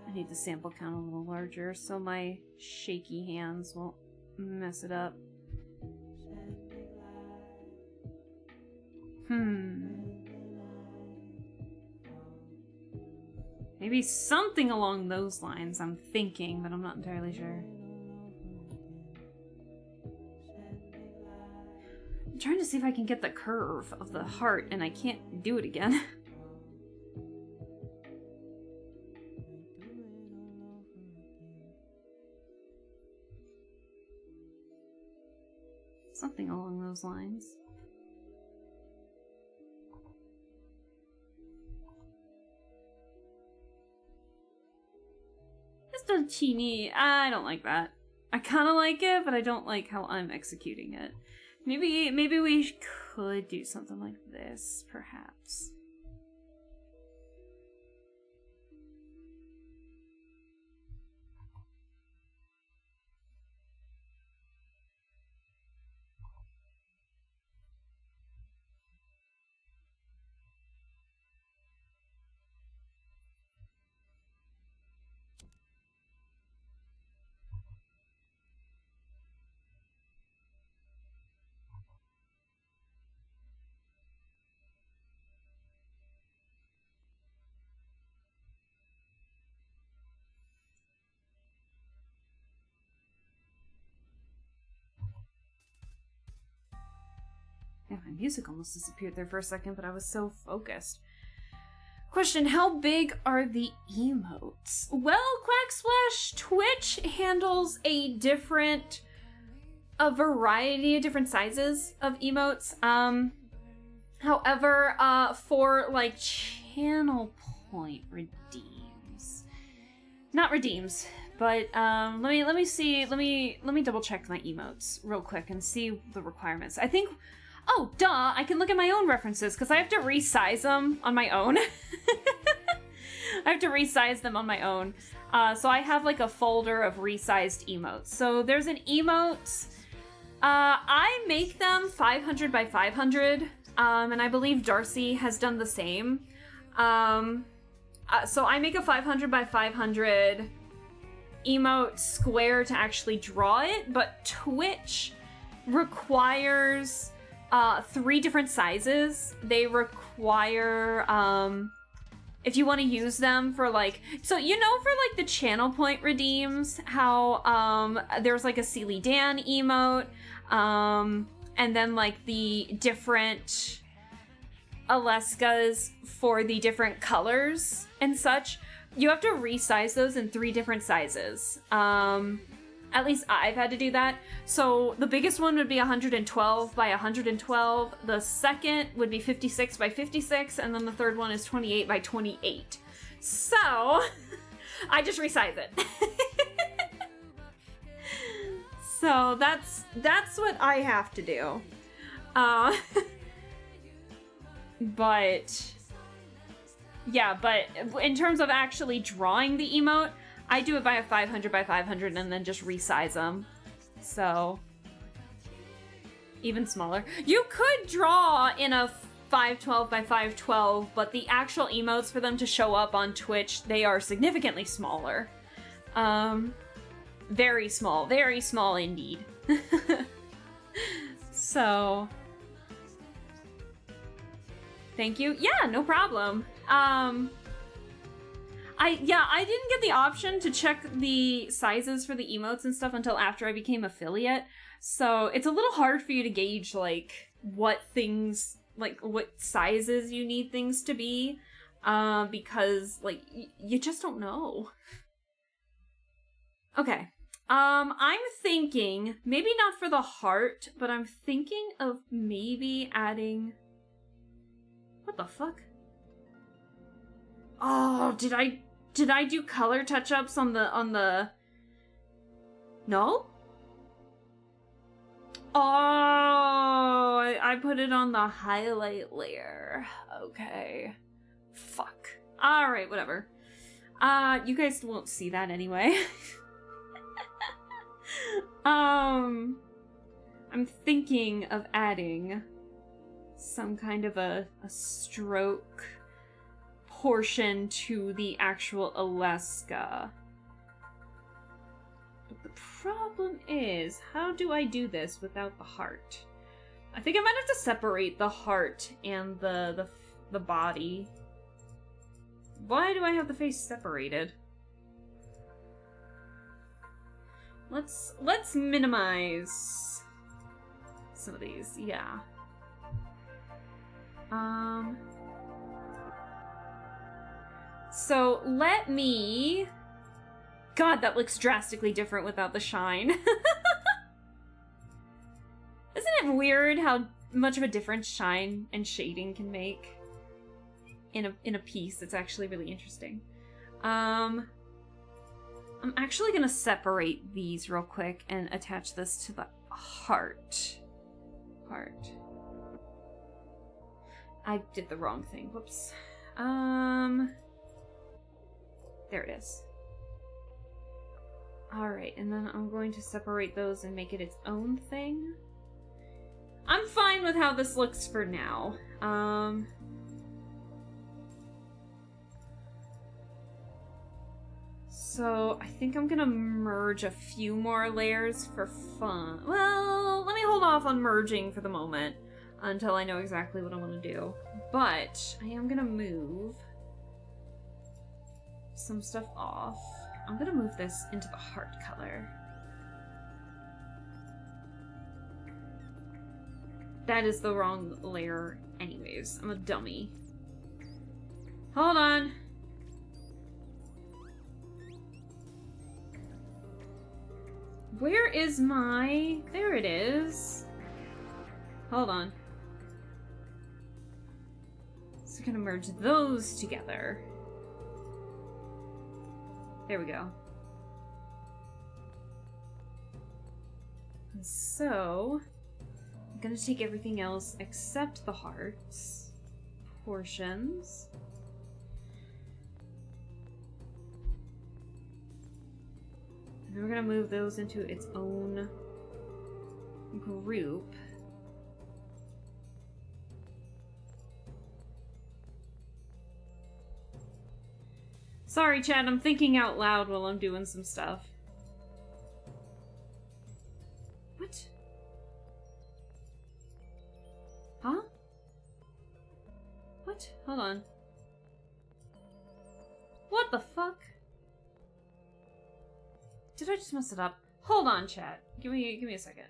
[SPEAKER 4] I need the sample count a little larger so my shaky hands won't mess it up. Maybe something along those lines I'm thinking, but I'm not entirely sure. I'm trying to see if I can get the curve of the heart, and I can't do it again. Something along those lines. Just a teeny... I don't like that. I kind of like it, but I don't like how I'm executing it. Maybe we could do something like this, perhaps. Yeah, my music almost disappeared there for a second, but I was so focused. Question, how big are the emotes? Well, Quacksplash, Twitch handles a variety of different sizes of emotes. However, for like channel point redeems. Not redeems, but let me double check my emotes real quick and see the requirements. I think oh, duh, I can look at my own references because I have to resize them on my own. I have to resize them on my own. So I have like a folder of resized emotes. So there's an emote. I make them 500 by 500. And I believe Darcy has done the same. So I make a 500 by 500 emote square to actually draw it. But Twitch requires... 3 different sizes. They require, if you want to use them for like, so you know for like the channel point redeems, how, there's like a Sealy Dan emote, and then like the different Aleskas for the different colors and such. You have to resize those in 3 different sizes. At least I've had to do that. So the biggest one would be 112 by 112. The second would be 56 by 56. And then the third one is 28 by 28. So I just resize it. So that's what I have to do. But yeah, but in terms of actually drawing the emote, I do it by a 500 by 500 and then just resize them. So, even smaller. You could draw in a 512 by 512, but the actual emotes for them to show up on Twitch, they are significantly smaller. Very small indeed. So, thank you. Yeah, no problem. I didn't get the option to check the sizes for the emotes and stuff until after I became affiliate. So it's a little hard for you to gauge like what things, like what sizes you need things to be, because like you just don't know. Okay. I'm thinking maybe not for the heart, but I'm thinking of maybe adding. What the fuck? Oh, did I do color touch-ups on the... No? Oh, I put it on the highlight layer. Okay. Fuck. Alright, whatever. You guys won't see that anyway. I'm thinking of adding some kind of a stroke portion to the actual Alaska. But the problem is, how do I do this without the heart? I think I might have to separate the heart and the body. Why do I have the face separated? Let's minimize some of these, yeah. So let me... God, that looks drastically different without the shine. Isn't it weird how much of a difference shine and shading can make in a piece? It's actually really interesting. I'm actually gonna separate these real quick and attach this to the heart. I did the wrong thing. Whoops. There it is. Alright, and then I'm going to separate those and make it its own thing. I'm fine with how this looks for now. So I think I'm gonna merge a few more layers for fun. Well, let me hold off on merging for the moment until I know exactly what I want to do. But I am gonna move some stuff off. I'm gonna move this into the heart color. That is the wrong layer anyways. I'm a dummy. Hold on. Where is my... There it is. Hold on. So we're gonna merge those together. There we go. And so, I'm gonna take everything else except the hearts portions. And then we're gonna move those into its own group. Sorry, Chad, I'm thinking out loud while I'm doing some stuff. What? Huh? What? Hold on. What the fuck? Did I just mess it up? Hold on, chat. Give me a second.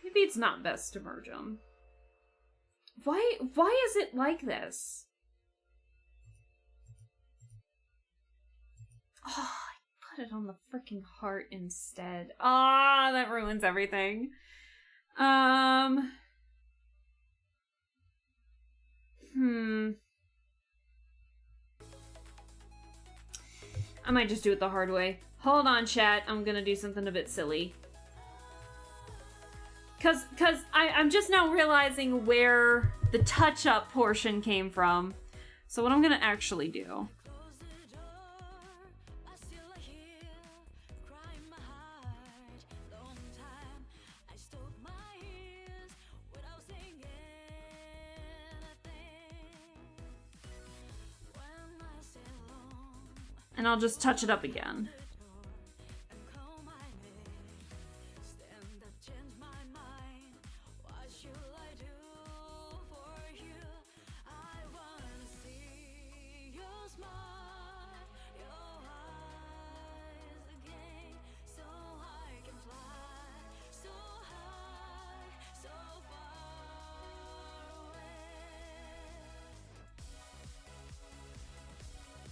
[SPEAKER 4] Maybe it's not best to merge them. Why is it like this? Oh, I put it on the freaking heart instead. Ah, that ruins everything. I might just do it the hard way. Hold on, chat. I'm gonna do something a bit silly. Cause I'm just now realizing where the touch-up portion came from. So what I'm gonna actually do... And I'll just touch it up again.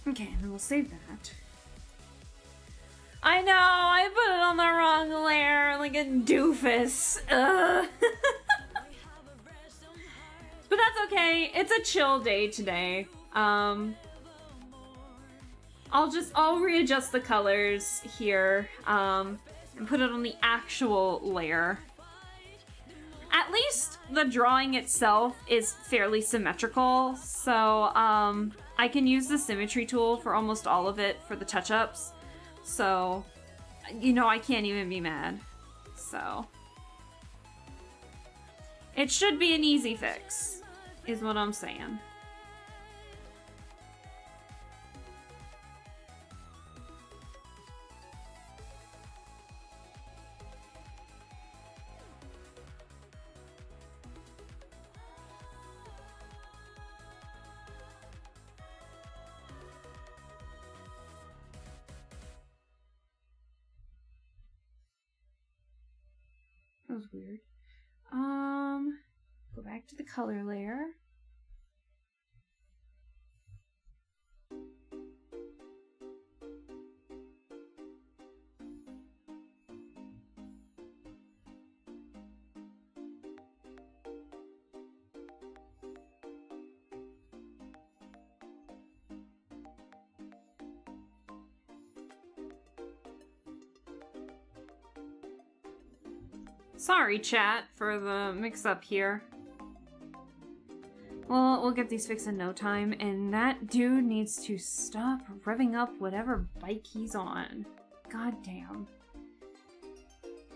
[SPEAKER 4] Okay, then we'll save that. I know, I put it on the wrong layer, like a doofus. Ugh. But that's okay. It's a chill day today. I'll readjust the colors here, and put it on the actual layer. At least the drawing itself is fairly symmetrical, so I can use the symmetry tool for almost all of it for the touch-ups. So, you know, I can't even be mad. So, it should be an easy fix, is what I'm saying. That was weird. Go back to the color layer. Sorry, chat, for the mix-up here. Well, we'll get these fixed in no time, and that dude needs to stop revving up whatever bike he's on. God damn.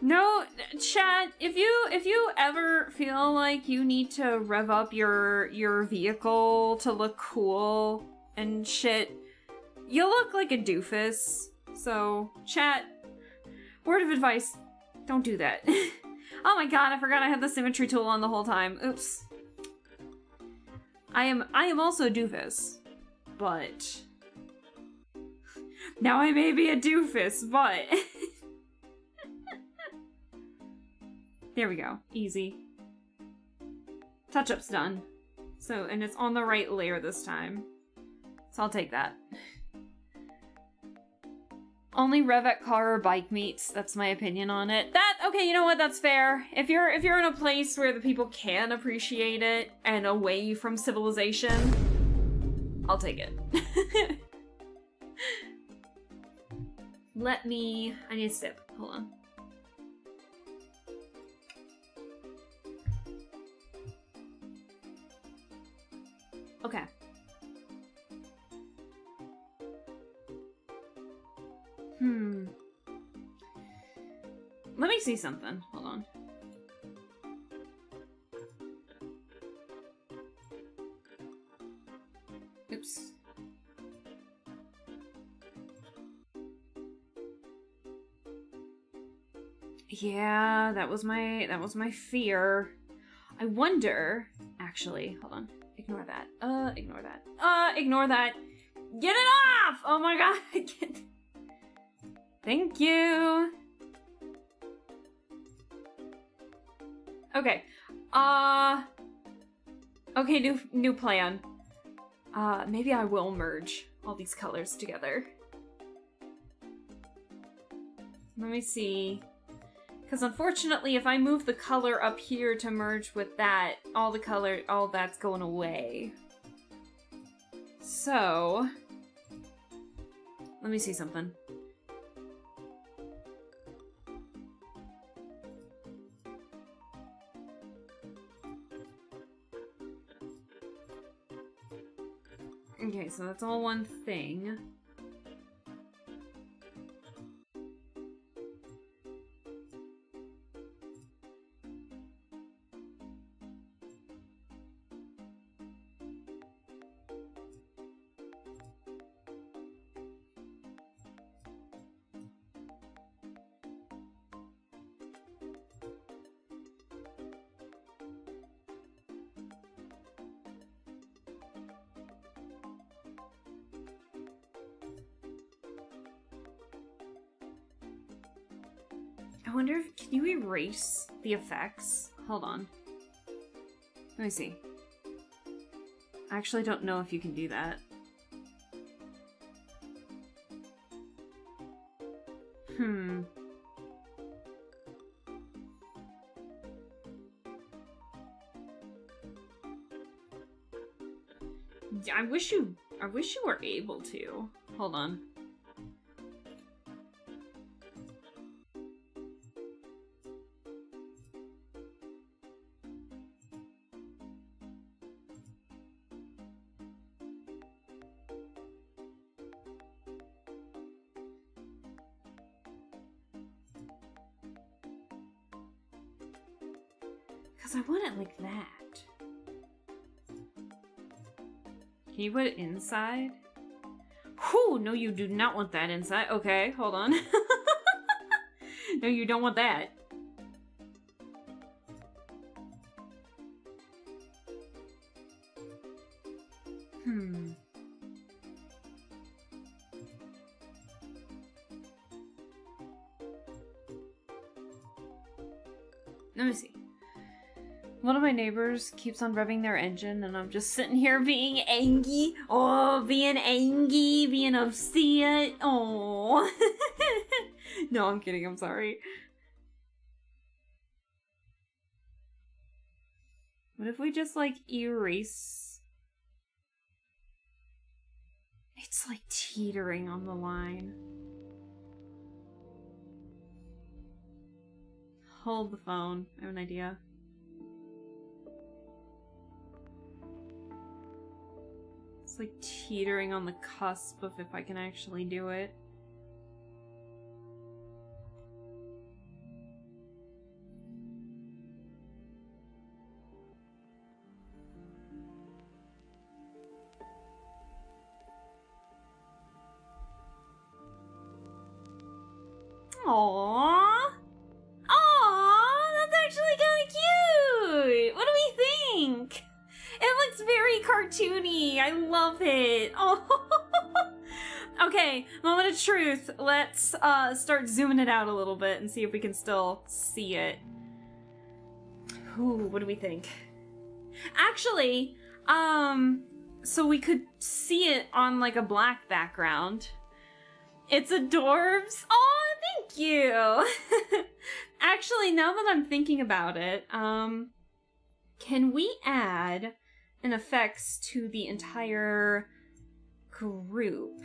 [SPEAKER 4] No, chat, if you ever feel like you need to rev up your vehicle to look cool and shit, you look like a doofus. So, chat, word of advice, don't do that. Oh my god, I forgot I had the symmetry tool on the whole time. Oops. I am also a doofus, but now I may be a doofus, but there we go. Easy. Touch-up's done. So, and it's on the right layer this time. So I'll take that. Only rev at car or bike meets. That's my opinion on it. Okay, you know what? That's fair. If you're in a place where the people can appreciate it and away from civilization, I'll take it. I need a sip. Hold on. Okay. Let me see something. Hold on. Oops. Yeah, that was my fear. I wonder, actually, hold on. Ignore that. Ignore that. Ignore that. Get it off! Oh my god. Thank you. Okay. Okay, new plan. Maybe I will merge all these colors together. Let me see. Because unfortunately, if I move the color up here to merge with that, all that's going away. So, let me see something. Okay, so that's all one thing. I wonder if, can you erase the effects? Hold on. Let me see. I actually don't know if you can do that. I wish you were able to. Hold on. Because I want it like that. Can you put it inside? Whew, no, you do not want that inside. Okay, hold on. No, you don't want that. Let me see. One of my neighbors keeps on revving their engine, and I'm just sitting here being angry. Oh, being angry, being upset. Oh. No, I'm kidding. I'm sorry. What if we just, like, erase? It's, like, teetering on the line. Hold the phone. I have an idea. It's like teetering on the cusp of if I can actually do it. Aww. Aww, that's actually kind of cute. What do we think? It looks very cartoony. I love it. Oh. Okay, moment of truth. Let's start zooming it out a little bit and see if we can still see it. Ooh, what do we think? Actually, so we could see it on like a black background. It's adorbs. Oh, thank you. Actually, now that I'm thinking about it, can we add an effects to the entire group?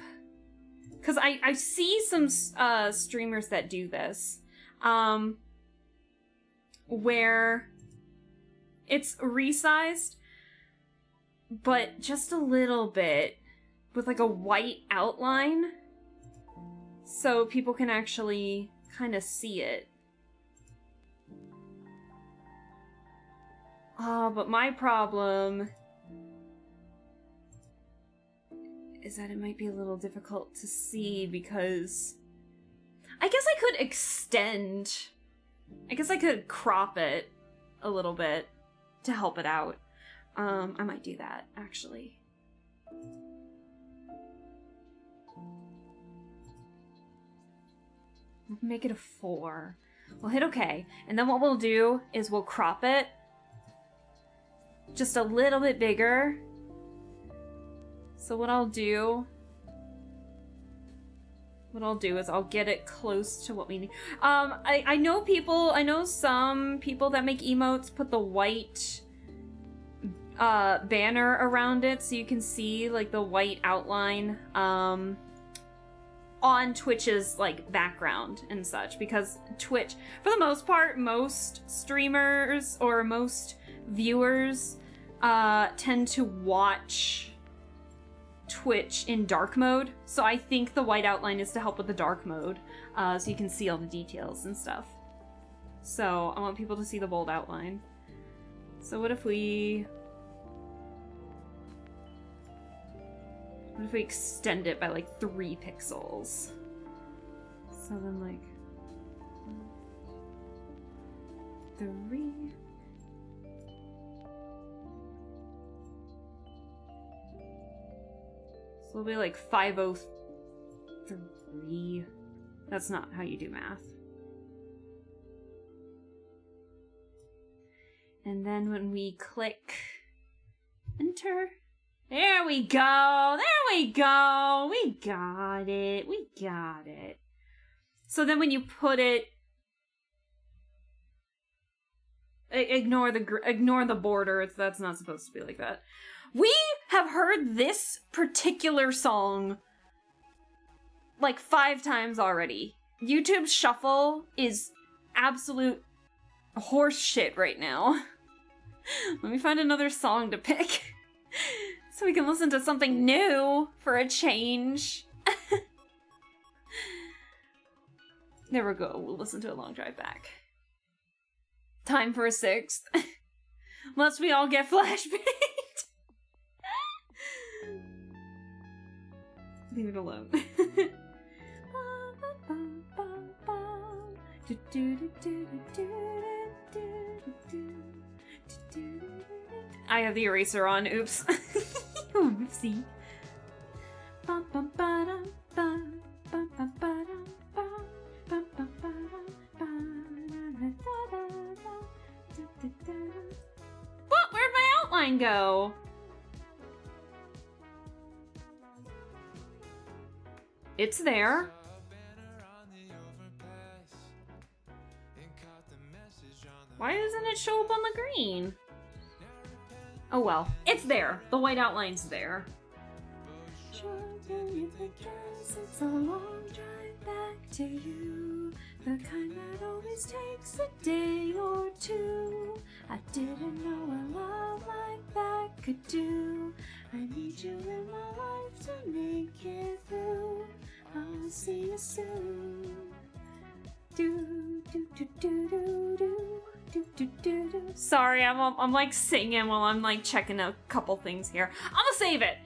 [SPEAKER 4] Because I see some streamers that do this, where it's resized, but just a little bit, with like a white outline, so people can actually kind of see it. Oh, but my problem is that it might be a little difficult to see because I guess I could extend. I guess I could crop it a little bit to help it out. I might do that, actually. Make it a 4. We'll hit OK. And then what we'll do is we'll crop it just a little bit bigger. So what I'll do is I'll get it close to what we need. I know some people that make emotes put the white banner around it so you can see like the white outline on Twitch's like background and such, because Twitch, for the most part, most streamers or most viewers tend to watch Twitch in dark mode, so I think the white outline is to help with the dark mode, so you can see all the details and stuff. So I want people to see the bold outline. So what if we extend it by like 3 pixels? So then like 3. So it'll be like 503. That's not how you do math. And then when we click enter, there we go. There we go. We got it. We got it. So then when you put it, ignore the border. That's not supposed to be like that. We have heard this particular song like 5 times already. YouTube's shuffle is absolute horse shit right now. Let me find another song to pick so we can listen to something new for a change. There we go. We'll listen to A Long Drive Back. Time for a 6th. Lest we all get flashbanged. Leave it alone. I have the eraser on. Oops. Oopsie. What? Where'd my outline go? It's there. Why doesn't it show up on the green? Oh well, it's there. The white outline's there. It's a long drive back to you, the kind that always takes a day or two. I didn't know a love like that could do. I need you in my life to make it through. I'll see you soon. Do do do do do do do do do do. Sorry, I'm like singing while I'm like checking a couple things here. I'm gonna save it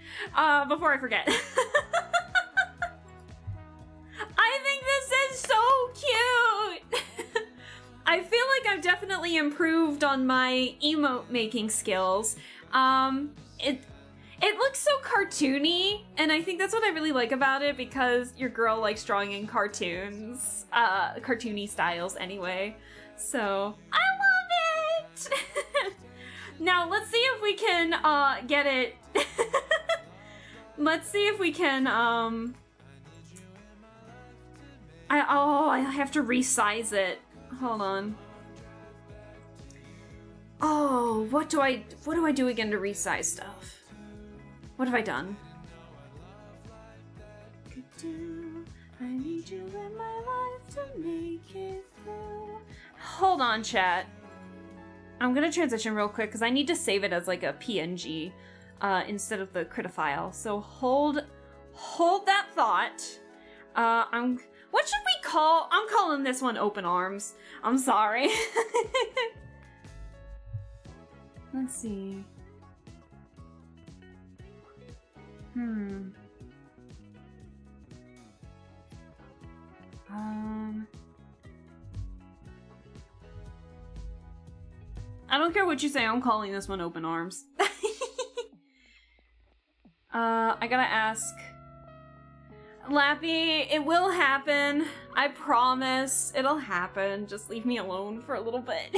[SPEAKER 4] before I forget. I think this is so cute. I feel like I've definitely improved on my emote making skills. It looks so cartoony, and I think that's what I really like about it, because your girl likes drawing in cartoons, cartoony styles anyway. So, I love it! Now, let's see if we can, get it. Let's see if we can, I have to resize it. Hold on. Oh, what do I do again to resize stuff? What have I done? I need you in my life to make it through. Hold on, chat. I'm gonna transition real quick because I need to save it as like a PNG instead of the Critafile. So hold that thought. What should we call? I'm calling this one Open Arms. I'm sorry. Let's see. I don't care what you say, I'm calling this one Open Arms. I gotta ask. Lappy, it will happen. I promise. It'll happen. Just leave me alone for a little bit.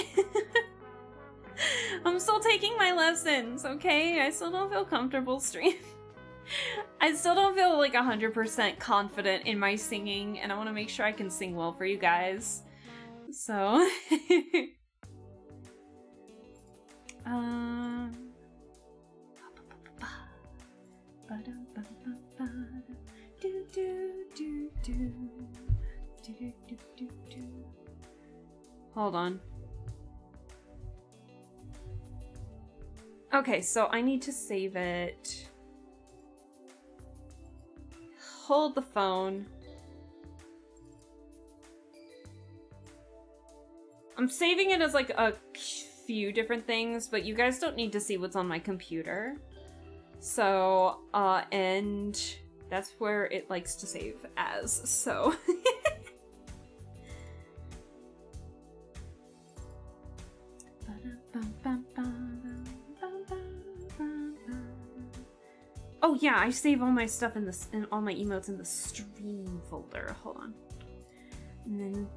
[SPEAKER 4] I'm still taking my lessons, okay? I still don't feel comfortable streaming. I still don't feel like 100% confident in my singing, and I want to make sure I can sing well for you guys. So... Hold on. Okay, so I need to save it. Hold the phone. I'm saving it as like a few different things, but you guys don't need to see what's on my computer. So, and that's where it likes to save as, so. Oh yeah, I save all my stuff in this, and all my emotes in the stream folder. Hold on. And then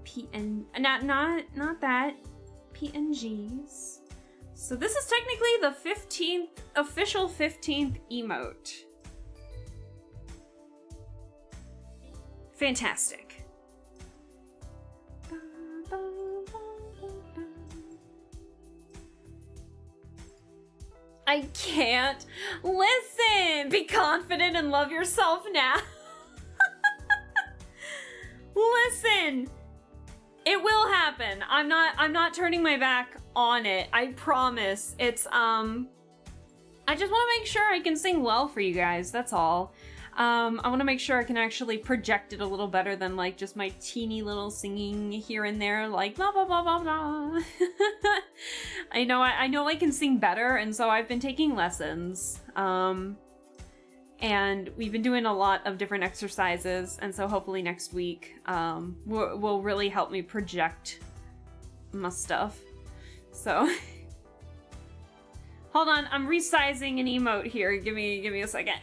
[SPEAKER 4] not that. PNGs. So this is technically the 15th, official 15th emote. Fantastic. I can't. Listen, be confident and love yourself now. Listen, it will happen. I'm not turning my back on it. I promise. It's, I just want to make sure I can sing well for you guys. That's all. I want to make sure I can actually project it a little better than like just my teeny little singing here and there, like blah blah blah blah blah. I know I can sing better, and so I've been taking lessons. And we've been doing a lot of different exercises, and so hopefully next week will really help me project my stuff. So hold on, I'm resizing an emote here. Give me a second.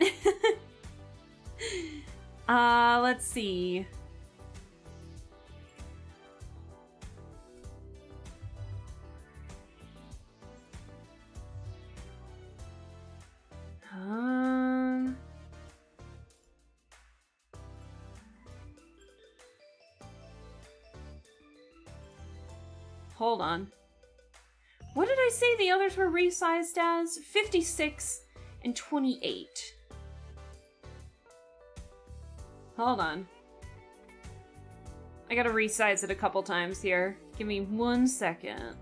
[SPEAKER 4] Let's see. Hold on. What did I say the others were resized as? 56 and 28. Hold on. I gotta resize it a couple times here. Give me 1 second.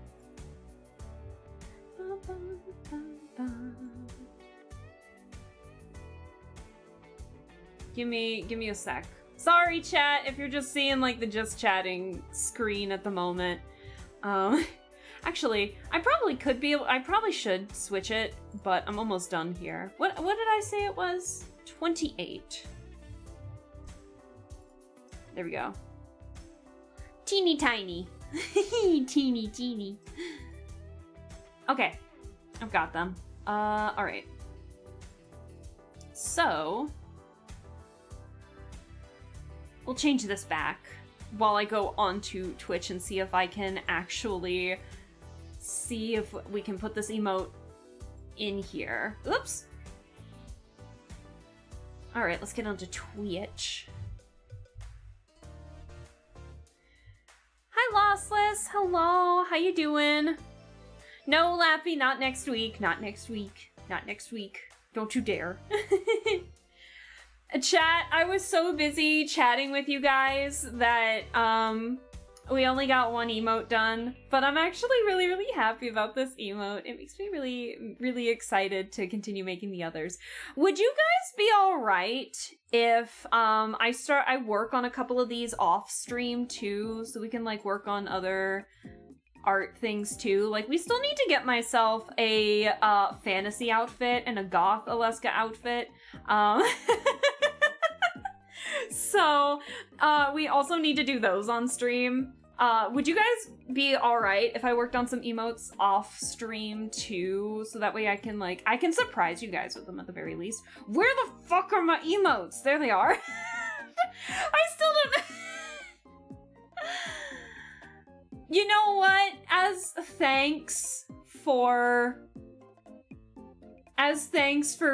[SPEAKER 4] Give me a sec. Sorry, chat, if you're just seeing like the just chatting screen at the moment. Actually, I probably should switch it, but I'm almost done here. What did I say it was? 28. There we go. Teeny tiny. Teeny teeny. Okay. I've got them. Alright. So we'll change this back while I go onto Twitch and see if I can actually see if we can put this emote in here. Oops. Alright, let's get onto Twitch. Hi, Lossless. Hello. How you doing? No, Lappy, not next week. Not next week. Not next week. Don't you dare. Chat, I was so busy chatting with you guys that we only got one emote done, but I'm actually really, really happy about this emote. It makes me really, really excited to continue making the others. Would you guys be alright if I work on a couple of these off stream too, so we can like work on other art things too? Like, we still need to get myself a fantasy outfit and a goth Alaska outfit. So we also need to do those on stream. Would you guys be alright if I worked on some emotes off stream too, so that way I can surprise you guys with them at the very least? Where the fuck are my emotes? There they are. I still don't. You know what? As thanks for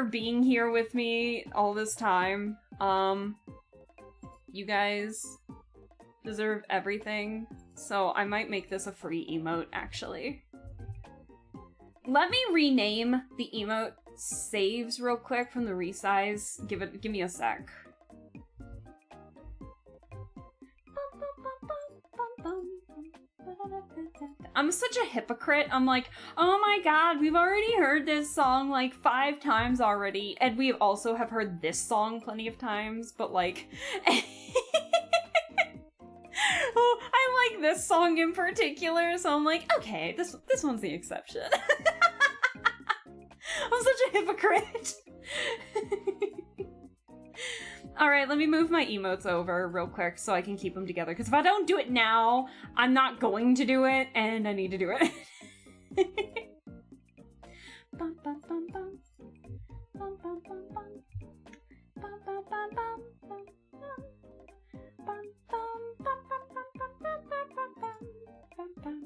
[SPEAKER 4] being here with me all this time, you guys deserve everything, so I might make this a free emote, actually. Let me rename the emote saves real quick from the resize. Give me a sec. I'm such a hypocrite. I'm like, oh my god, we've already heard this song like 5 times already, and we also have heard this song plenty of times, but like oh, I like this song in particular, so I'm like, okay, this one's the exception. I'm such a hypocrite. Alright, let me move my emotes over real quick so I can keep them together, because if I don't do it now, I'm not going to do it, and I need to do it. Bum, bum, bum, bum. Bum, bum, bum, bum. Bum, bum, bum, bum, bum, bum. Bum, bum, bum, bum, bum, bum, bum, bum, bum.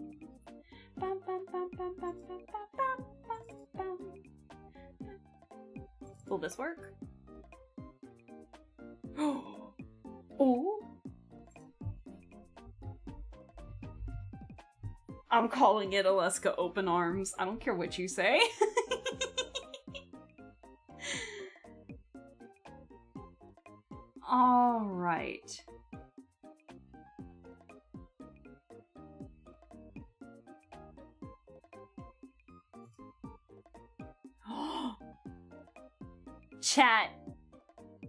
[SPEAKER 4] Bum, bum, bum, bum, bum, bum, bum, bum, bum. Will this work? Oh. I'm calling it Alaska Open Arms. I don't care what you say. All right. Chat.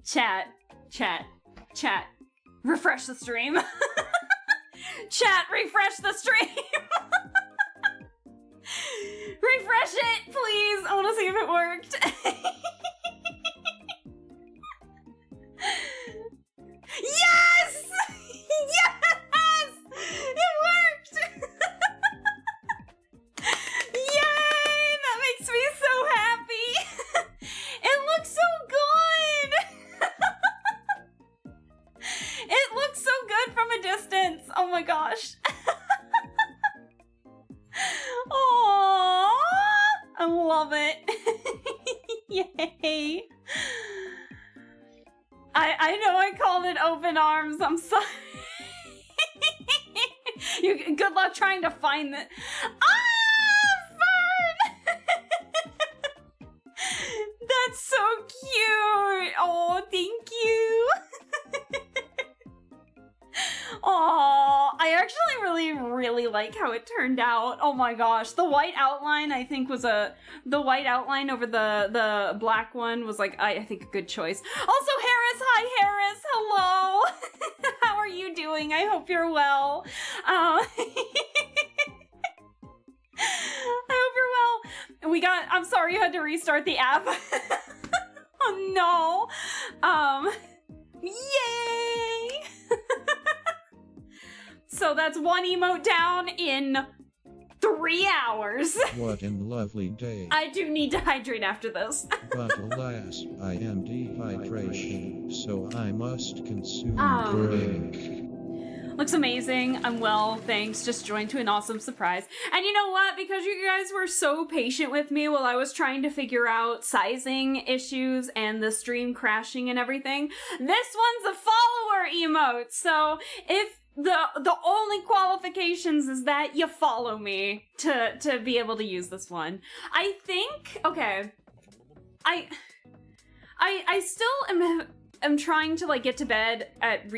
[SPEAKER 4] Chat. Chat. Chat. Refresh the stream. Chat, refresh the stream. Refresh it, please. I want to see if it worked. Yes! Yes! It worked! Yay! That makes me so happy! It looks so good! It looks so good from a distance! Oh my gosh. Aww! I love it. Yay! I know I called it open arms. I'm sorry. Good luck trying to find the. Fern! That's so cute. Oh, thank you. Oh, I actually really like how it turned out. Oh my gosh, the white outline I think was the white outline over the black one was like I think a good choice. Also, Harris, hi Harris, hello. How are you doing? I hope you're well. I hope you're well. I'm sorry you had to restart the app. Oh no. Yay. So that's one emote down in 3 hours.
[SPEAKER 5] What a lovely day.
[SPEAKER 4] I do need to hydrate after this.
[SPEAKER 5] But alas, I am dehydration, so I must consume drink.
[SPEAKER 4] Looks amazing. I'm well, thanks. Just joined to an awesome surprise. And you know what? Because you guys were so patient with me while I was trying to figure out sizing issues and the stream crashing and everything, this one's a follower emote. So if the only qualifications is that you follow me to be able to use this one. I think, okay, I still am trying to like get to bed at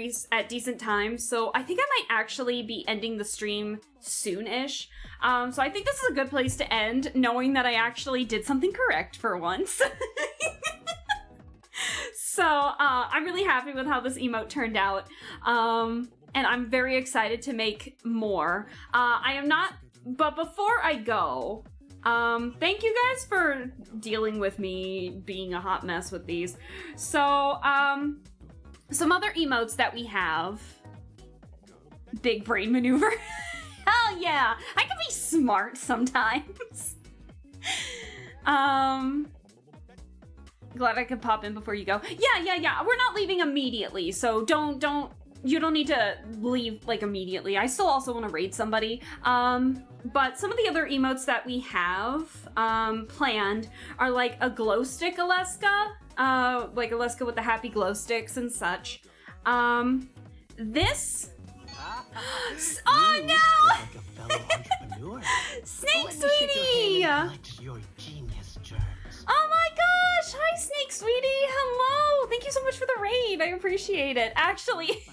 [SPEAKER 4] decent times, so I think I might actually be ending the stream soon-ish. So I think this is a good place to end, knowing that I actually did something correct for once. So I'm really happy with how this emote turned out. And I'm very excited to make more. I am not, but before I go, thank you guys for dealing with me being a hot mess with these. So, some other emotes that we have. Big brain maneuver. Hell yeah, I can be smart sometimes. Glad I could pop in before you go. Yeah, we're not leaving immediately, so you don't need to leave, like, immediately. I still also want to raid somebody. But some of the other emotes that we have planned are, like, a glow stick Alaska. Like, Alaska with the happy glow sticks and such. This... Oh, no!
[SPEAKER 2] Like a fellow entrepreneur.
[SPEAKER 4] Snake
[SPEAKER 2] Let me shake
[SPEAKER 4] Sweetie!
[SPEAKER 2] your hand and collect your genius germs.
[SPEAKER 4] Oh my gosh! Hi, Snake Sweetie! Hello! Thank you so much for the raid. I appreciate it. Actually,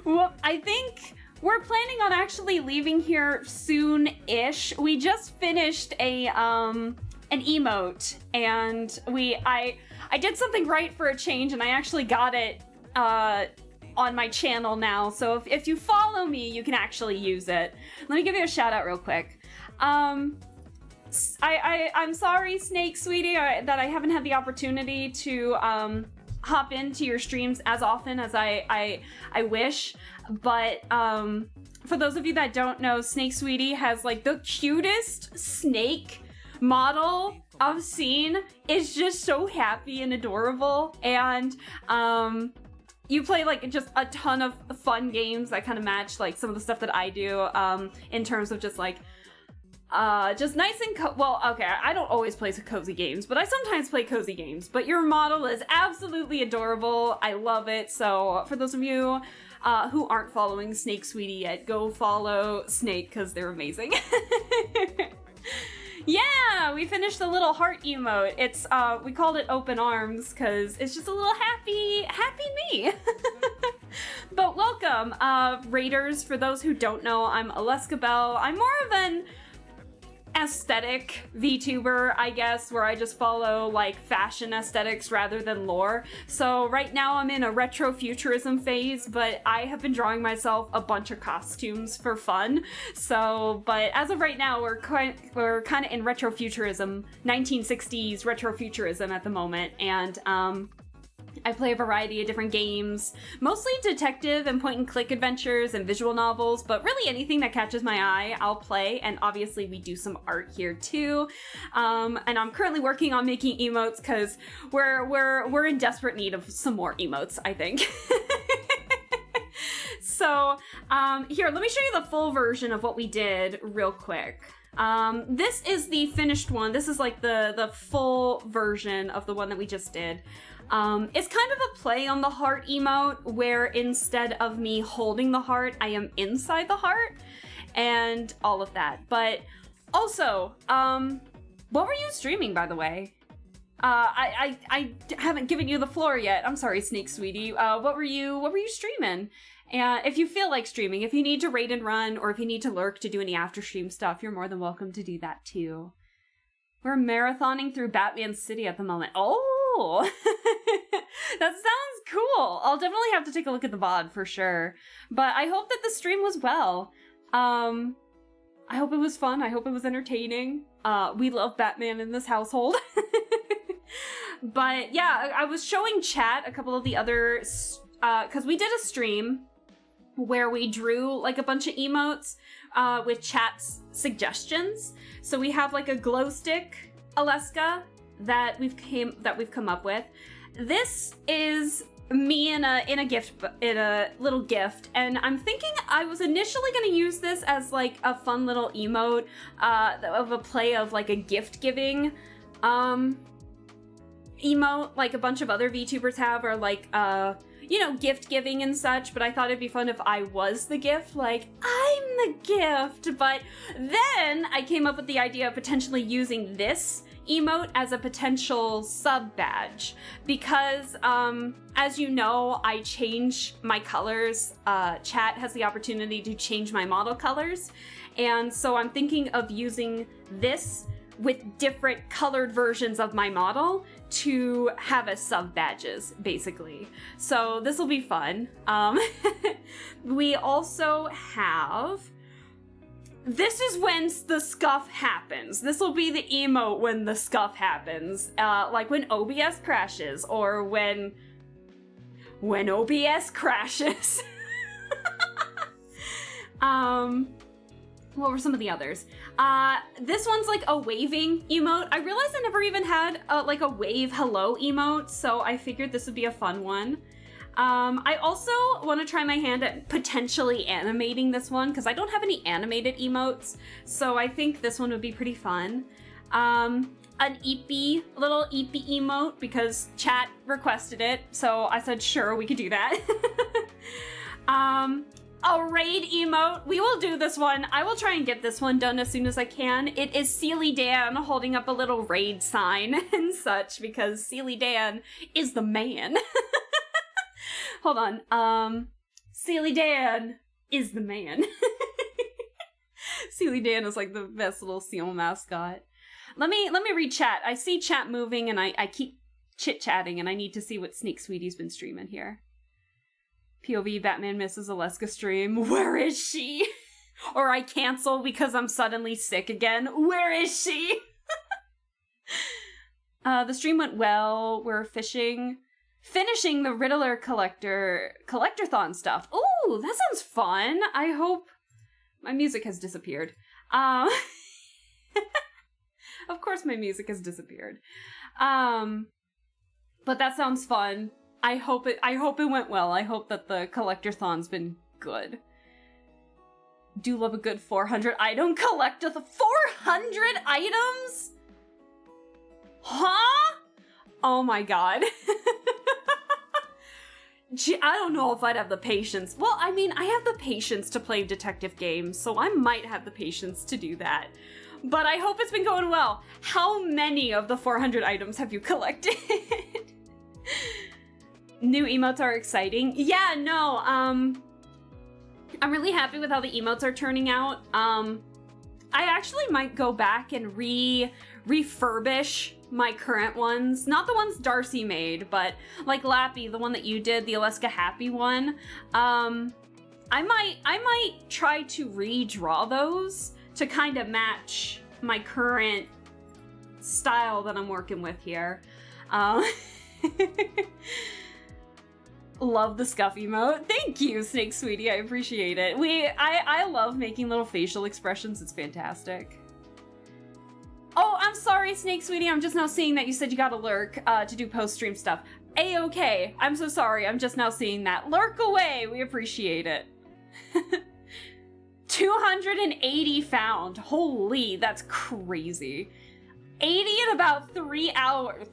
[SPEAKER 4] well, I think we're planning on actually leaving here soon-ish. We just finished an emote, and I did something right for a change, and I actually got it on my channel now. So if you follow me, you can actually use it. Let me give you a shout out real quick. I'm sorry, Snake Sweetie, that I haven't had the opportunity to hop into your streams as often as I wish. But for those of you that don't know, Snake Sweetie has like the cutest snake model I've seen. It's just so happy and adorable, and you play like just a ton of fun games that kind of match like some of the stuff that I do in terms of just like just nice and well, okay, I don't always play cozy games, but I sometimes play cozy games. But your model is absolutely adorable. I love it. So for those of you who aren't following Snake Sweetie yet, go follow Snake because they're amazing. Yeah, we finished the little heart emote. It's we called it open arms because it's just a little happy me. But welcome, raiders. For those who don't know, I'm Alaska Bell. I'm more of an aesthetic VTuber, I guess, where I just follow like fashion aesthetics rather than lore. So right now I'm in a retrofuturism phase, but I have been drawing myself a bunch of costumes for fun. So, but as of right now, we're kind of in retrofuturism, 1960s retrofuturism at the moment, and I play a variety of different games, mostly detective and point-and-click adventures and visual novels, but really anything that catches my eye, I'll play, and obviously we do some art here too. And I'm currently working on making emotes because we're in desperate need of some more emotes, I think. So, here, let me show you the full version of what we did real quick. This is the finished one. This is like the full version of the one that we just did. It's kind of a play on the heart emote, where instead of me holding the heart, I am inside the heart, and all of that. But also, what were you streaming, by the way? I haven't given you the floor yet. I'm sorry, Snake Sweetie. What were you streaming? And if you feel like streaming, if you need to raid and run, or if you need to lurk to do any after stream stuff, you're more than welcome to do that too. We're marathoning through Batman City at the moment. Oh, that sounds cool. I'll definitely have to take a look at the VOD for sure. But I hope that the stream was well. I hope it was fun. I hope it was entertaining. We love Batman in this household. But yeah, I was showing chat a couple of the other, because we did a stream where we drew like a bunch of emotes with chat's suggestions. So we have like a glow stick Alaska that we've come up with. This is me in a little gift, and I'm thinking I was initially going to use this as like a fun little emote of a play of like a gift giving emote, like a bunch of other VTubers have, or like you know, gift giving and such, but I thought it'd be fun if I was the gift, like, I'm the gift. But then I came up with the idea of potentially using this emote as a potential sub badge, because as you know, I change my colors. Chat has the opportunity to change my model colors, and so I'm thinking of using this with different colored versions of my model to have as sub badges, basically. So this will be fun. We also have, this is when the scuff happens. This will be the emote when the scuff happens. Like when OBS crashes, or when OBS crashes. What were some of the others? This one's like a waving emote. I realized I never even had like a wave hello emote, so I figured this would be a fun one. I also want to try my hand at potentially animating this one, because I don't have any animated emotes, so I think this one would be pretty fun. An little eepy emote, because chat requested it, so I said sure, we could do that. A raid emote. We will do this one. I will try and get this one done as soon as I can. It is Sealy Dan holding up a little raid sign and such, because Sealy Dan is the man. Hold on. Sealy Dan is the man. Sealy Dan is like the best little seal mascot. Let me read chat. I see chat moving, and I keep chit-chatting, and I need to see what Sneak Sweetie's been streaming here. POV Batman misses Alaska stream. Where is she? Or I cancel because I'm suddenly sick again. Where is she? The stream went well. We're finishing the Riddler collector-thon stuff. Ooh, that sounds fun. I hope my music has disappeared. Of course my music has disappeared. But that sounds fun. I hope it went well. I hope that the collector-thon's been good. Do love a good 400 item collector. 400 items? Huh? Oh my god. Gee, I don't know if I'd have the patience. Well, I mean, I have the patience to play detective games, so I might have the patience to do that. But I hope it's been going well. How many of the 400 items have you collected? New emotes are exciting. Yeah, no, I'm really happy with how the emotes are turning out. I actually might go back and refurbish my current ones. Not the ones Darcy made, but like Lappy, the one that you did, the Alaska Happy one. I might try to redraw those to kind of match my current style that I'm working with here. Love the scuff emote. Thank you, Snake Sweetie. I appreciate it. I love making little facial expressions. It's fantastic. Oh, I'm sorry, Snake Sweetie. I'm just now seeing that you said you got a lurk to do post-stream stuff. A-okay. I'm so sorry. I'm just now seeing that. Lurk away. We appreciate it. 280 found. Holy, that's crazy. 80 in about 3 hours.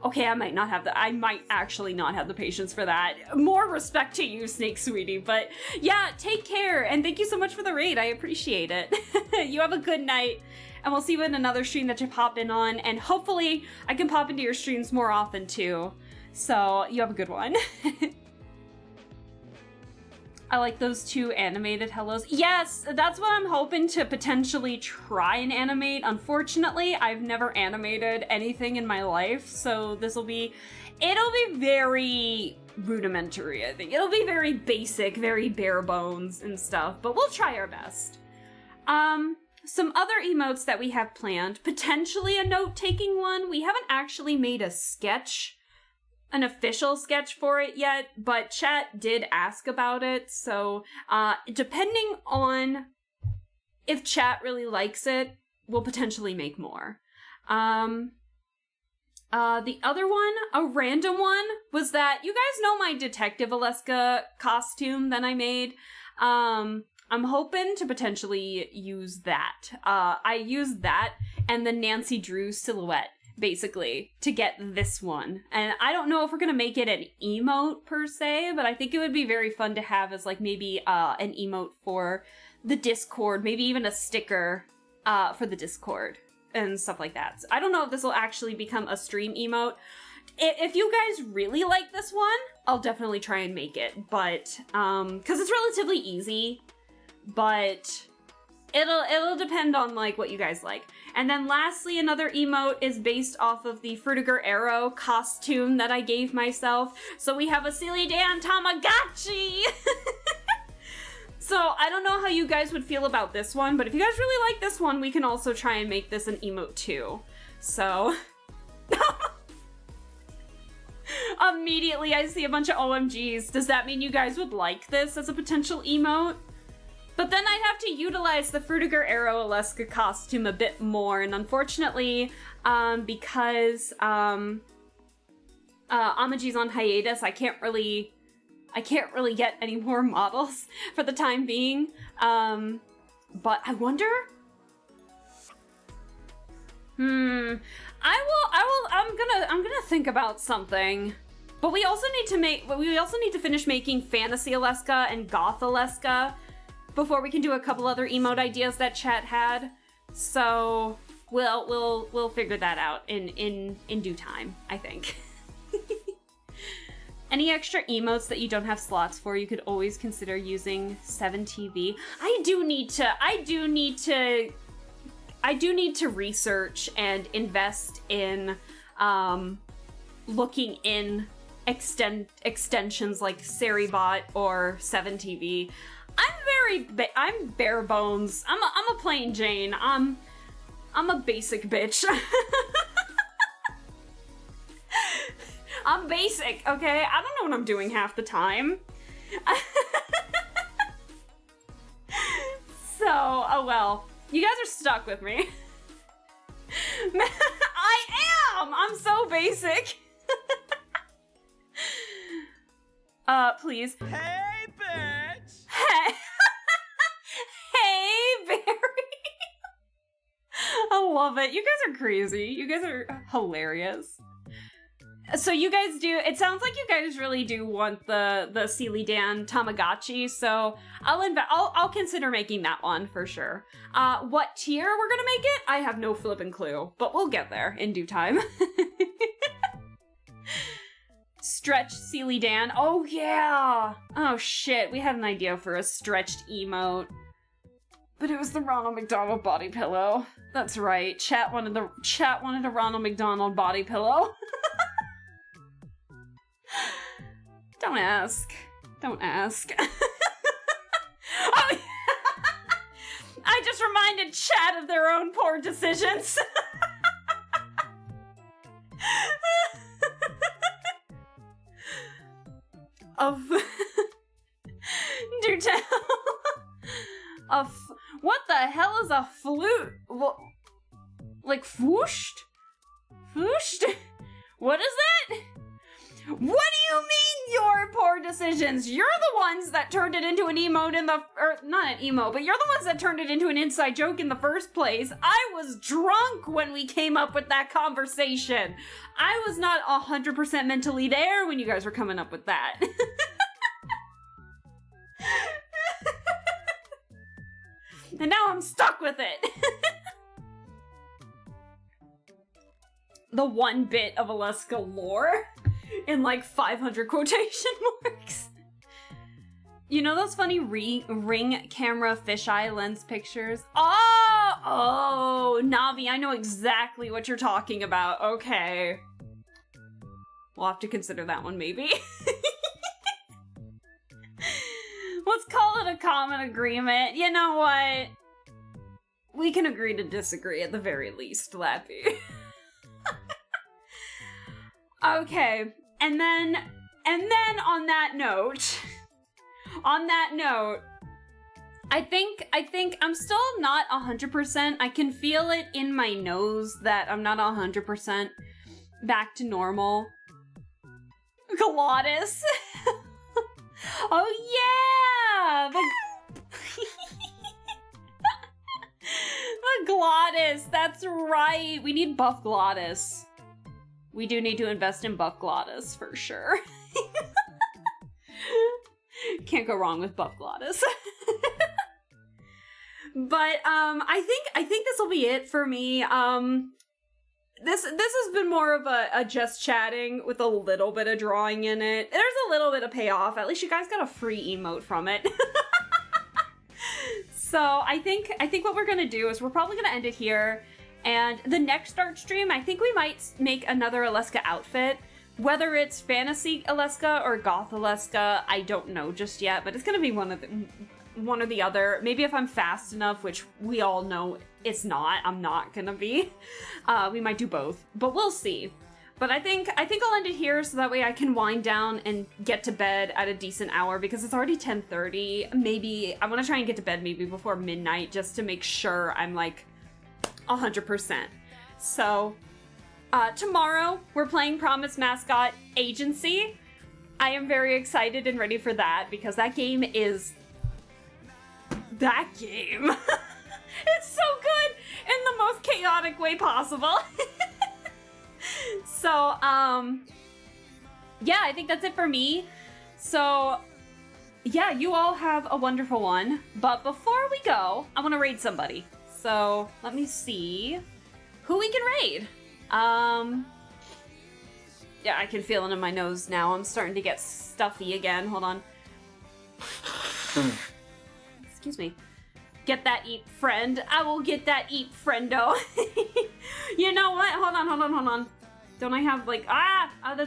[SPEAKER 4] Okay, I might actually not have the patience for that. More respect to you, Snake Sweetie, but yeah, take care, and thank you so much for the raid. I appreciate it. You have a good night, and we'll see you in another stream that you pop in on, and hopefully I can pop into your streams more often too. So, you have a good one. I like those 2 animated hellos. Yes, that's what I'm hoping to potentially try and animate. Unfortunately, I've never animated anything in my life, so it'll be very rudimentary, I think. It'll be very basic, very bare bones and stuff, but we'll try our best. Some other emotes that we have planned, potentially a note-taking one. We haven't actually made a sketch, an official sketch for it yet, but chat did ask about it, so depending on if chat really likes it, we'll potentially make more. The other one, a random one, was that you guys know my Detective Alaska costume that I made. I'm hoping to potentially use that. I used that and the Nancy Drew silhouette, basically, to get this one. And I don't know if we're gonna make it an emote per se, but I think it would be very fun to have as like maybe an emote for the Discord, maybe even a sticker for the Discord and stuff like that. So I don't know if this will actually become a stream emote. If you guys really like this one, I'll definitely try and make it, but because it's relatively easy, but it'll depend on like what you guys like. And then lastly, another emote is based off of the Frutiger Arrow costume that I gave myself. So we have a Silly Dan Tamagotchi! So I don't know how you guys would feel about this one, but if you guys really like this one, we can also try and make this an emote too. So... Immediately I see a bunch of OMGs. Does that mean you guys would like this as a potential emote? But then I'd have to utilize the Frutiger Arrow Alaska costume a bit more, and unfortunately, because Amaji's on hiatus, I can't really get any more models for the time being. But I wonder. I'm gonna think about something. But we also need to finish making Fantasy Alaska and Goth Alaska before we can do a couple other emote ideas that chat had. So we'll figure that out in due time, I think. Any extra emotes that you don't have slots for, you could always consider using 7TV. I do need to research and invest in looking in extensions like Seribot or 7TV. I'm bare bones. I'm a plain Jane. I'm a basic bitch. I'm basic, okay? I don't know what I'm doing half the time. So, oh well. You guys are stuck with me. I am! I'm so basic. Please.
[SPEAKER 6] Hey, bitch!
[SPEAKER 4] Hey. Hey, Barry. I love it. You guys are crazy. You guys are hilarious. So you guys do, it sounds like you guys really do want the Sealy Dan Tamagotchi, so I'll consider making that one for sure. What tier we're gonna make it? I have no flippin' clue, but we'll get there in due time. Stretch Sealy Dan. Oh yeah! Oh shit, we had an idea for a stretched emote. But it was the Ronald McDonald body pillow. That's right. Chat wanted a Ronald McDonald body pillow. Don't ask. Don't ask. Oh, yeah. I just reminded chat of their own poor decisions. Of do tell. What the hell is a flute? Like fooshed? Fooshed? What is that? What do you mean your poor decisions? You're the ones that turned it into an emote or not an emote, but you're the ones that turned it into an inside joke in the first place. I was drunk when we came up with that conversation. I was not 100% mentally there when you guys were coming up with that. And now I'm stuck with it. The one bit of Alaska lore in like 500 quotation marks. You know those funny ring camera fisheye lens pictures? Oh, Navi, I know exactly what you're talking about. Okay. We'll have to consider that one maybe. Let's call it a common agreement. You know what? We can agree to disagree at the very least, Lappy. Okay, and then on that note, I think I'm still not 100%. I can feel it in my nose that I'm not 100% back to normal. Glottis. Oh yeah! The Glottis, that's right. We need buff Glottis. We do need to invest in buff Glottis for sure. Can't go wrong with buff Glottis. But I think this will be it for me. This has been more of a just chatting with a little bit of drawing in it. There's a little bit of payoff. At least you guys got a free emote from it. So I think what we're gonna do is we're probably gonna end it here. And the next art stream, I think we might make another Alaska outfit. Whether it's fantasy Alaska or goth Alaska, I don't know just yet. But it's gonna be one or the other. Maybe if I'm fast enough, which we all know it's not. I'm not gonna be. We might do both, but we'll see. But I think I'll end it here so that way I can wind down and get to bed at a decent hour because it's already 10:30. Maybe I want to try and get to bed maybe before midnight just to make sure I'm like 100%. So tomorrow we're playing Promise Mascot Agency. I am very excited and ready for that because that game is that game. It's so good in the most chaotic way possible. So, yeah, I think that's it for me. So, yeah, you all have a wonderful one. But before we go, I want to raid somebody. So, let me see who we can raid. Yeah, I can feel it in my nose now. I'm starting to get stuffy again. Hold on. Excuse me. Get that eat, friend. I will get that eat, friendo. You know what? Hold on. Don't I have like, hold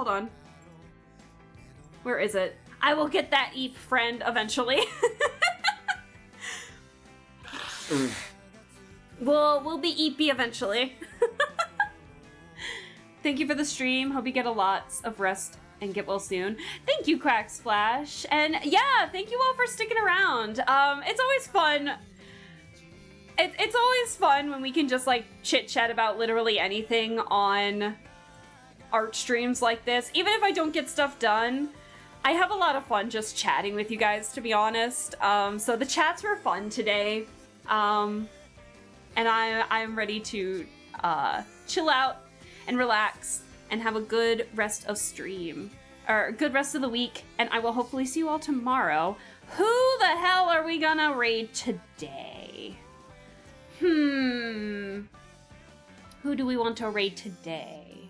[SPEAKER 4] on. Where is it? I will get that eat, friend, eventually. We'll be EP eventually. Thank you for the stream. Hope you get a lot of rest and get well soon. Thank you, Crack Splash. And yeah, thank you all for sticking around. It's always fun. It's always fun when we can just like chit chat about literally anything on art streams like this. Even if I don't get stuff done, I have a lot of fun just chatting with you guys, to be honest. So the chats were fun today. And I'm ready to chill out and relax and have a good rest of stream. Or good rest of the week, and I will hopefully see you all tomorrow. Who the hell are we gonna raid today? Who do we want to raid today?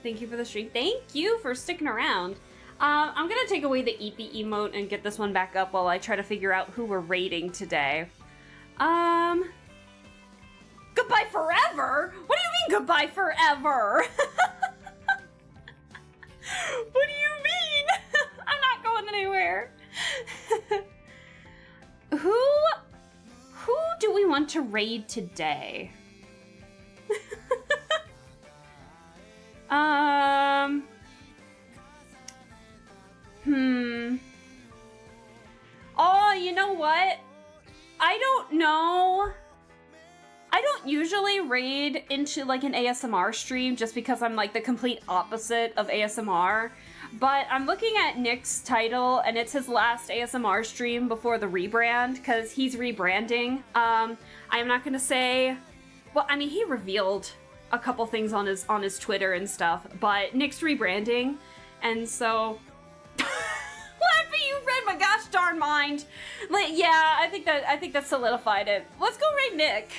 [SPEAKER 4] Thank you for the stream. Thank you for sticking around. I'm gonna take away the eat the emote and get this one back up while I try to figure out who we're raiding today. Goodbye forever? What do you mean goodbye forever? What do you mean? I'm not going anywhere. Who do we want to raid today? Oh, you know what? I don't know. I don't usually raid into like an ASMR stream just because I'm like the complete opposite of ASMR. But I'm looking at Nick's title and it's his last ASMR stream before the rebrand because he's rebranding. I am not gonna say, well, I mean, he revealed a couple things on his Twitter and stuff, but Nick's rebranding, and so Lappy, you read my gosh darn mind. Like, yeah, I think that solidified it. Let's go raid Nick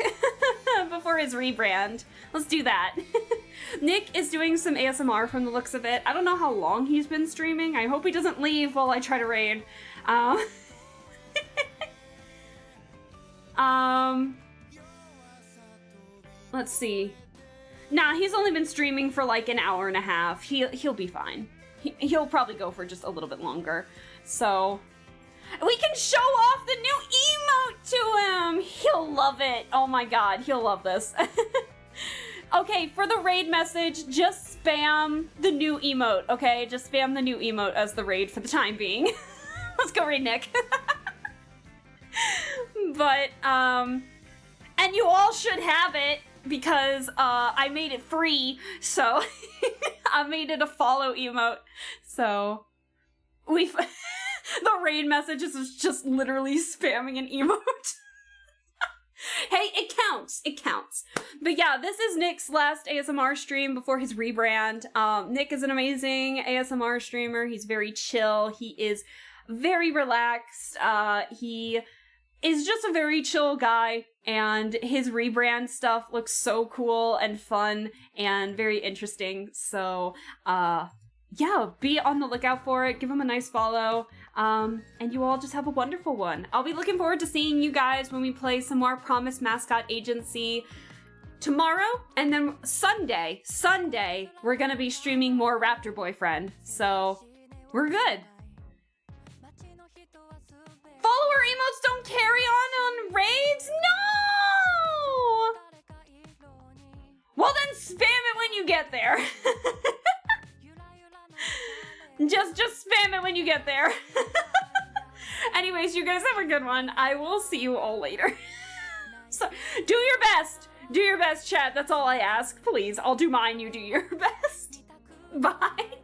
[SPEAKER 4] before his rebrand. Let's do that. Nick is doing some ASMR from the looks of it. I don't know how long he's been streaming. I hope he doesn't leave while I try to raid. Let's see. Nah, he's only been streaming for like an hour and a half. He'll be fine. He'll probably go for just a little bit longer. So we can show off the new emote to him. He'll love it. Oh my god, he'll love this. Okay, for the raid message, just spam the new emote, okay? Just spam the new emote as the raid for the time being. Let's go raid Nick. But, and you all should have it because I made it free, so I made it a follow emote. So the raid messages is just literally spamming an emote. Hey, it counts. It counts. But yeah, this is Nick's last ASMR stream before his rebrand. Nick is an amazing ASMR streamer. He's very chill. He is very relaxed. He is just a very chill guy, and his rebrand stuff looks so cool and fun and very interesting. So, yeah, be on the lookout for it. Give him a nice follow. And you all just have a wonderful one. I'll be looking forward to seeing you guys when we play some more Promise Mascot Agency tomorrow. And then Sunday, we're gonna be streaming more Raptor Boyfriend. So, we're good. Follower emotes don't carry on raids? No! Well then spam it when you get there. Just spam it when you get there. Anyways, you guys have a good one. I will see you all later. So, do your best. Do your best, chat. That's all I ask. Please, I'll do mine. You do your best. Bye.